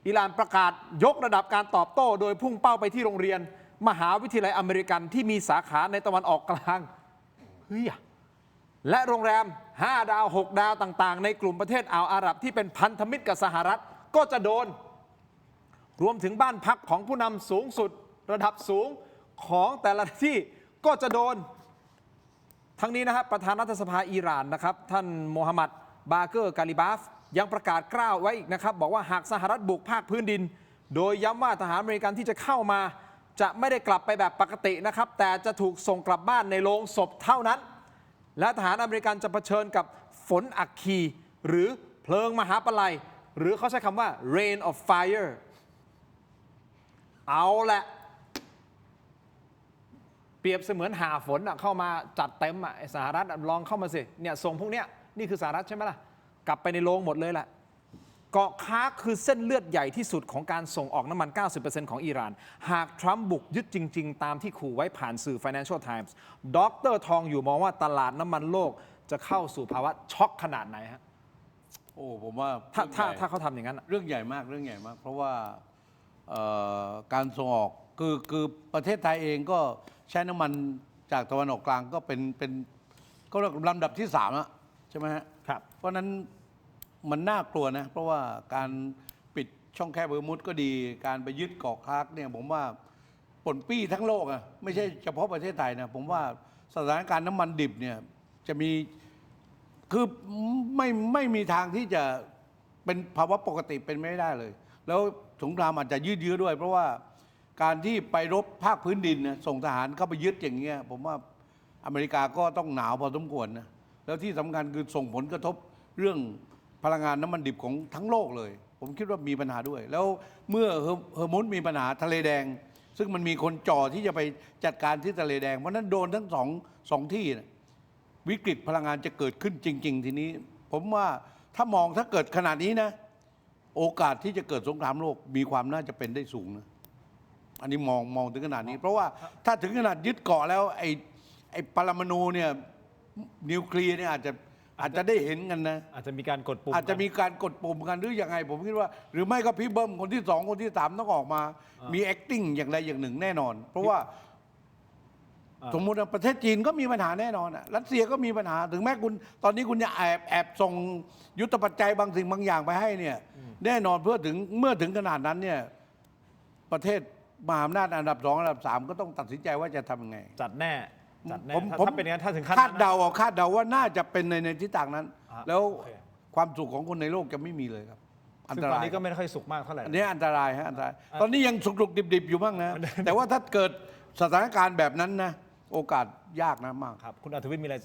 อิหร่านประกาศยกระดับการตอบโต้โดยพุ่งเป้าไปที่โรงเรียนมหาวิทยาลัยอเมริกันที่มีสาขาในตะวันออกกลางเฮ้ยและโรงแรม5 ดาว 6 ดาวต่างๆในกลุ่มประเทศอ่าวอาหรับที่เป็นพันธมิตรกับสหรัฐก็จะโดนรวมถึงบ้านพักของผู้นำสูงสุดระดับสูงของแต่ละที่ก็จะโดนทั้งนี้นะครับประธานรัฐสภาอิหร่านนะครับท่านโมฮัมหมัด บาเกอร์กาลิบาฟยังประกาศกล้าวไว้อีกนะครับบอกว่าหากสหรัฐบุกภาคพื้นดิน โดยย้ำว่าทหารอเมริกันที่จะเข้ามาจะไม่ได้กลับไปแบบปกตินะครับแต่จะถูกส่งกลับบ้านในโรงศพเท่านั้น และทหารอเมริกันจะเผชิญกับฝนอัคคีหรือเพลิงมหาปลัยหรือเขาใช้คำว่า rain of fire เอาแหละเปรียบเสมือนหาฝนเข้ามาจัดเต็มสหรัฐลองเข้ามาสิเนี่ยส่งพวกเนี้ยนี่คือสหรัฐใช่ไหมล่ะกลับไปในโรงหมดเลยแหละเกาะค้าคือเส้นเลือดใหญ่ที่สุดของการส่งออกน้ำมัน 90% ของอิหร่านหากทรัมป์บุกยึดจริงๆตามที่ขู่ไว้ผ่านสื่อ Financial Times ดร.ทองอยู่มองว่าตลาดน้ำมันโลกจะเข้าสู่ภาวะช็อกขนาดไหนฮะ โอ้ผมว่า ถ้าเขาทำอย่างนั้น เรื่องใหญ่มากเรื่องใหญ่มาก เพราะว่าการส่งออกคือประเทศไทยเองก็ใช้น้ำมันจากตะวันออกกลางก็เป็นก็ลำดับที่3แล้วใช่ไหมฮะ ครับ เพราะฉะนั้นมันน่ากลัวนะ เพราะว่าการปิดช่องแคบเบอร์มุดก็ดี การไปยึดเกาะคาร์กเนี่ยผมว่าปนปี้ทั้งโลกอะไม่ใช่เฉพาะประเทศไทยนะผมว่าสถานการณ์น้ำมันดิบเนี่ยจะมีคือไม่มีทางที่จะเป็นภาวะปกติเป็นไม่ได้เลย แล้วสงครามอาจจะยืดเยื้อด้วย เพราะว่าการที่ไปรบภาคพื้นดินนะส่งทหารเข้าไปยึดอย่างเงี้ยผมว่าอเมริกาก็ต้องหนาวพอสมควรนะแล้วที่สำคัญคือส่งผลกระทบเรื่องพลังงานน้ำมันดิบของทั้งโลกเลย ผมคิดว่ามีปัญหาด้วย แล้วเมื่อเฮอร์มุสมีปัญหาทะเลแดง ซึ่งมันมีคนจ่อที่จะไปจัดการที่ทะเลแดงเพราะนั้นโดนทั้งสองที่นะวิกฤตพลังงานจะเกิดขึ้นจริง ๆ ทีนี้ ผมว่าถ้าเกิดขนาดนี้นะโอกาสที่จะเกิดสงครามโลกมีความน่าจะเป็นได้สูงนะอันนี้มองถึงขนาดนี้ เพราะว่าถ้าถึงขนาดยึดเกาะแล้วไอ้ปรมาณูเนี่ยนิวเคลียร์เนี่ยอาจจะได้เห็นกันนะ อาจจะมีการกดปุ่ม อาจจะมีการกดปุ่มกันหรือยังไง ผมคิดว่า หรือไม่ก็พี่เบิ้มคนที่2คนที่3ต้องออกมามี acting อย่างใดอย่างหนึ่งแน่นอน เพราะว่าสมมุติว่าประเทศจีนก็มีปัญหาแน่นอนรัสเซียก็มีปัญหาถึงแม้คุณตอนนี้คุณจะแอบส่งยุทธปัจจัยบางสิ่งบางอย่างไปให้เนี่ยแน่นอนเมื่อถึงขนาดนั้นเนี่ยประเทศมหาอำนาจอันดับ2อันดับ3ก็ต้องตัดสินใจว่าจะทำยังไง จัดแน่ถ้าเป็นอย่างนั้นถ้าถึงขั้น คาดเดาว่าน่าจะเป็นในทิศทางนั้น แล้ว โอเค ความสุขของคนในโลกจะไม่มีเลยครับ อัน ซึ่ง ต ตอน ราย นี้ก็ไม่ค่อยสุขมากเท่าไหร่ อันนี้อันตรายฮะอันตราย ตอนนี้ยังสุกๆดิบๆอยู่บ้างนะ แต่ว่าถ้าเกิดสถานการณ์แบบนั้นนะโอกาสยากนะมาก ครับคุณอัธวิทย์มีอะไร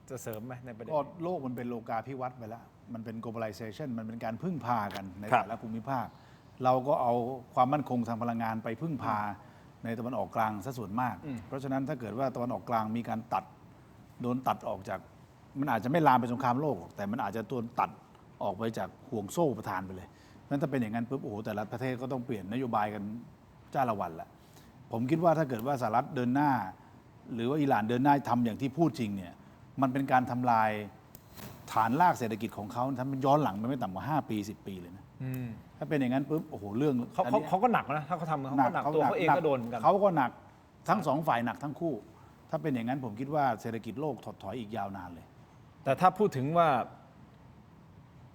จะเสริมไหมในประเด็น ก็โลกมันเป็นโลกาภิวัตน์ไปแล้ว มันเป็น globalization มันเป็นการพึ่งพากันใน ครับ แต่ละภูมิภาค เราก็เอาความมั่นคงทางพลังงานไปพึ่งพาในตะวันออกกลางซะส่วนมาก เพราะฉะนั้นถ้าเกิดว่าตะวันออกกลางมีการโดนตัดออกจาก มันอาจจะไม่ลามไปสงครามโลกหรอกแต่มันอาจจะโดนตัดออกไปจากห่วงโซ่ประทานไปเลยเพราะฉะนั้นถ้าเป็นอย่างนั้นปุ๊บโอ้โหแต่ละประเทศก็ต้องเปลี่ยนนโยบายกันจ้าละวันละผมคิดว่าถ้าเกิดว่าสหรัฐเดินหน้า หรือว่าอิหร่านเดินหน้าทำอย่างที่พูดจริงเนี่ยมันเป็นการทำลายฐานรากเศรษฐกิจของเขาทำมันย้อนหลังไปไม่ต่ำกว่า5 ปี 10 ปีเลยนะถ้าเป็นอย่างนั้นปุ๊บโอ้โหเรื่อง เขาก็หนักนะถ้าเขาทำเขาก็หนักตัวเขาเองก็โดนกัน เขาก็หนักทั้งสองฝ่ายหนักทั้งคู่ ถ้าเป็นอย่างนั้นผมคิดว่าเศรษฐกิจโลกถดถอยอีกยาวนานเลย แต่ถ้าพูดถึงว่า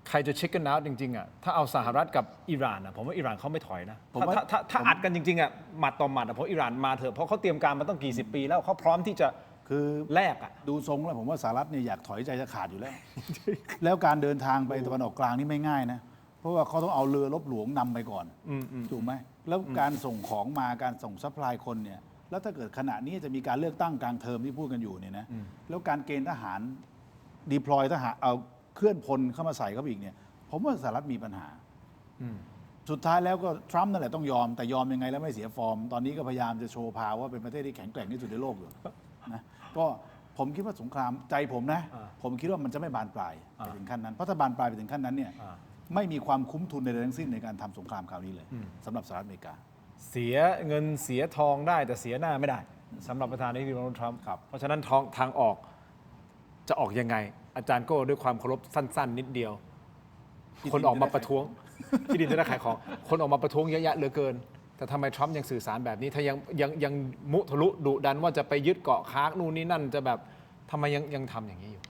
ใครจะเช็คกันเอาจริงๆถ้าเอาสหรัฐกับอิหร่านผมว่าอิหร่านเขาไม่ถอยนะ ผมว่า ถ้าอัดกันจริงๆหมัดต่อหมัดเพราะอิหร่านมาเถอะเพราะเขาเตรียมการมาต้องกี่สิบปีแล้วเขาพร้อมที่จะ คือ แลก ดูทรงแล้วผมว่าสหรัฐเนี่ยอยากถอยใจจะขาดอยู่แล้ว แล้วการเดินทางไปตะวันออกกลางนี่ไม่ง่ายนะเพราะว่าเขาต้องเอาเรือรบหลวงนำไปก่อนถูกไหมแล้วการส่งของมาการส่งซัพพลายคนเนี่ยแล้วถ้าเกิดขณะนี้จะมีการเลือกตั้งกลางเทอมที่พูดกันอยู่เนี่ยนะแล้วการเกณฑ์ทหารดีพลอยทหารเอาเคลื่อนพลเข้ามาใส่เข้าไปอีกเนี่ยผมว่าสหรัฐมีปัญหาสุดท้ายแล้วก็ทรัมป์นั่นแหละต้องยอมแต่ยอมยังไงแล้วไม่เสียฟอร์มตอนนี้ก็พยายามจะโชว์พาวว่าเป็นประเทศที่แข็งแกร่งที่สุดในโลกอยู่นะก็ผมคิดว่าสงครามใจผมนะผมคิดว่ามันจะไม่บานปลายไปถึงขั้นนั้นเพราะถ้าบานปลายไปถึงขั้นนั้นเนี่ยไม่มีความคุ้มทุนในทั้งสิ้นในการทำสงครามคราวนี้เลยสำหรับสหรัฐอเมริกา เสียเงินเสียทองได้แต่เสียหน้าไม่ได้สำหรับประธานาธิบดีโดนัลด์ทรัมป์เพราะฉะนั้นทางออกจะออกยังไง อาจารย์โก้ด้วยความเคารพสั้นๆ นิดเดียว คนออกมาประท้วงที่ดินจะได้ขายของคนออกมาประท้วงเยอะแยะเหลือเกิน แต่ทำไมทรัมป์ยังสื่อสารแบบนี้ถ้ายังมุทะลุดุดันว่าจะไปยึดเกาะค้างนู่นนี่นั่นจะแบบทำไมยังทำอย่างนี้อยู่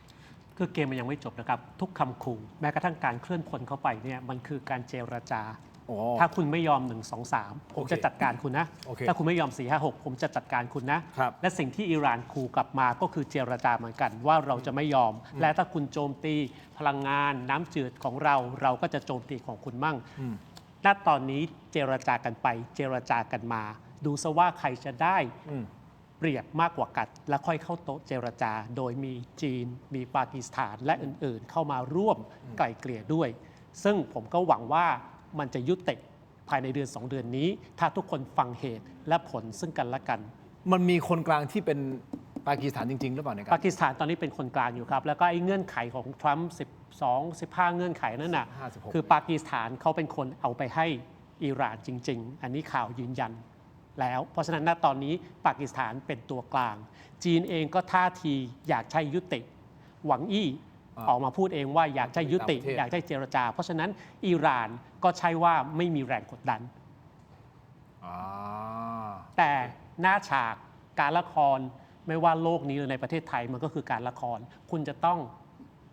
คือเกมมันยังไม่จบนะครับ ทุกคำขู่แม้กระทั่งการเคลื่อนพลเข้าไปเนี่ยมันคือการเจรจา โอ้ ถ้าคุณไม่ยอม 1 2 3 ผมจะจัดการคุณนะ โอเค ถ้าคุณไม่ยอม 4 5 6 ผมจะจัดการคุณนะ ครับ และสิ่งที่อิหร่านขู่กลับมาก็คือเจรจาเหมือนกันว่าเราจะไม่ยอม และถ้าคุณโจมตีพลังงานน้ำจืดของเราก็จะโจมตีของคุณมั่ง ณ ตอนนี้เจรจากันไป เจรจากันมา ดูซะว่าใครจะได้เปรียบมากกว่ากัน แล้วค่อยเข้าโต๊ะเจรจา โดยมีจีน มีปากีสถานและอื่นๆ เข้ามาร่วมไกล่เกลี่ยด้วย ซึ่งผมก็หวังว่ามันจะยุติภายในเดือน 2 เดือนนี้ ถ้าทุกคนฟังเหตุและผลซึ่งกันและกัน มันมีคนกลางที่เป็นปากีสถานจริง ๆ หรือเปล่าในการ ปากีสถานตอนนี้เป็นคนกลางอยู่ครับ แล้วก็ไอ้เงื่อนไขของทรัมป์15 เงื่อนไขนั่นน่ะ 16 คือปากีสถานเขาเป็นคนเอาไปให้อิหร่านจริง ๆ อันนี้ข่าวยืนยันแล้ว เพราะฉะนั้นณตอนนี้ปากีสถานเป็นตัวกลาง จีนเองก็ท่าทีอยากใช้ยุติ หวังอี้ออกมาพูดเองว่าอยากใช้ยุติ อยากใช้เจรจา เพราะฉะนั้นอิหร่านก็ใช่ว่าไม่มีแรงกดดัน แต่หน้าฉากการละครไม่ว่าโลกนี้หรือในประเทศไทยมันก็คือการละคร คุณจะต้อง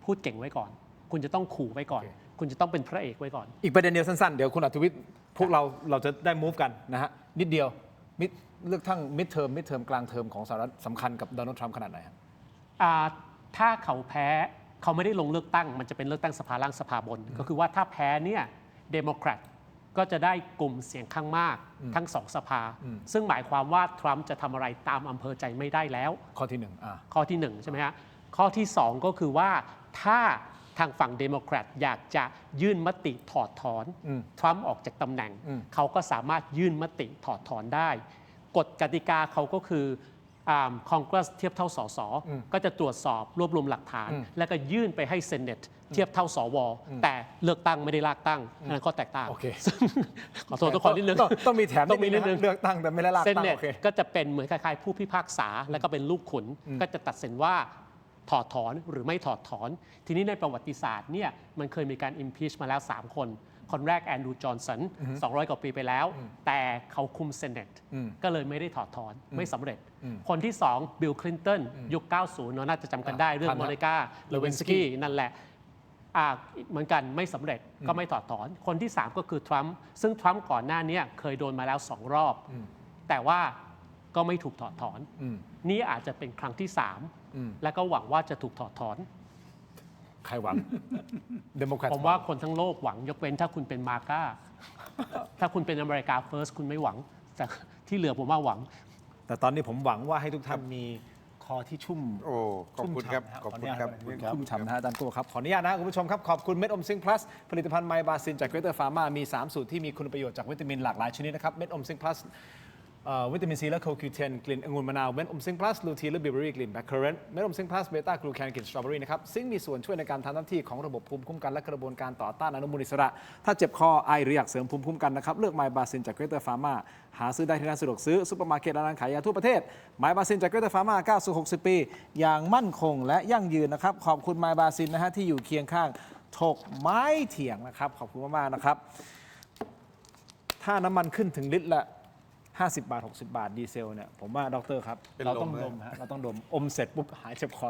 พูดเก่งไว้ก่อน คุณจะต้องขู่ไว้ก่อน คุณจะต้องเป็นพระเอกไว้ก่อน อีกประเด็นเดียวสั้นๆ เดี๋ยวคุณอัธวิทย์พวกเราจะได้ move กันนะฮะ นิดเดียวเลือกทั้ง mid term กลางเทอมของสหรัฐสำคัญกับโดนัลด์ทรัมป์ขนาดไหนครับ ถ้าเขาแพ้เขาไม่ได้ลงเลือกตั้ง มันจะเป็นเลือกตั้งสภาล่างสภาบน ก็คือว่าถ้าแพ้เนี่ยเดโมแครตก็จะได้กลุ่มเสียงข้างมากทั้งสองสภา ซึ่งหมายความว่าทรัมป์จะทำอะไรตามอำเภอใจไม่ได้แล้ว ข้อที่ ข้อที่ 1 ใช่ไหมฮะ ข้อที่ 2 ก็คือว่าถ้าทางฝั่งเดโมแครตอยากจะยื่นมติถอดถอนทรัมป์ออกจากตำแหน่ง เขาก็สามารถยื่นมติถอดถอนได้ กฎกติกาเขาก็คือคอนเกรสเทียบเท่าสสก็จะตรวจสอบรวบรวมหลักฐาน แล้วก็ยื่นไปให้เซเนตเทียบเท่าสวแต่เลือกตั้งไม่ได้ลากตั้งอันนั้นข้อแตกต่าง โอเค ซึ่งขอโทษทุกคนนิดนึง ต้องมีแถม ต้องมีนิดนึง เลือกตั้งแต่ไม่ได้ลาก เซ ตั้ง เนต โอเค ก็จะเป็นเหมือนคล้ายๆผู้พิพากษาแล้วก็เป็นลูกขุน ก็จะตัดสินว่าถอดถอนหรือไม่ถอดถอน ทีนี้ในประวัติศาสตร์เนี่ยมันเคยมีการ impeach มาแล้ว 3 คน คนแรกแอนดรูว์จอห์นสัน 200 กว่าปีไปแล้ว แต่เขาคุมเซเนตก็เลยไม่ได้ถอดถอนไม่สำเร็จ คนที่ 2 บิลคลินตันยุค 90 เนอะน่าจะจำกันได้เรื่องโมนิกาเลวินสกี้นั่นแหละเหมือนกันไม่สำเร็จก็ไม่ถอดถอน คนที่ 3 ก็คือทรัมป์ซึ่งทรัมป์ก่อนหน้านี้เคยโดนมาแล้ว 2 รอบ แต่ว่าก็ไม่ถูกถอดถอน นี่อาจจะเป็นครั้งที่ 3 และก็หวังว่าจะถูกถอดถอน ใครหวัง เดโมแครต ผมว่าคนทั้งโลกหวังยกเว้นถ้าคุณเป็นมาก้า ถ้าคุณเป็นอเมริกาเฟิร์สคุณไม่หวัง แต่ที่เหลือผมว่าหวัง แต่ตอนนี้ผมหวังว่าให้ทุกท่านมีคอที่ชุ่ม โอ้ขอบคุณครับ ชุ่มฉ่ำนะ ขอบคุณครับ ชุ่มฉ่ำนะฮะอาจารย์โก้ครับ ขออนุญาตนะคุณผู้ชมครับ ขอบคุณเม็ดอมซิงพลัสผลิตภัณฑ์ไมบาซินจากเกรเตอร์ฟาร์มามี 3 สูตรที่มีคุณประโยชน์จากวิตามินหลากหลายชนิดนะครับเม็ดอมซิงพลัสวิตามินซีและโคคิวเทนกลิ่นองุ่นมะนาวเม็ดอมซิงพลัสลูทีนและบิวเบอรี่กลิ่นแบล็คเคอร์เรนต์เม็ดอมซิงพลัสเบต้ากลูแคนกลิ่นสตรอเบอรี่นะครับซึ่งมีส่วนช่วยในการทำหน้าที่ของระบบภูมิคุ้มกันและกระบวนการต่อต้านอนุมูลอิสระ ถ้าเจ็บคอไอหรืออยากเสริมภูมิคุ้มกันนะครับเลือกไมบาซินจากเกรเตอร์ฟาร์มาหาซื้อได้ที่ร้านสะดวกซื้อซุปเปอร์มาร์เก็ตและร้านขายยาทั่วประเทศไมบาซินจากเกรเตอร์ฟาร์มาก้าวสู่60 ปีอย่างมั่นคงและยั่งยืนนะครับขอบคุณไมบาซินนะฮะที่อยู่เคียงข้างถกไม้เถียงนะครับขอบคุณมากๆนะครับถ้าน้ำมันขึ้นถึงลิตรละ50 บาท 60 บาทดีเซลเนี่ยผมว่าดรครับ เป็นลม เราต้อง เลย ดมฮะเราต้องดมอมเสร็จปุ๊บหายเจ็บคอ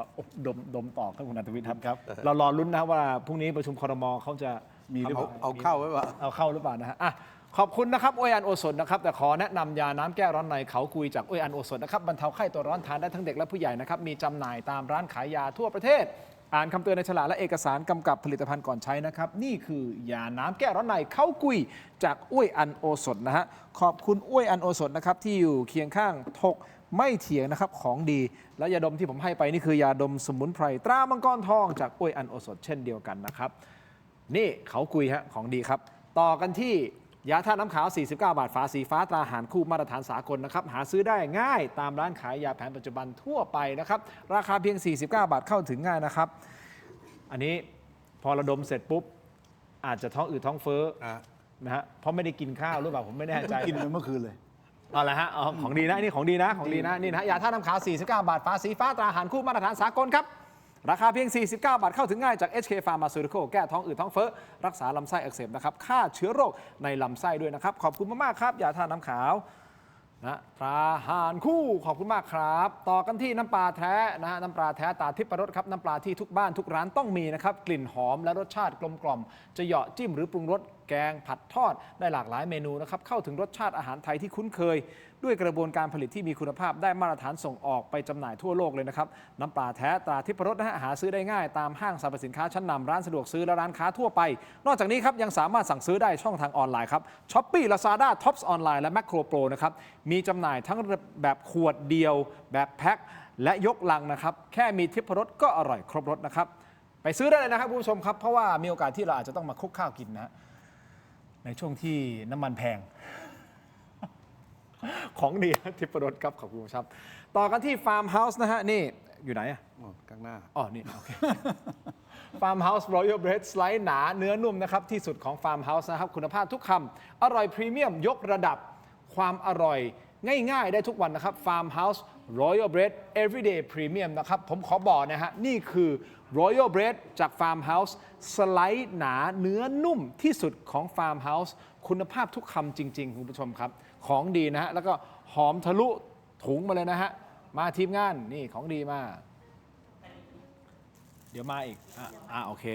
ดมต่อครับคุณอัตวิทย์ ครับ เรารอลุ้นนะว่าพรุ่งนี้ประชุมครมเขาจะ มีหรือเปล่า เอาเข้าไว้ป่ะ เอาเข้าหรือเปล่านะฮะอ่ะขอบคุณนะครับอ้วยอันโอสถนะครับแต่ขอแนะนำยาน้ำแก้ร้อนในเขากุยจากอ้วยอันโอสถนะครับบรรเทาไข้ตัวร้อนทานได้ทั้งเด็กและผู้ใหญ่นะครับมีจำหน่ายตามร้านขายยาทั่วประเทศ อ่านคำเตือนในฉลากและเอกสารกำกับผลิตภัณฑ์ก่อนใช้นะครับนี่คือยาน้ำแก้ร้อนในเขากุยจากอ้วยอันโอสถนะฮะขอบคุณอ้วยอันโอสถนะครับที่อยู่เคียงข้างถกไม่เถียงนะครับของดีและยาดมที่ผมให้ไปนี่คือยาดมสมุนไพรตรามังกรทองจากอ้วยอันโอสถเช่นเดียวกันนะครับนี่เขากุยฮะของดีครับต่อกันที่ยาธาตุน้ำขาว 49 บาทฝาสีฟ้าตราหารคู่มาตรฐานสากลนะครับหาซื้อได้ง่ายตามร้านขายยาแผนปัจจุบันทั่วไปนะครับราคาเพียง 49 บาทเข้าถึงง่ายนะครับอันนี้พอระดมเสร็จปุ๊บอาจจะท้องอืดท้องเฟ้อนะฮะเพราะไม่ได้กินข้าวหรือเปล่าผมไม่แน่ใจ กินไปเมื่อคืนเลย เอาละฮะของดีนะนี่ของดีนะของดีนะนี่นะฮะยาธาตุน้ำขาว 49 บาทฝาสีฟ้าตราหารคู่มาตรฐานสากลครับราคาเพียง 49 บาทเข้าถึงง่ายจาก HK Pharmaceutical แก้ท้องอืดท้องเฟ้อรักษาลำไส้อักเสบนะครับฆ่าเชื้อโรคในลำไส้ด้วยนะครับขอบคุณมากๆครับยาธาตุน้ำขาวนะตราหารคู่ขอบคุณมากครับต่อกันที่น้ำปลาแท้นะฮะน้ำปลาแท้ตาทิพย์รสครับน้ำปลาที่ทุกบ้านทุกร้านต้องมีนะครับกลิ่นหอมและรสชาติกลมกล่อมจะเหยาะจิ้มหรือปรุงรส แกงผัดทอดได้หลากหลายเมนูนะครับเข้าถึงรสชาติอาหารไทยที่คุ้นเคย ด้วยกระบวนการผลิตที่มีคุณภาพได้มาตรฐานส่งออกไปจำหน่ายทั่วโลกเลยนะครับน้ำปลาแท้ตราทิพรสนะฮะหาซื้อได้ง่ายตามห้างสรรพสินค้าชั้นนำร้านสะดวกซื้อและร้านค้าทั่วไป นอกจากนี้ครับยังสามารถสั่งซื้อได้ช่องทางออนไลน์ครับ Shopee Lazada Tops ออนไลน์และ Macro Pro นะครับมีจำหน่ายทั้งแบบขวดเดียวแบบแพ็คและยกลังนะครับแค่มีทิพรสก็อร่อยครบรสนะครับไปซื้อได้เลยนะครับคุณผู้ชมครับเพราะว่ามีโอกาสที่เราอาจจะต้องมาคลุกข้าวกินนะฮะในช่วงที่น้ำมันแพง ของดีนะทิพรสครับขอบคุณครับต่อกันที่ฟาร์มเฮาส์นะฮะนี่อยู่ไหนอ่ะ ข้างหน้า อ๋อนี่โอเค ฟาร์มเฮาส์รอยัลเบรดสไลด์หนาเนื้อนุ่มนะครับที่สุดของฟาร์มเฮาส์นะครับคุณภาพทุกคำอร่อยพรีเมียมยกระดับความอร่อยง่ายๆได้ทุกวันนะครับฟาร์มเฮาส์รอยัลเบรด everyday premium นะครับผมขอบอกนะฮะนี่คือ Royal Bread จากฟาร์มเฮาส์สไลด์หนาเนื้อนุ่มที่สุดของฟาร์มเฮาส์คุณภาพทุกคำจริงๆคุณผู้ชมครับของดีนะฮะแล้วก็หอมทะลุถุงมาเลยนะฮะมาทีมงานนี่ของดีมาเดี๋ยวมาอีกโอเค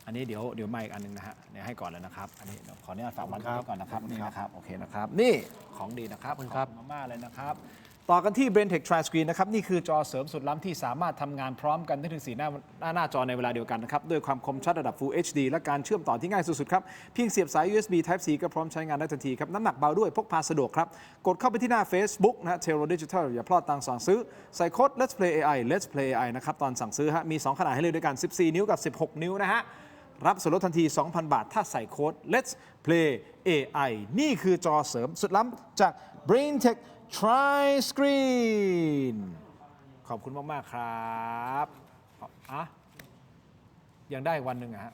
อันนี้เดี๋ยวมาอีกอันนึงนะฮะเดี๋ยวให้ก่อนเลยนะครับอันนี้ขออนุญาตฝากวันนี้ก่อนนะครับนี่นะครับโอเคนะครับนี่ของดีนะครับขอบคุณมากๆเลยนะครับต่อกันที่ BrainTech Tri-Screen นะครับนี่คือจอเสริมสุดล้ำที่สามารถทำงานพร้อมกันได้ถึง4 หน้าจอในเวลาเดียวกันนะครับด้วยความคมชัดระดับ Full HD และการเชื่อมต่อที่ง่ายสุดๆครับเพียงเสียบสาย USB Type C ก็พร้อมใช้งานได้ทันทีครับน้ำหนักเบาด้วยพกพาสะดวกครับกดเข้าไปที่หน้า Facebook นะ Tero Digital อย่าพลาดตังสั่งซื้อใส่โค้ด Let's Play AI Let's Play AI นะครับตอนสั่งซื้อฮะมี2ขนาดให้เลือกด้วยกัน14 นิ้วกับ16 นิ้วนะฮะรับส่วนลดทันที 2,000 บาทถ้าใส่โค้ด Let's Play AI นี่คือจอเสริมสุดล้ำจาก BrainTech Tri-Screen ขอบคุณมากๆครับยังได้วันหนึ่งฮะ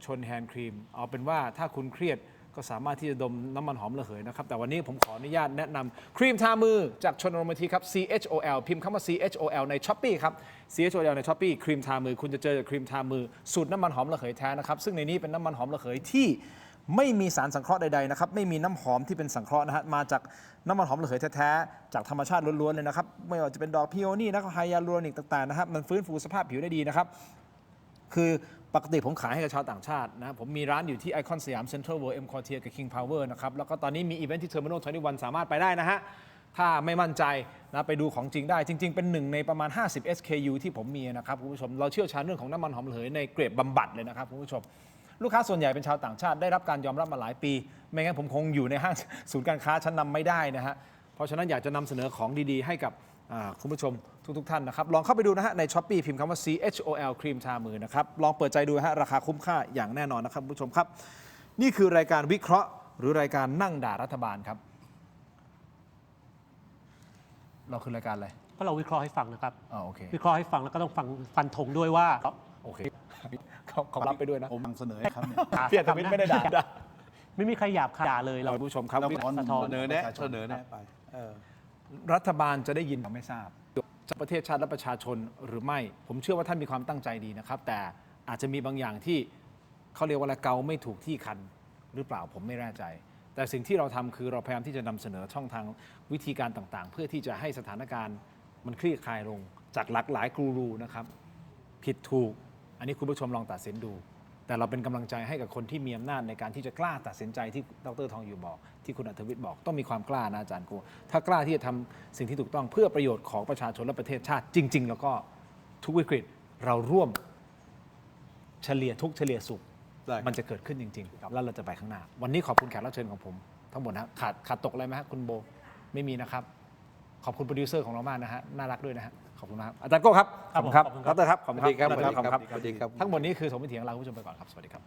ชนแฮนด์ครีมเอาเป็นว่าถ้าคุณเครียดก็สามารถที่จะดมน้ำมันหอมระเหยนะครับแต่วันนี้ผมขออนุญาตแนะนำครีมทามือจากชนรมทีครับ CHOL พิมพ์คำว่า CHOL ใน Shopee ครับ CHOL ใน Shopee ครีมทามือคุณจะเจอครีมทามือสูตรน้ำมันหอมระเหยแท้นะครับซึ่งในนี้เป็นน้ำมันหอมระเหยที่ไม่มีสารสังเคราะห์ใดๆนะครับไม่มีน้ำหอมที่เป็นสังเคราะห์นะฮะมาจากน้ำมันหอมระเหยแท้ๆจากธรรมชาติล้วนๆเลยนะครับไม่ว่าจะเป็นดอกพิโอนี่นะครับไฮยาลูรอนิกต่างๆนะครับมันฟื้นฟูสภาพผิวได้ดีนะครับคือปกติผมขายให้กับชาวต่างชาตินะผมมีร้านอยู่ที่ไอคอนสยามเซ็นทรัลเวิลด์เอ็มคอร์เทียกับ King Power นะครับแล้วก็ตอนนี้มีอีเวนท์ที่ Terminal 21 สามารถไปได้นะฮะถ้าไม่มั่นใจนะไปดูของจริงได้จริงๆเป็นหนึ่งในประมาณ50 SKU ที่ผมมีนะครับคุณผู้ชมเราเชี่ยวชาญเรื่องของน้ำมันหอมระเหยในเกรดบำบัดเลยนะครับคุณผู้ชมลูกค้าส่วนใหญ่เป็นชาวต่างชาติได้รับการยอมรับมาหลายปีไม่งั้นผมคงอยู่ในห้างศูนย์การค้าชั้นนำไม่ได้นะฮะเพราะฉะนั้นอยากจะนำเสนอของดีๆให้กับคุณผู้ชมทุกท่านนะครับลองเข้าไปดูนะฮะใน Shopee พิมพ์คำว่า CHOL ครีมทามือนะครับลองเปิดใจดูฮะราคาคุ้มค่าอย่างแน่นอนนะครับคุณผู้ชมครับนี่คือรายการวิเคราะห์หรือรายการนั่งด่ารัฐบาลครับเราคือรายการอะไรก็เราวิเคราะห์ให้ฟังนะครับ โอเค วิเคราะห์ให้ฟังแล้วก็ต้องฟันธงด้วยว่า โอเคเขารับไปด้วยนะ ผมนำเสนอให้ครับเนี่ย พี่อัธวิทย์ไม่ได้ด่า ไม่มีใครหยาบคายด่าเลยเรา คุณผู้ชมครับ เราขอ สะท้อน เสนอแนะไป รัฐบาลจะได้ยินเราไม่ทราบจากประเทศชาติและประชาชนหรือไม่ผมเชื่อว่าท่านมีความตั้งใจดีนะครับแต่อาจจะมีบางอย่างที่เขาเรียกว่าอะไรเกาไม่ถูกที่คันหรือเปล่าผมไม่แน่ใจแต่สิ่งที่เราทำคือเราพยายามที่จะนำเสนอช่องทางวิธีการต่างๆ เพื่อที่จะให้สถานการณ์มันคลี่คลายลงจากหลากหลายกูรูนะครับผิดถูกอันนี้คุณผู้ชมลองตัดสินดูแต่เราเป็นกำลังใจให้กับคนที่มีอำนาจในการที่จะกล้าตัดสินใจที่ดร.ทองอยู่บอกที่คุณอัธวิทย์บอกต้องมีความกล้านะอาจารย์กูถ้ากล้าที่จะทำสิ่งที่ถูกต้องเพื่อประโยชน์ของประชาชนและประเทศชาติจริงๆแล้วก็ทุกวิกฤตเราร่วมเฉลี่ยทุกข์เฉลี่ยสุขมันจะเกิดขึ้นจริงๆแล้วเราจะไปข้างหน้าวันนี้ขอบคุณแขกรับเชิญของผมทั้งหมดนะขาดตกอะไรไหมฮะคุณโบไม่มีนะครับขอบคุณโปรดิวเซอร์ของเรามากนะฮะน่ารักด้วยนะฮะขอบคุณนะครับอาจารย์โก้ครับขอบคุณครับดรครับขอบคุณครับทั้งหมดนี้คือสมมติเถียงเราคุณผู้ชมไปก่อนครับสวัสดีครับ